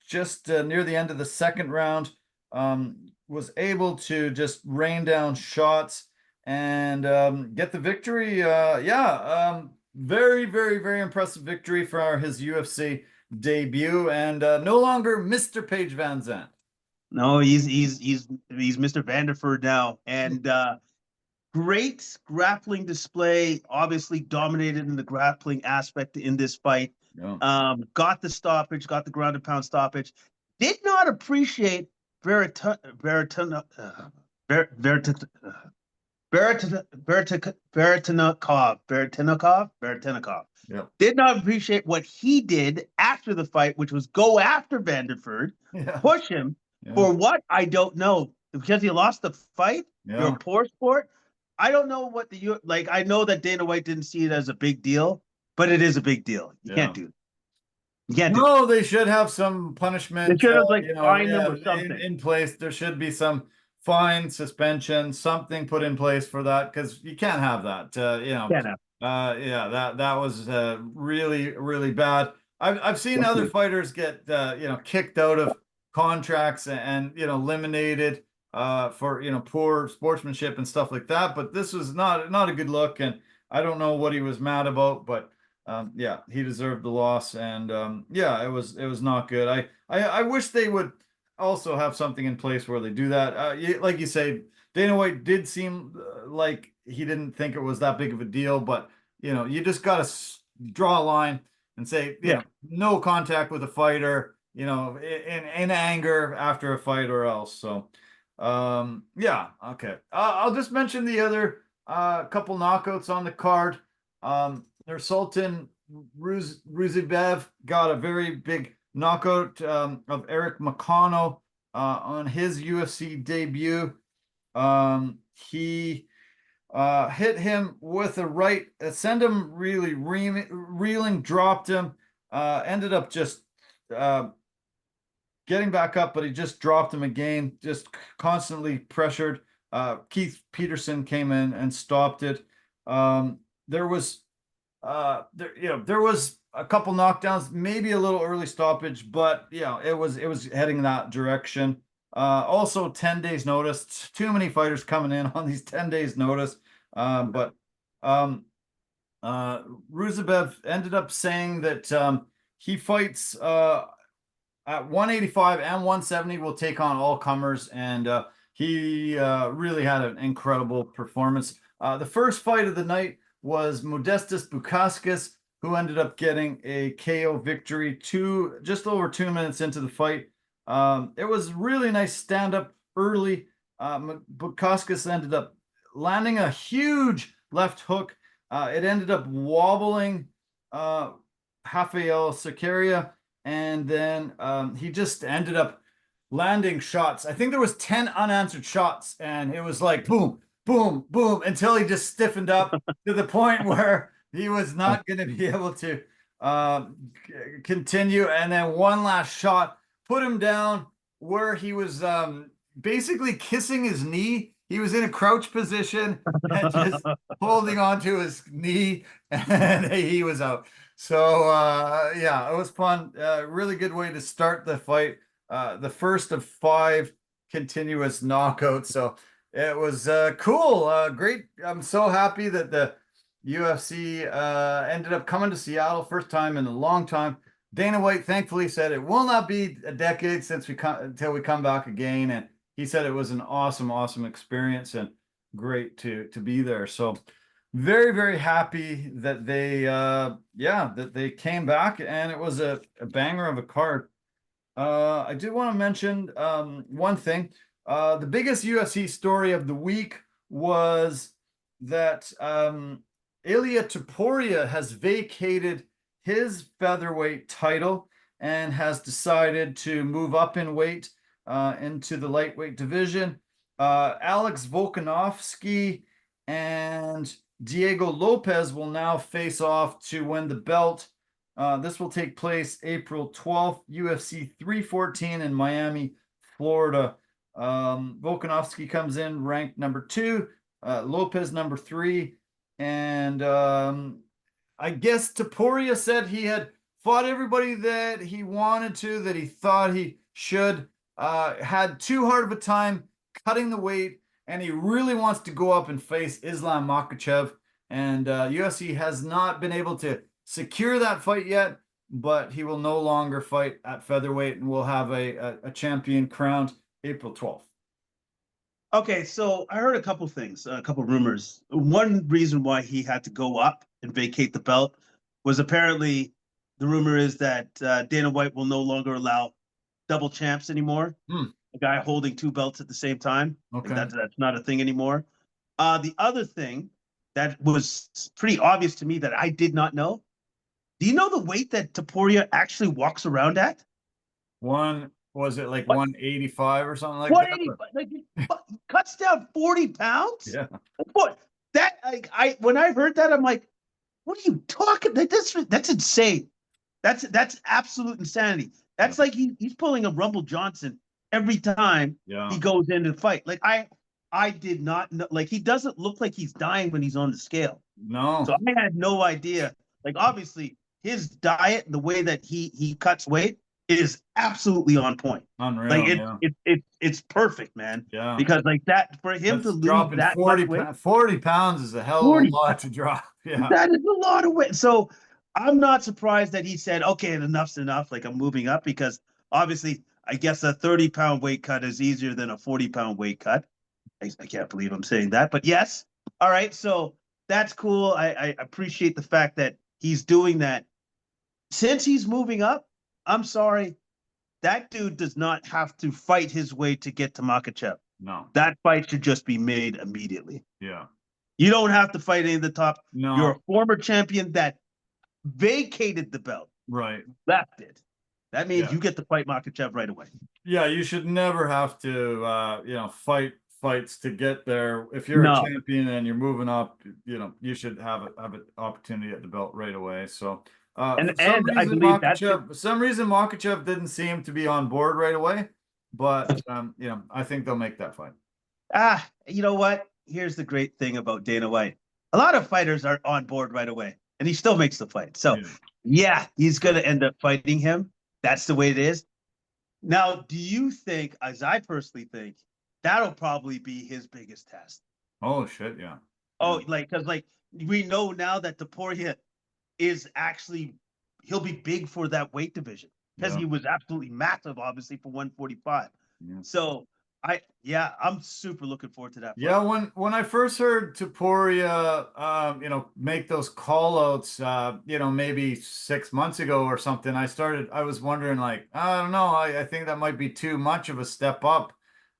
just near the end of the second round. Was able to just rain down shots and get the victory. Very, very, very impressive victory for his UFC debut, and no longer Mr. Paige Van Zandt. No, he's Mr. Vanderford now, and great grappling display. Obviously dominated in the grappling aspect in this fight. Yeah. Got the stoppage, got the ground and pound stoppage. Did not appreciate Beretinikov. Yeah. Did not appreciate what he did after the fight, which was go after Vanderford, Yeah. push him Yeah. for what I don't know, because he lost the fight. Yeah. You're a poor sport. I don't know what like. I know that Dana White didn't see it as a big deal, but it is a big deal. You can't do it. You can't do it. No, they should have some punishment. They should have like fined him or something in place. There should be some fine, suspension, something put in place for that, because you can't have that. Can't have. Yeah, that was really, really bad. I've seen other fighters get kicked out of contracts and eliminated for poor sportsmanship and stuff like that. But this was not a good look, and I don't know what he was mad about, but yeah, he deserved the loss, and yeah, it was not good. I wish they would also have something in place where they do that. Like you say, Dana White did seem like he didn't think it was that big of a deal, but you just got to draw a line and say, no contact with a fighter, in anger after a fight or else. So, yeah, okay. I'll just mention the other couple knockouts on the card. Their Sultan Ruzibev got a very big knockout of Eric McConnell on his UFC debut. He hit him with a right, sent him really reeling, dropped him, ended up just getting back up, but he just dropped him again, just constantly pressured. Keith Petterson came in and stopped it. There was a couple knockdowns, maybe a little early stoppage, but it was heading that direction. Also 10 days notice. Too many fighters coming in on these 10 days notice. But Ruzibev ended up saying that he fights at 185 and 170, will take on all comers, and he really had an incredible performance. The first fight of the night was Modestas Bukauskas, who ended up getting a KO victory just over 2 minutes into the fight. It was really nice stand-up early. Bukauskas ended up landing a huge left hook. It ended up wobbling Rafael Sakaria, and then he just ended up landing shots. I think there was 10 unanswered shots, and it was like boom, boom, boom, until he just stiffened up to the point where he was not going to be able to continue. And then one last shot put him down where he was basically kissing his knee. He was in a crouch position and just holding onto his knee, and he was out. So yeah, it was fun. Really good way to start the fight. The first of 5 continuous knockouts. So it was cool. Great. I'm so happy that the UFC ended up coming to Seattle, first time in a long time. Dana White thankfully said it will not be a decade until we come back again, and he said it was an awesome experience and great to be there. So very, very happy that they came back, and it was a banger of a card. I did want to mention one thing. The biggest UFC story of the week was that Ilia Topuria has vacated his featherweight title and has decided to move up in weight into the lightweight division. Alex Volkanovski and Diego Lopez will now face off to win the belt. This will take place April 12th, UFC 314 in Miami, Florida. Volkanovski comes in ranked number 2, Lopez number 3, and I guess Topuria said he had fought everybody that he wanted to, that he thought he should, had too hard of a time cutting the weight, and he really wants to go up and face Islam Makhachev. And UFC has not been able to secure that fight yet, but he will no longer fight at featherweight and will have a champion crowned April 12th. Okay, so I heard a couple things, a couple rumors. One reason why he had to go up and vacate the belt was apparently the rumor is that Dana White will no longer allow double champs anymore. A guy holding 2 belts at the same time. Okay. That's not a thing anymore. The other thing that was pretty obvious to me that I did not know. Do you know the weight that Topuria actually walks around at? Was it like 185 or something like 185, that? like he cuts down 40 pounds. Yeah. What that I when I heard that, I'm like, what are you talking? That's insane. That's absolute insanity. That's like he's pulling a Rumble Johnson every time he goes into the fight. Like I did not know. Like he doesn't look like he's dying when he's on the scale. No. So I had no idea. Like obviously his diet, the way that he cuts weight is absolutely on point. Unreal. Like it's perfect, man. Yeah. Because like that for him to lose that 40 much weight, 40 pounds is a hell of a lot to drop. Yeah. that is a lot of weight. So I'm not surprised that he said, okay, enough's enough. Like I'm moving up, because obviously I guess a 30-pound weight cut is easier than a 40-pound weight cut. I can't believe I'm saying that, but yes. All right. So that's cool. I appreciate the fact that he's doing that. Since he's moving up, I'm sorry, that dude does not have to fight his way to get to Makhachev. No. That fight should just be made immediately. Yeah. You don't have to fight any of the top. No. You're a former champion that vacated the belt. Right. Left it. That means you get to fight Makhachev right away. Yeah, you should never have to fight fights to get there. If you're a champion and you're moving up, you should have an opportunity at the belt right away. So And I believe for some reason Makhachev didn't seem to be on board right away, but I think they'll make that fight. You know what? Here's the great thing about Dana White. A lot of fighters are on board right away, and he still makes the fight. So yeah, he's gonna end up fighting him. That's the way it is. Now, do you think, as I personally think, that'll probably be his biggest test? Oh shit, yeah. Oh, because we know now that Topuria is actually, he'll be big for that weight division, because he was absolutely massive, obviously, for 145. So I'm super looking forward to that fight. Yeah, when I first heard Topuria make those call outs maybe 6 months ago or something, I was wondering, like, I don't know, I think that might be too much of a step up.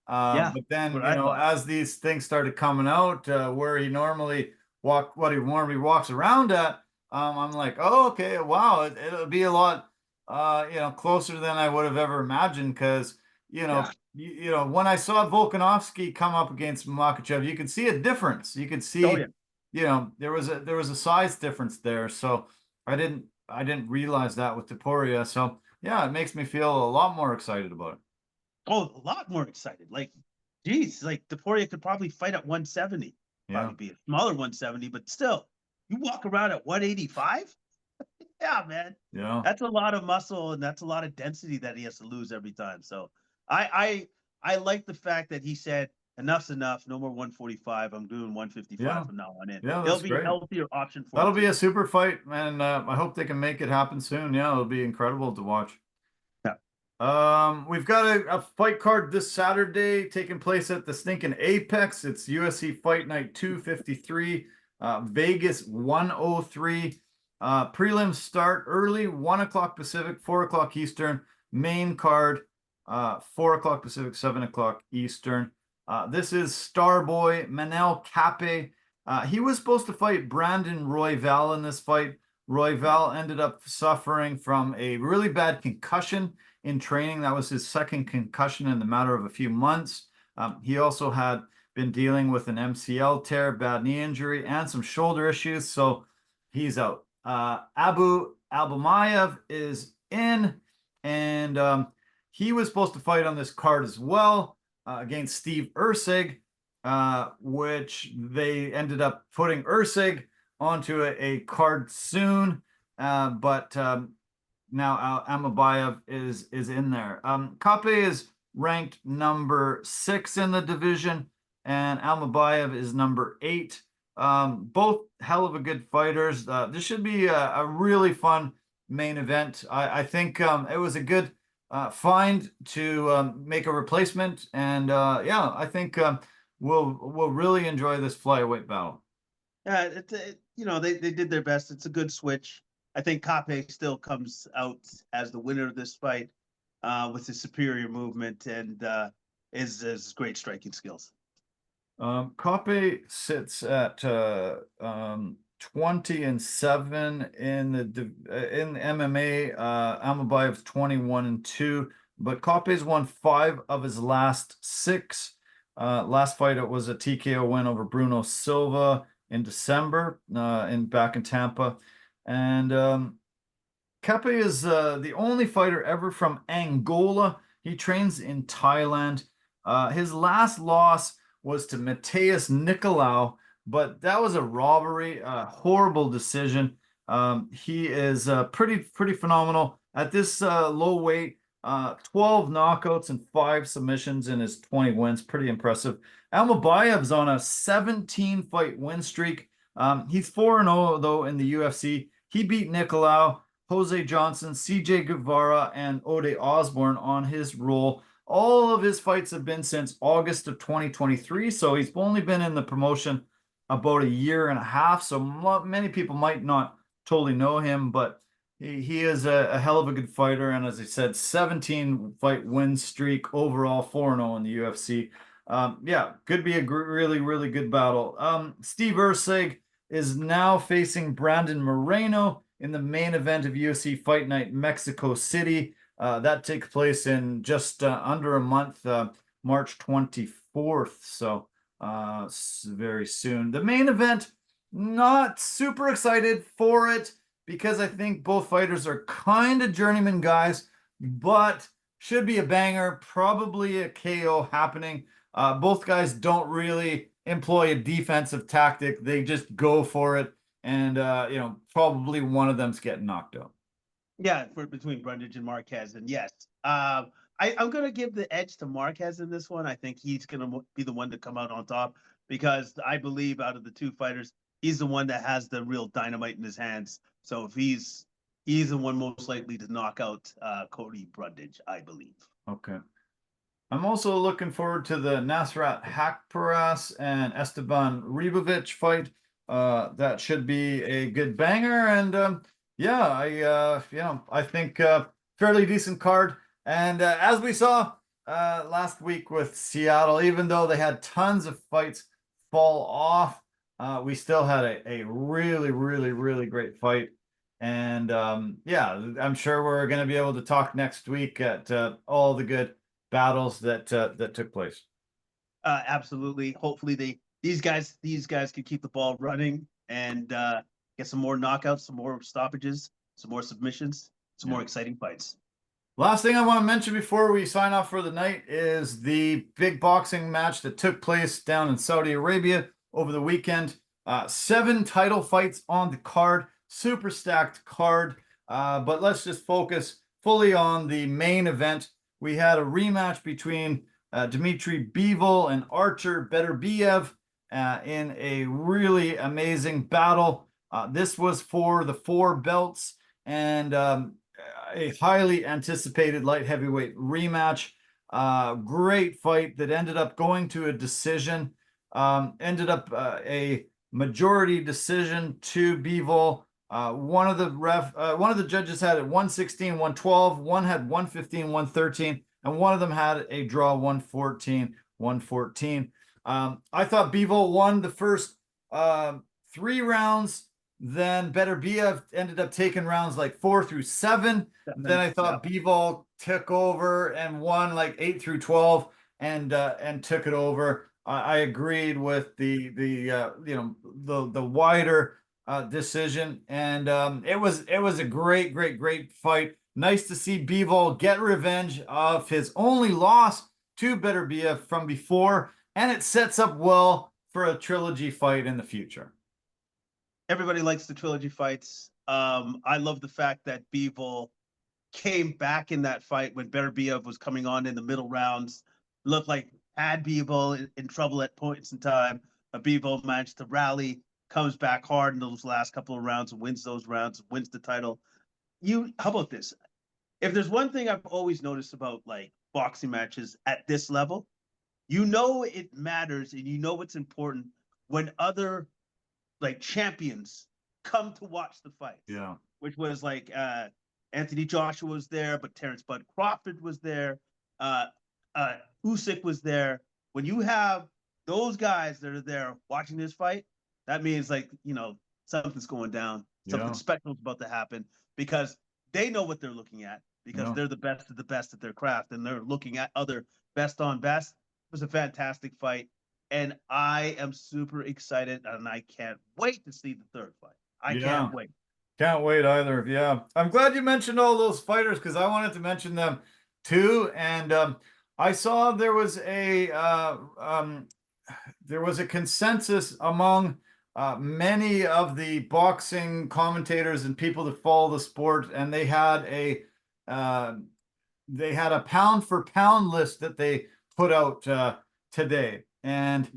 But then as these things started coming out, where he normally walks around at, I'm like, oh, okay, wow, it'll be a lot closer than I would have ever imagined, because when I saw Volkanovski come up against Makhachev, you could see a difference. You could see there was a size difference there. So I didn't realize that with Topuria. So yeah, it makes me feel a lot more excited about it. Oh, a lot more excited. Like, geez, like Topuria could probably fight at 170. Probably be a smaller 170, but still, you walk around at 185? Yeah, man. Yeah. That's a lot of muscle, and that's a lot of density that he has to lose every time. So I like the fact that he said, enough's enough, no more 145. I'm doing 155 from now on in. Yeah, it'll be a healthier option for That'll be a super fight, and I hope they can make it happen soon. Yeah, it'll be incredible to watch. We've got a fight card this Saturday taking place at the stinking Apex. It's UFC Fight Night 253, Vegas 103. Prelims start early, 1 o'clock Pacific, 4 o'clock Eastern. Main card, 4 o'clock Pacific, 7 o'clock Eastern. This is Starboy Manel Cape. He was supposed to fight Brandon Royval in this fight. Royval ended up suffering from a really bad concussion in training. That was his second concussion in the matter of a few months. He also had been dealing with an MCL tear, bad knee injury, and some shoulder issues, so he's out. Abu Albumayev is in, and he was supposed to fight on this card as well against Steve Ursig, which they ended up putting Ursig onto a card soon, but now Amabayev is in there. Kape is ranked number 6 in the division, and Almabayev is number 8. Both hell of a good fighters. This should be a really fun main event. I think it was a good find to make a replacement, and yeah, I think we'll really enjoy this flyweight battle. Yeah, they did their best. It's a good switch. I think Kape still comes out as the winner of this fight with his superior movement and his great striking skills. Kape sits at 20-7 in the MMA. Amabayev's 21-2, but Kape's won 5 of his last 6. Last fight it was a TKO win over Bruno Silva in December back in Tampa, and Kape is the only fighter ever from Angola. He trains in Thailand. His last loss was to Mateus Nicolau, but that was a robbery, a horrible decision. He is pretty phenomenal at this low weight. 12 knockouts and 5 submissions in his 20 wins. Pretty impressive. Almabayev's on a 17-fight win streak. He's 4-0 though in the UFC. He beat Nicolau, Jose Johnson, CJ Guevara, and Ode Osborne on his roll. All of his fights have been since August of 2023, so he's only been in the promotion about a year and a half, so many people might not totally know him, but he is a hell of a good fighter, and as I said, 17-fight win streak, overall 4-0 in the UFC. Yeah, could be a really good battle. Steve Ursig is now facing Brandon Moreno in the main event of UFC Fight Night Mexico City. That takes place in just under a month, March 24th, so very soon. The main event, not super excited for it because I think both fighters are kind of journeyman guys, but should be a banger, probably a KO happening. Both guys don't really employ a defensive tactic. They just go for it, and probably one of them's getting knocked out. Yeah, between Brundage and Marquez, and yes, I'm going to give the edge to Marquez in this one. I think he's going to be the one to come out on top because I believe out of the two fighters, he's the one that has the real dynamite in his hands. So if he's the one most likely to knock out Cody Brundage, I believe. Okay. I'm also looking forward to the Nasrat Hakparas and Esteban Ribovic fight. That should be a good banger, and yeah, I think fairly decent card. And as we saw last week with Seattle, even though they had tons of fights fall off, we still had a really great fight. And yeah, I'm sure we're going to be able to talk next week at all the good battles that took place. Absolutely. Hopefully these guys can keep the ball running and get some more knockouts, some more stoppages, some more submissions, some more exciting fights. Last thing I want to mention before we sign off for the night is the big boxing match that took place down in Saudi Arabia over the weekend. 7 title fights on the card, super stacked card. But let's just focus fully on the main event. We had a rematch between Dmitry Bivol and Artur Beterbiev in a really amazing battle. This was for the 4 belts and a highly anticipated light heavyweight rematch. Great fight that ended up going to a decision. Ended up a majority decision to Bivol. One of the judges had it 116, 112. One had 115, 113, and one of them had a draw 114. 114. I thought Bivol won the first 3 rounds. Then Beterbiev ended up taking rounds like 4 through 7. Then I thought Bivol took over and won like 8 through 12 and took it over. I agreed with the wider decision, and it was a great fight. Nice to see Bivol get revenge of his only loss to Beterbiev from before, and it sets up well for a trilogy fight in the future. Everybody likes the trilogy fights. I love the fact that Bivol came back in that fight when Beterbiev was coming on in the middle rounds. Looked like had Bivol in trouble at points in time. Bivol managed to rally, comes back hard in those last couple of rounds, wins those rounds, wins the title. How about this? If there's one thing I've always noticed about like boxing matches at this level, it matters and it's important when other like champions come to watch the fight. Yeah. Which was like Anthony Joshua was there, but Terrence Bud Crawford was there. Usyk was there. When you have those guys that are there watching this fight, that means like, something's going down. Something special is about to happen because they know what they're looking at because they're the best of the best at their craft and they're looking at other best on best. It was a fantastic fight. And I am super excited and I can't wait to see the third fight. I can't wait. Can't wait either. Yeah. I'm glad you mentioned all those fighters because I wanted to mention them too. And I saw there was a consensus among many of the boxing commentators and people that follow the sport, and they had a pound for pound list that they put out today. And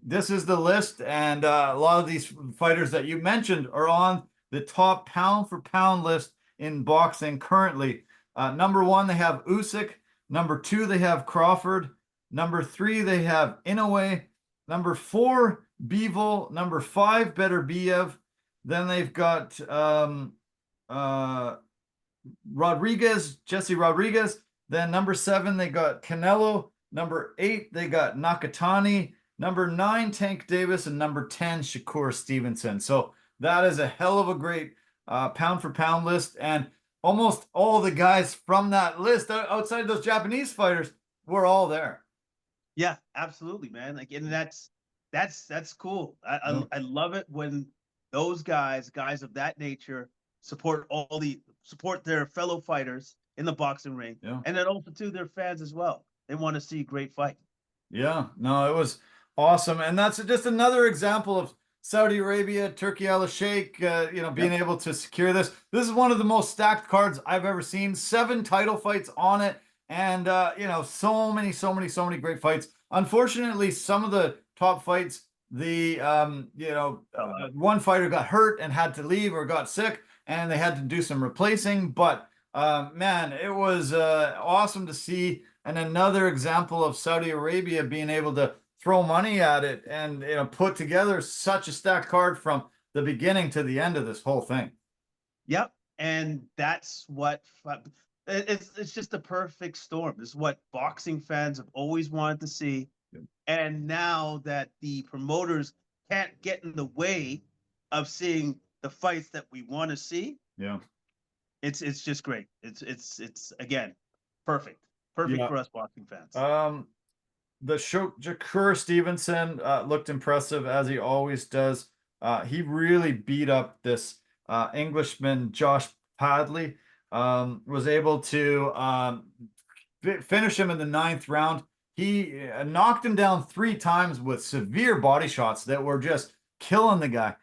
this is the list, and a lot of these fighters that you mentioned are on the top pound for pound list in boxing currently. Number 1, they have Usyk. Number 2, they have Crawford. Number 3, they have Inoue. Number 4, Bivol. Number 5, Beterbiev. Then they've got Jesse Rodriguez. Then number 7, they got Canelo. Number 8, they got Nakatani. Number 9, Tank Davis. And number 10, Shakur Stevenson. So that is a hell of a great pound for pound list. And almost all the guys from that list outside those Japanese fighters were all there. Yeah, absolutely, man. Like, and that's cool. I love it when those guys of that nature support their fellow fighters in the boxing ring. Yeah. And then also to their fans as well. They want to see great fight. Yeah, no, it was awesome. And that's just another example of Saudi Arabia, Turkey Al Sheikh, being able to secure this. This is one of the most stacked cards I've ever seen. 7 title fights on it. And, so many great fights. Unfortunately, some of the top fights, one fighter got hurt and had to leave or got sick, and they had to do some replacing. But, man, it was awesome to see. And another example of Saudi Arabia being able to throw money at it and put together such a stacked card from the beginning to the end of this whole thing. Yep, and that's what it's just a perfect storm. This is what boxing fans have always wanted to see. Yep. And now that the promoters can't get in the way of seeing the fights that we want to see, it's just great. It's again perfect for us boxing fans. The Shakur Stevenson looked impressive as he always does. He really beat up this Englishman, Josh Padley. Was able to finish him in the 9th round. He knocked him down 3 times with severe body shots that were just killing the guy.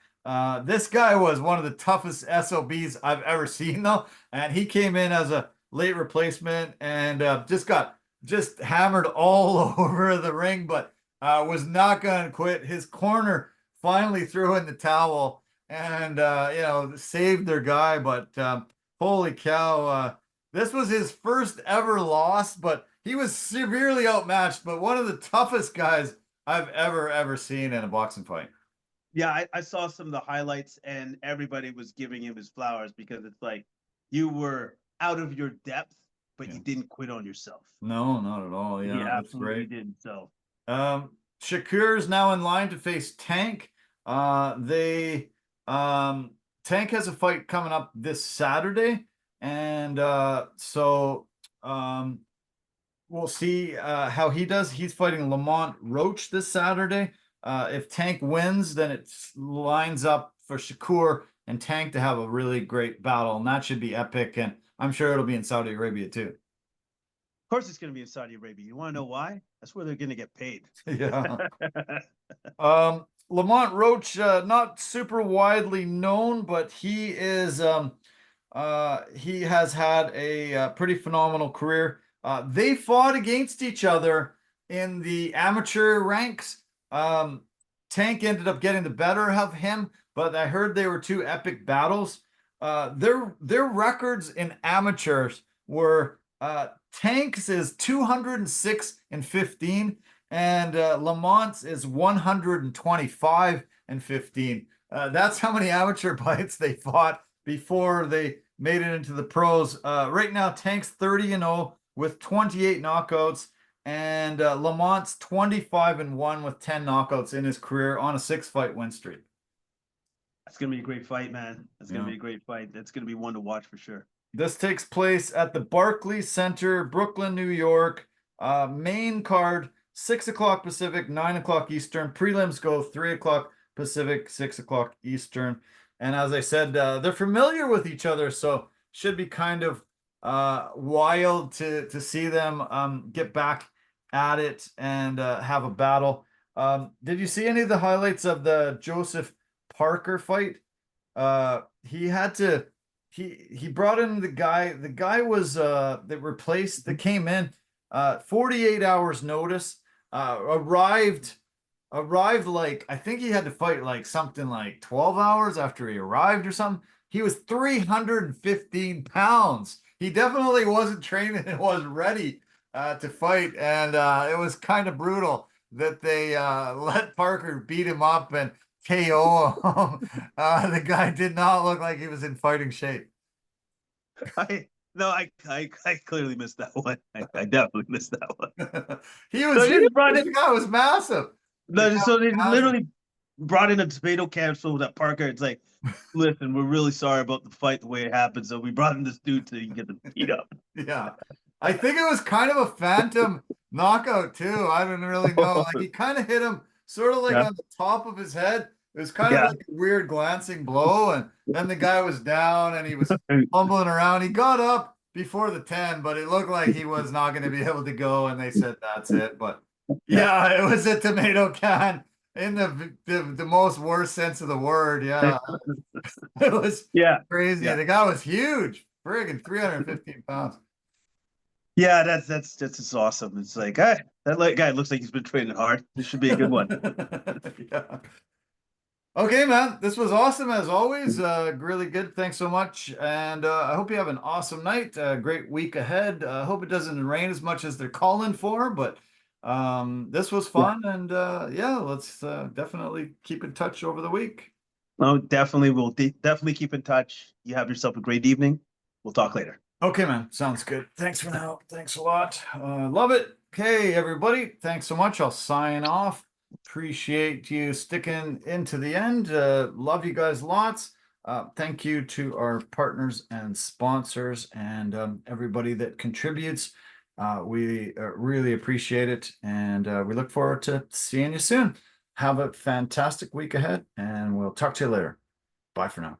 This guy was one of the toughest SOBs I've ever seen, though, and he came in as a late replacement and just hammered all over the ring, but was not going to quit. His corner finally threw in the towel and saved their guy. But holy cow, this was his first ever loss, but he was severely outmatched. But one of the toughest guys I've ever seen in a boxing fight. Yeah, I saw some of the highlights, and everybody was giving him his flowers because it's like you were out of your depth but you didn't quit on yourself. No, not at all. You Yeah, that's absolutely great. didn't. So Shakur is now in line to face Tank. They Tank has a fight coming up this Saturday, and so we'll see how he does. He's fighting Lamont Roach this Saturday. If Tank wins, then it lines up for Shakur and Tank to have a really great battle, and that should be epic. And I'm sure it'll be in Saudi Arabia too. of course it's going to be in Saudi Arabia. You want to know why? That's where they're going to get paid. Yeah. Lamont Roach, not super widely known, but he is he has had a pretty phenomenal career. They fought against each other in the amateur ranks. Tank ended up getting the better of him, but I heard they were two epic battles. Their records in amateurs were Tank's is 206-15, and Lamont's is 125-15. That's how many amateur fights they fought before they made it into the pros. Right now, Tank's 30-0 with 28 knockouts, and Lamont's 25-1 with 10 knockouts in his career on a 6-fight win streak. That's going to be a great fight, man. That's going to be a great fight. That's going to be one to watch for sure. This takes place at the Barclays Center, Brooklyn, New York. Main card, 6 o'clock Pacific, 9 o'clock Eastern. Prelims go 3 o'clock Pacific, 6 o'clock Eastern. And as I said, they're familiar with each other, so should be kind of wild to see them get back at it and have a battle. Did you see any of the highlights of the Joseph Parker fight? He had to he brought in the guy was that replaced that came in 48 hours notice, arrived like, I think he had to fight like something like 12 hours after he arrived or something. He was 315 pounds. He definitely wasn't training and wasn't ready to fight, and it was kind of brutal that they let Parker beat him up and KO him. The guy did not look like he was in fighting shape. I clearly missed that one. I definitely missed that one. He was So huge. The guy was massive. No, so they literally brought in a tomato can full of that Parker. It's like, listen, we're really sorry about the fight the way it happened. So we brought in this dude so you can get the beat up. Yeah. I think it was kind of a phantom knockout too. I don't really know. Like, he kind of hit him sort of like on the top of his head. It was kind of like a weird glancing blow, and then the guy was down and he was fumbling around. He got up before the 10, but it looked like he was not going to be able to go, and they said that's it. But yeah, it was a tomato can in the most worst sense of the word. Yeah. It was crazy. The guy was huge. Friggin' 315 pounds. Yeah, that's just awesome. It's like, that guy looks like he's been training hard. This should be a good one. Yeah. Okay, man. This was awesome as always. Really good. Thanks so much. And I hope you have an awesome night. Great week ahead. I hope it doesn't rain as much as they're calling for, but this was fun. And let's definitely keep in touch over the week. No, definitely. We'll definitely keep in touch. You have yourself a great evening. We'll talk later. Okay, man. Sounds good. Thanks for now. Thanks a lot. Love it. Okay, everybody. Thanks so much. I'll sign off. Appreciate you sticking into the end. Love you guys lots. Thank you to our partners and sponsors and everybody that contributes. We really appreciate it, and we look forward to seeing you soon. Have a fantastic week ahead, and we'll talk to you later. Bye for now.